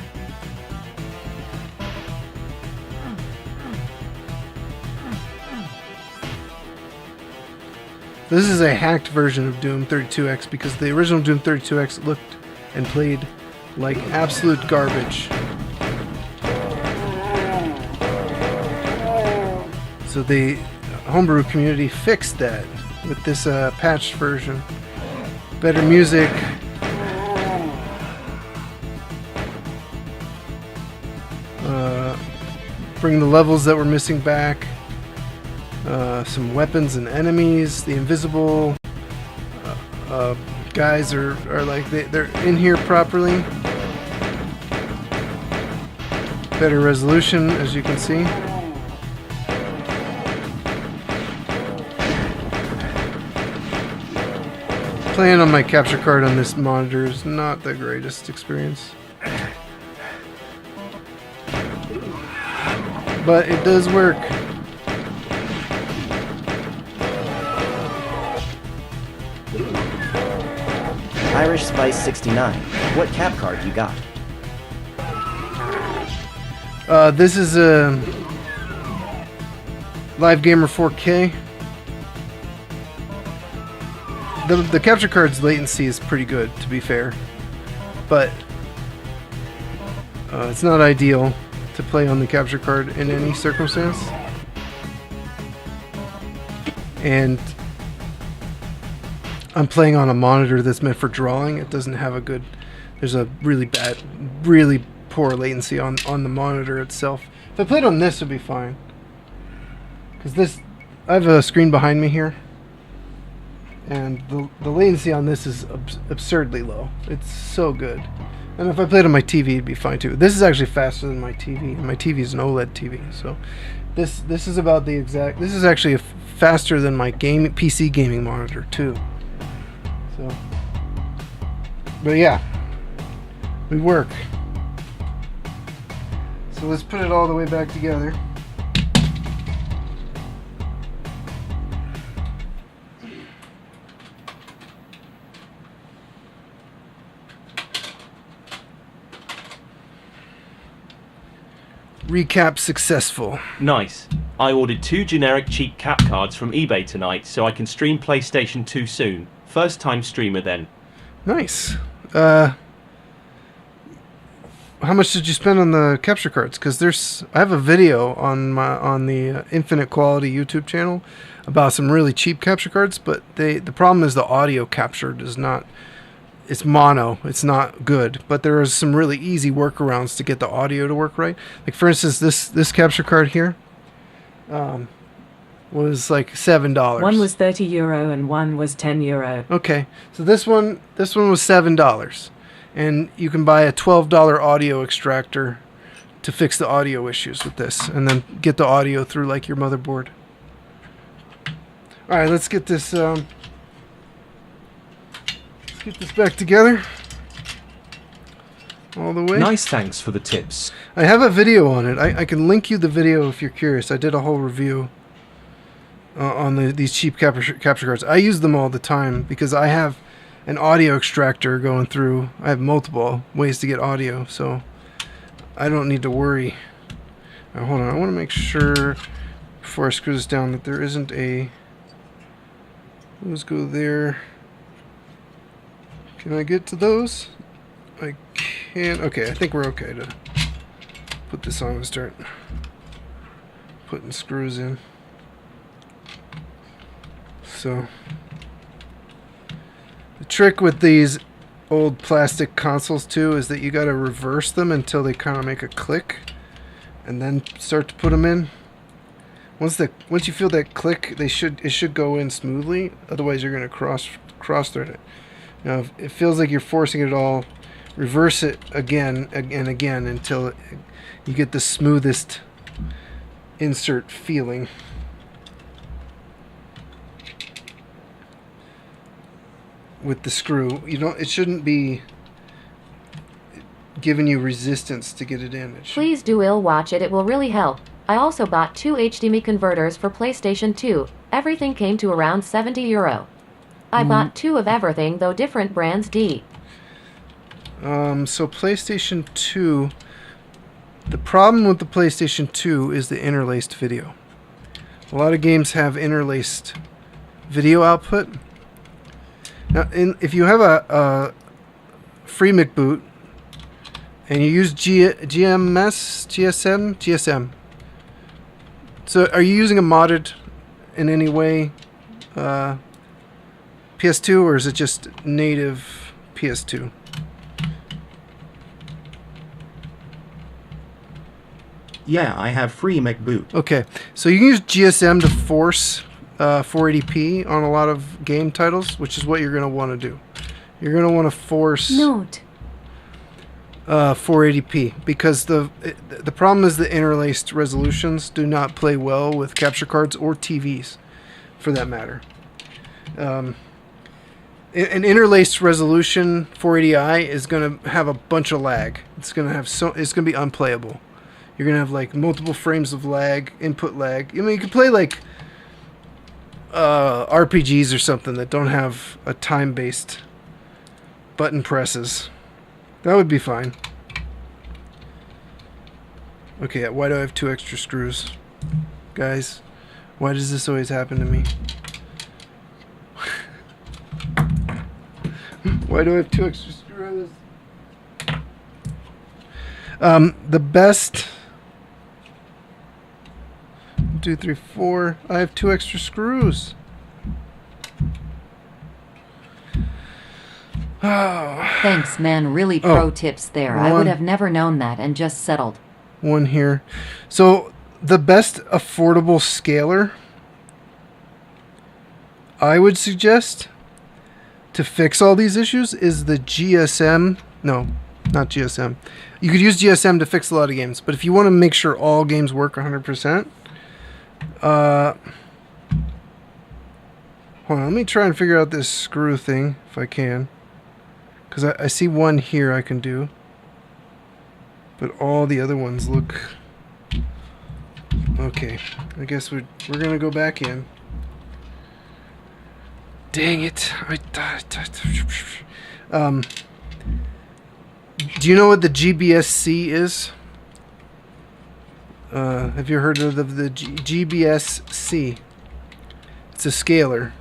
This is a hacked version of Doom 32X because the original Doom 32X looked and played like absolute garbage. So the homebrew community fixed that with this patched version. Better music. Bring the levels that were missing back. Some weapons and enemies. The invisible guys are like they're in here properly. Better resolution, as you can see. Playing on my capture card on this monitor is not the greatest experience. But it does work. Irish Spice 69. What cap card you got? This is a Live Gamer 4K. The capture card's latency is pretty good, to be fair, but it's not ideal to play on the capture card in any circumstance. And I'm playing on a monitor that's meant for drawing. It doesn't have a good. There's a really poor latency on the monitor itself. If I played on this, it'd be fine. Because I have a screen behind me here. And the latency on this is absurdly low. It's so good. And if I played on my TV, it'd be fine too. This is actually faster than my TV. And my TV is an OLED TV. So this is about the exact... This is actually faster than my PC gaming monitor too. So... But yeah. We work. So let's put it all the way back together. Recap successful. Nice. I ordered 2 generic cheap cap cards from eBay tonight so I can stream PlayStation 2 soon. First time streamer then. Nice. How much did you spend on the capture cards? Because I have a video on the Infinite Quality YouTube channel about some really cheap capture cards, but the problem is the audio capture does not. It's mono. It's not good. But there are some really easy workarounds to get the audio to work right. Like for instance, this capture card here. was like $7. One was €30 and one was €10. Okay, so this one was $7, and you can buy a $12 audio extractor to fix the audio issues with this, and then get the audio through like your motherboard. All right, let's get this back together all the way. Nice, thanks for the tips. I have a video on it. I can link you the video if you're curious. I did a whole review on these cheap capture cards. I use them all the time because I have an audio extractor going through. I have multiple ways to get audio, so I don't need to worry. Now, hold on, I want to make sure before I screw this down that there isn't a... Let's go there. Can I get to those? I can. Okay, I think we're okay to put this on and start putting screws in. So the trick with these old plastic consoles too is that you got to reverse them until they kind of make a click, and then start to put them in. Once you feel that click, it should go in smoothly. Otherwise, you're going to cross thread it. Now, if it feels like you're forcing it all, reverse it again and again until you get the smoothest insert feeling. With the screw, it shouldn't be giving you resistance to get it in. Please do watch it. It will really help. I also bought 2 HDMI converters for PlayStation 2. Everything came to around €70. I bought 2 of everything, though different brands. So PlayStation 2, the problem with the PlayStation 2 is the interlaced video. A lot of games have interlaced video output. Now, if you have a free McBoot and you use GSM. So, are you using a modded in any way PS2, or is it just native PS2? Yeah, I have free McBoot. Okay, so you can use GSM to force 480p on a lot of game titles, which is what you're going to want to do. You're going to want to force 480p because the problem is the interlaced resolutions do not play well with capture cards or TVs, for that matter. An interlaced resolution 480i is going to have a bunch of lag. It's going to be unplayable. You're going to have like multiple frames of lag, input lag. I mean, you can play like RPGs or something that don't have a time-based button presses. That would be fine. Okay, why do I have 2 extra screws? Guys, why does this always happen to me? Why do I have 2 extra screws? The best... 1, 2, 3, 4. I have 2 extra screws. Oh. Thanks, man. Really pro tips there. I would have never known that and just settled. One here. So the best affordable scaler I would suggest to fix all these issues is the GSM. No, not GSM. You could use GSM to fix a lot of games, but if you want to make sure all games work 100%, hold on, let me try and figure out this screw thing if I can, because I see one here I can do, but all the other ones look okay. I guess we're gonna go back in. Dang it! Do you know what the GBSC is? Have you heard of the GBSC? It's a scaler.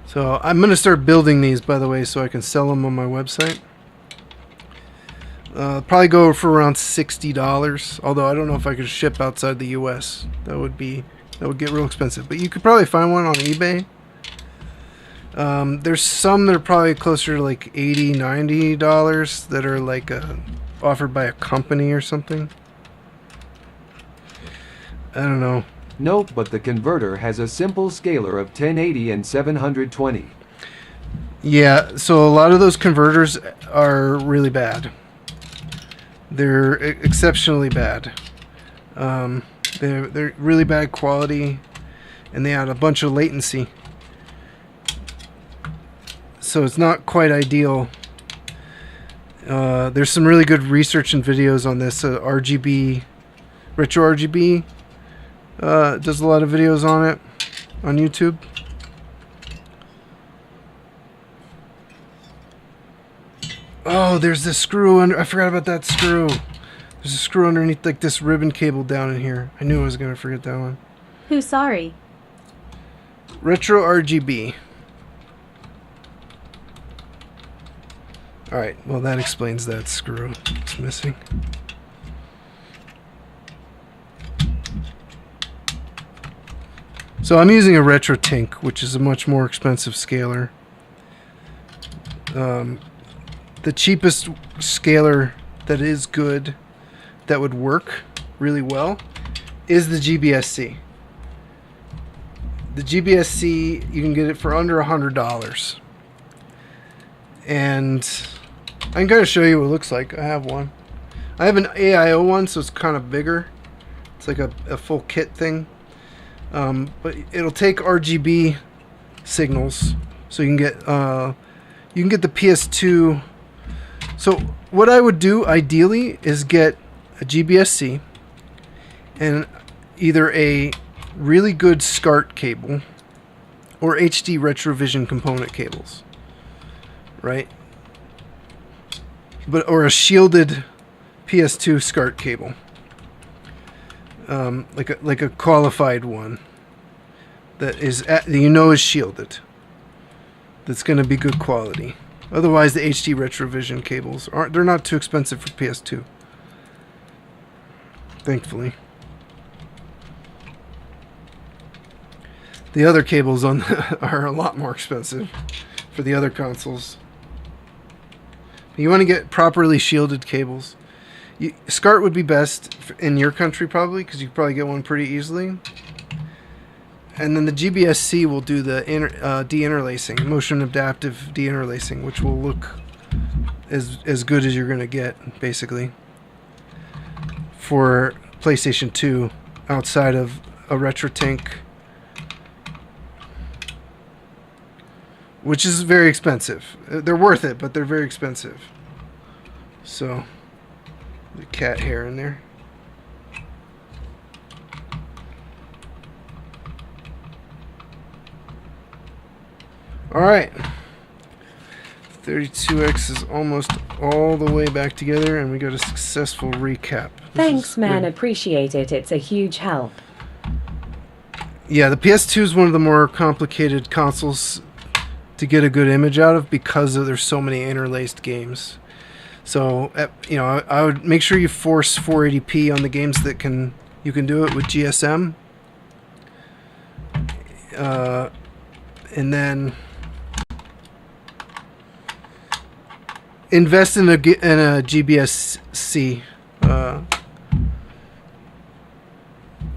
So I'm going to start building these, by the way, so I can sell them on my website. Probably go for around $60, although I don't know if I could ship outside the US. That would get real expensive, but you could probably find one on eBay. There's some that are probably closer to like $80, $90 that are like offered by a company or something. I don't know. Nope, but the converter has a simple scaler of 1080 and 720. Yeah, so a lot of those converters are really bad. They're exceptionally bad. They're really bad quality, and they add a bunch of latency. So it's not quite ideal. There's some really good research and videos on this. RGB, Retro RGB does a lot of videos on it on YouTube. Oh, there's this screw under. I forgot about that screw. There's a screw underneath like this ribbon cable down in here. I knew I was gonna forget that one. Who's sorry? Retro RGB. Alright, well that explains that screw. It's missing. So I'm using a Retro Tink, which is a much more expensive scaler. The cheapest scaler that is good, that would work really well, is the GBSC. The GBSC, you can get it for under $100. And I can kind of show you what it looks like. I have one. I have an AIO one, so it's kind of bigger. It's like a full kit thing. But it'll take RGB signals, so you can get the PS2. So what I would do ideally is get a GBSC and either a really good SCART cable or HD Retrovision component cables, right? Or a shielded PS2 SCART cable, like a qualified one that is is shielded. That's going to be good quality. Otherwise, the HD Retrovision cables they're not too expensive for PS2. Thankfully. The other cables are a lot more expensive for the other consoles. You want to get properly shielded cables. SCART would be best in your country probably, because you could probably get one pretty easily. And then the GBSC will do the deinterlacing, motion adaptive deinterlacing, which will look as good as you're going to get, basically, for PlayStation 2 outside of a RetroTink, which is very expensive. They're worth it, but they're very expensive. So, the cat hair in there. Alright, 32X is almost all the way back together, and we got a successful recap. Thanks, man, appreciate it. It's a huge help. Yeah, the PS2 is one of the more complicated consoles to get a good image out of because there's so many interlaced games. So, I would make sure you force 480p on the games that you can do it with GSM. And then invest in a GBSC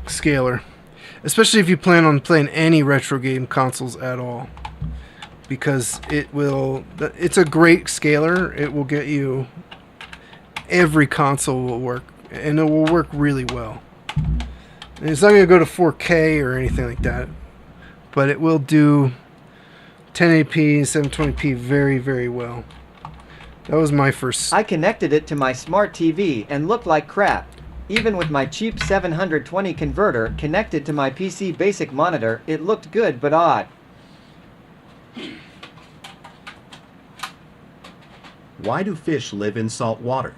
scaler, especially if you plan on playing any retro game consoles at all, because it's a great scaler. It will get you every console will work, and it will work really well. And it's not going to go to 4K or anything like that, but it will do 1080p and 720p very, very well. That was my first. I connected it to my smart TV and looked like crap. Even with my cheap 720 converter connected to my PC basic monitor, it looked good but odd. Why do fish live in salt water?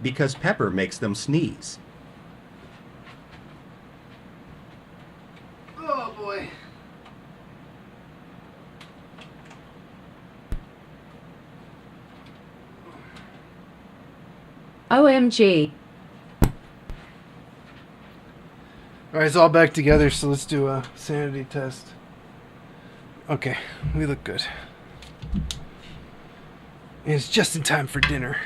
Because pepper makes them sneeze. Oh boy. OMG. Alright, it's all back together, so let's do a sanity test. Okay, we look good. And it's just in time for dinner.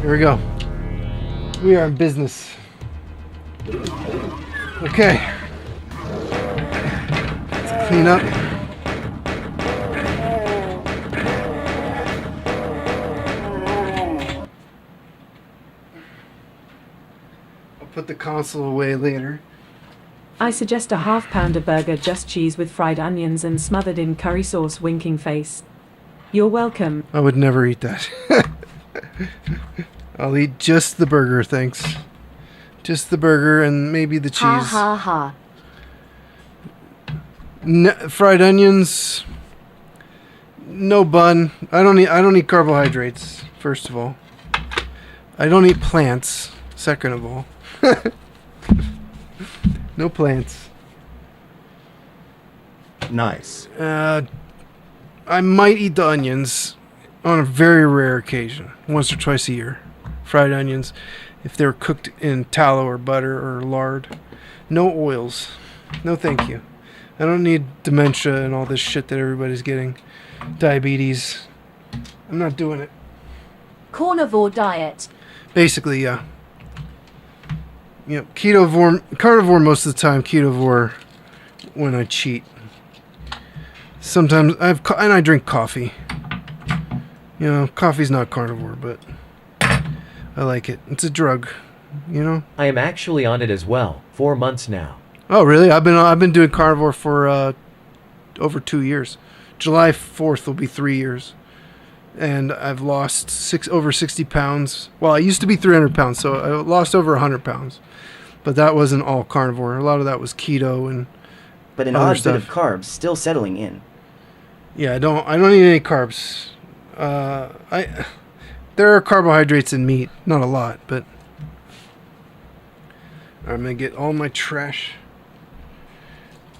Here we go. We are in business. Okay. Let's clean up. I'll put the console away later. I suggest a half-pounder burger, just cheese with fried onions and smothered in curry sauce, winking face. You're welcome. I would never eat that. I'll eat just the burger, thanks. Just the burger and maybe the cheese. Ha ha ha. Fried onions. No bun. I don't eat carbohydrates, first of all. I don't eat plants, second of all. No plants. Nice. I might eat the onions on a very rare occasion, once or twice a year. Fried onions, if they're cooked in tallow or butter or lard. No oils. No thank you. I don't need dementia and all this shit that everybody's getting. Diabetes. I'm not doing it. Carnivore diet. Basically, yeah. You know, carnivore most of the time, ketovore when I cheat. Sometimes I drink coffee. You know, coffee's not carnivore, but I like it. It's a drug, you know? I am actually on it as well. 4 months now. Oh, really? I've been doing carnivore for over 2 years. July 4th will be 3 years. And I've lost over 60 pounds. Well, I used to be 300 pounds, so I lost over 100 pounds. But that wasn't all carnivore. A lot of that was keto and But an other odd stuff. bit of carbs still settling in. Yeah, I don't eat any carbs. There are carbohydrates in meat, not a lot, but I'm gonna get all my trash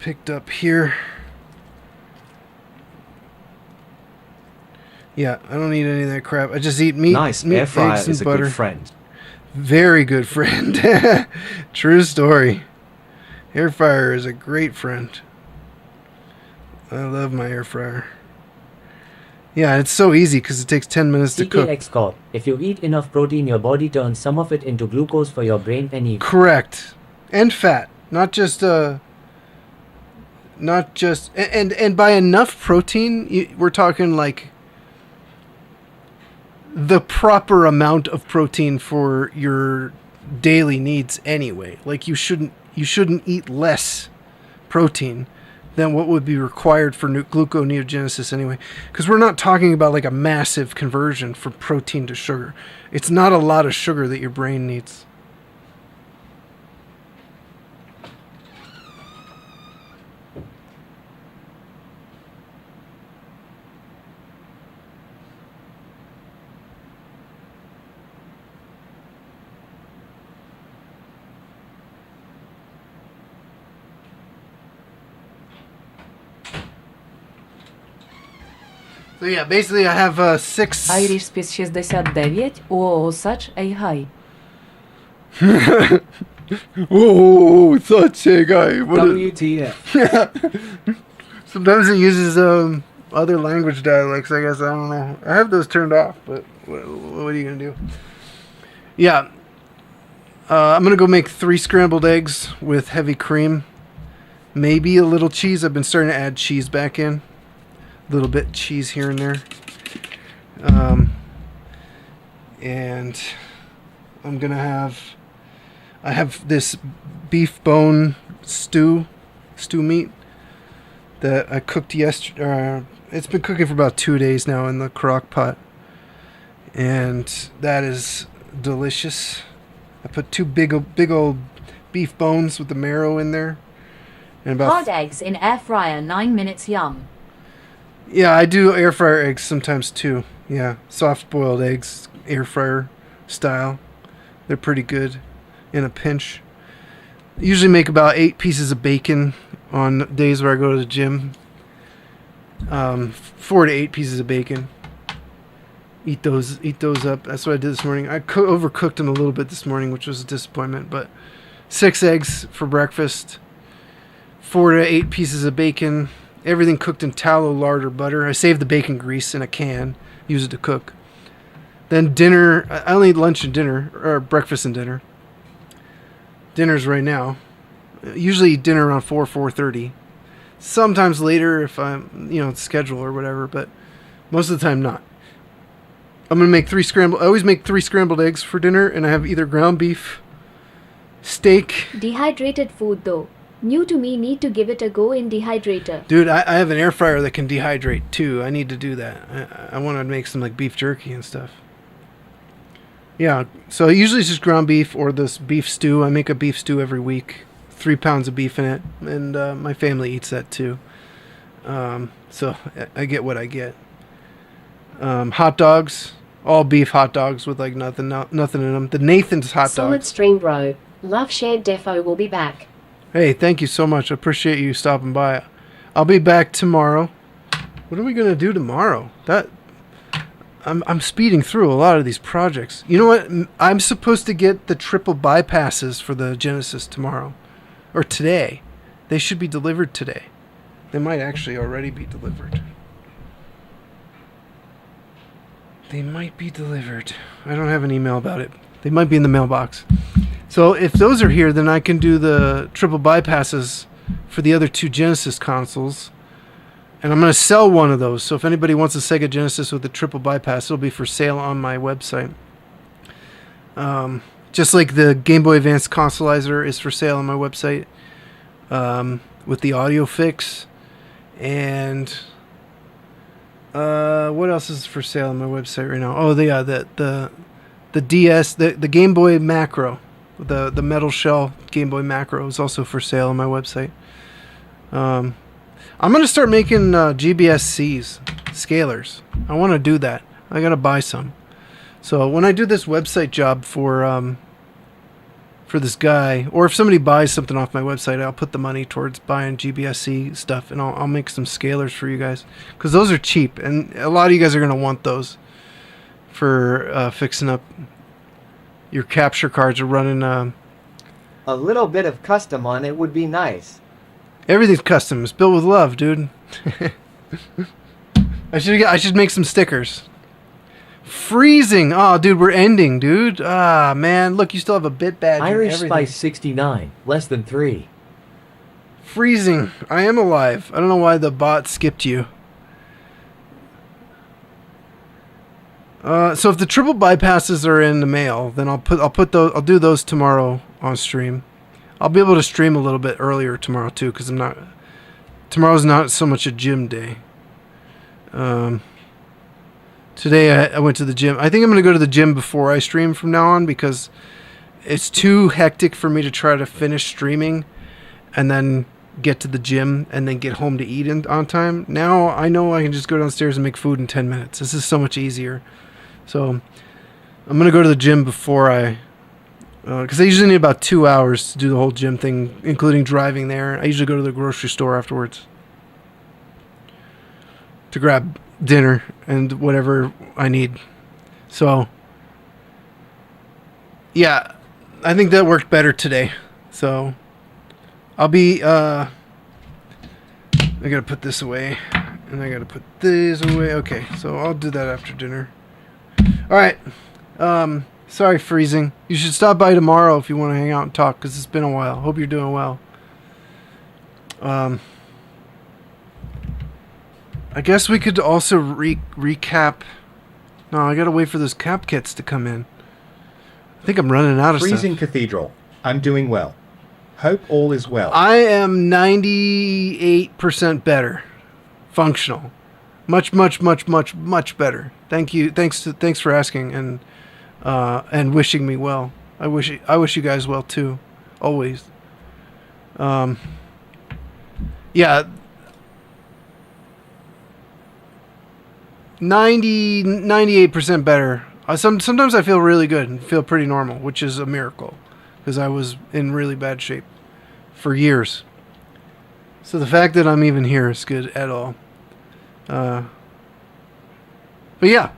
picked up here. Yeah, I don't eat any of that crap. I just eat meat. Nice. Meat, Air fryer eggs, and is a butter. good friend. Very good friend. True story. Air fryer is a great friend. I love my air fryer. Yeah, it's so easy because it takes 10 minutes to cook. CKX Corp. If you eat enough protein, your body turns some of it into glucose for your brain and you. Correct. And fat. Not just and by enough protein, we're talking like the proper amount of protein for your daily needs anyway. Like you shouldn't eat less protein than what would be required for gluconeogenesis anyway. Because we're not talking about like a massive conversion from protein to sugar. It's not a lot of sugar that your brain needs. So yeah, basically I have 6... Irish Space 69, such a high. Oh, such a guy. WTF. Sometimes it uses other language dialects, I guess. I don't know. I have those turned off, but what are you going to do? Yeah. I'm going to go make 3 scrambled eggs with heavy cream. Maybe a little cheese. I've been starting to add cheese back in. A little bit cheese here and there. And I'm going to have... I have this beef bone stew meat that I cooked yesterday. It's been cooking for about 2 days now in the crock pot. And that is delicious. I put 2 big old beef bones with the marrow in there. And about Hard eggs in air fryer, 9 minutes yum. Yeah, I do air fryer eggs sometimes too. Yeah, soft boiled eggs, air fryer style. They're pretty good in a pinch. I usually make about 8 pieces of bacon on days where I go to the gym. 4 to 8 pieces of bacon. Eat those up. That's what I did this morning. I overcooked them a little bit this morning, which was a disappointment. But 6 eggs for breakfast. 4 to 8 pieces of bacon. Everything cooked in tallow, lard, or butter. I save the bacon grease in a can. Use it to cook. Then dinner. I only eat lunch and dinner, or breakfast and dinner. Dinner's right now. Usually eat dinner around 4:30. Sometimes later if I'm, schedule or whatever, but most of the time not. I'm gonna make I always make 3 scrambled eggs for dinner, and I have either ground beef, steak. Dehydrated food though. New to me, need to give it a go in dehydrator. Dude, I have an air fryer that can dehydrate too. I need to do that. I want to make some like beef jerky and stuff. Yeah, so usually it's just ground beef or this beef stew. I make a beef stew every week. 3 pounds of beef in it, and my family eats that too. So I get what I get. Hot dogs, all beef hot dogs with like nothing in them. The Nathan's hot Solid dogs. stream, bro. Love shared defo will be back. Hey, thank you so much. I appreciate you stopping by. I'll be back tomorrow. What are we gonna do tomorrow? I'm speeding through a lot of these projects. You know what? I'm supposed to get the triple bypasses for the Genesis tomorrow. Or today. They should be delivered today. They might actually already be delivered. They might be delivered. I don't have an email about it. They might be in the mailbox. So if those are here, then I can do the triple bypasses for the other 2 Genesis consoles. And I'm going to sell one of those. So if anybody wants a Sega Genesis with a triple bypass, it'll be for sale on my website. Just like the Game Boy Advance Consolizer is for sale on my website with the audio fix. And what else is for sale on my website right now? Oh, the DS, the Game Boy Macro, the metal shell Game Boy Macro is also for sale on my website. I'm going to start making GBSCs, scalers. I want to do that. I got to buy some. So when I do this website job for this guy, or if somebody buys something off my website, I'll put the money towards buying GBSC stuff, and I'll make some scalers for you guys, because those are cheap, and a lot of you guys are going to want those for fixing up your capture cards or running. A little bit of custom on it would be nice. Everything's custom. It's built with love, dude. I should make some stickers. Freezing. Oh, dude, we're ending, dude. Ah, man. Look, you still have a bit badge. Irish Spice 69. Less than 3. Freezing. I am alive. I don't know why the bot skipped you. So if the triple bypasses are in the mail, then I'll do those tomorrow on stream. I'll be able to stream a little bit earlier tomorrow too, because tomorrow's not so much a gym day. Today I went to the gym. I think I'm going to go to the gym before I stream from now on, because it's too hectic for me to try to finish streaming and then get to the gym and then get home to eat on time. Now I know I can just go downstairs and make food in 10 minutes. This is so much easier. So I'm going to go to the gym before because I usually need about 2 hours to do the whole gym thing, including driving there. I usually go to the grocery store afterwards to grab dinner and whatever I need. So, yeah, I think that worked better today. So, I'll be, I gotta put this away, and I gotta put this away. Okay, so I'll do that after dinner. Alright, sorry, freezing. You should stop by tomorrow if you want to hang out and talk, because it's been a while. Hope you're doing well. I guess we could also recap. No, I gotta wait for those cap kits to come in. I think I'm running out of stuff. Freezing Cathedral. I'm doing well. Hope all is well. I am 98% better. Functional. Much better. Thank you. Thanks for asking and wishing me well. I wish you guys well too. Always. Yeah. 98% better. Sometimes I feel really good and feel pretty normal, which is a miracle, because I was in really bad shape for years. So the fact that I'm even here is good at all. But yeah,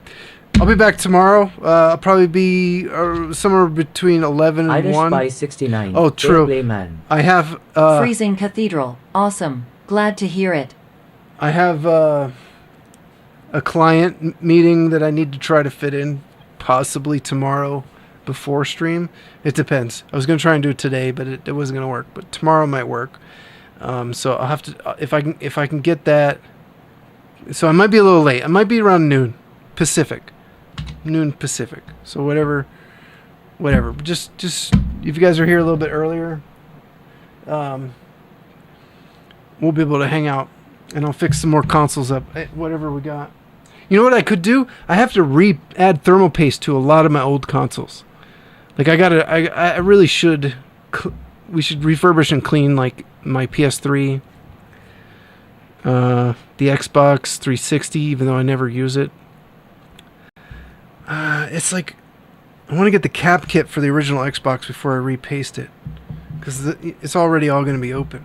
I'll be back tomorrow. I'll probably be somewhere between 11 and Irish 1. by 69. Oh, true. Man. I have... Freezing Cathedral. Awesome. Glad to hear it. I have a client meeting that I need to try to fit in possibly tomorrow before stream. It depends. I was going to try and do it today, but it wasn't going to work. But tomorrow might work. So I'll have to, if I can get that. So I might be a little late. I might be around noon Pacific. Noon Pacific. So whatever. Just if you guys are here a little bit earlier, we'll be able to hang out, and I'll fix some more consoles up. Whatever we got. You know what I could do? I have to add thermal paste to a lot of my old consoles. Like I really should. We should refurbish and clean like my PS3, the Xbox 360, even though I never use it. It's like I want to get the cap kit for the original Xbox before I repaste it, because it's already all going to be open.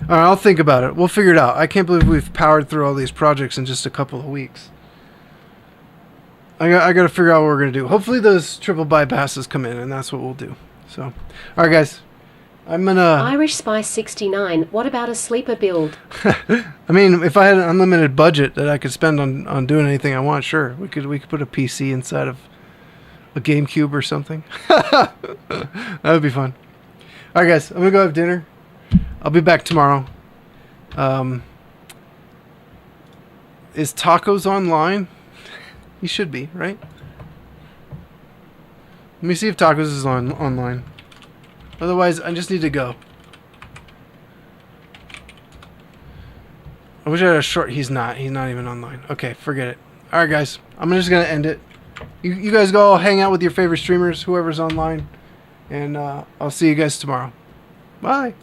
All right, I'll think about it. We'll figure it out. I can't believe we've powered through all these projects in just a couple of weeks. I got to figure out what we're going to do. Hopefully those triple bypasses come in, and that's what we'll do. So, all right, guys. I'm going to... Irish Spice 69, what about a sleeper build? I mean, if I had an unlimited budget that I could spend on doing anything I want, sure. We could put a PC inside of a GameCube or something. That would be fun. All right, guys. I'm going to go have dinner. I'll be back tomorrow. Is Tacos online? He should be, right? Let me see if Tacos is online. Otherwise, I just need to go. I wish I had a short... He's not even online. Okay, forget it. Alright, guys. I'm just going to end it. You guys go hang out with your favorite streamers, whoever's online. And I'll see you guys tomorrow. Bye.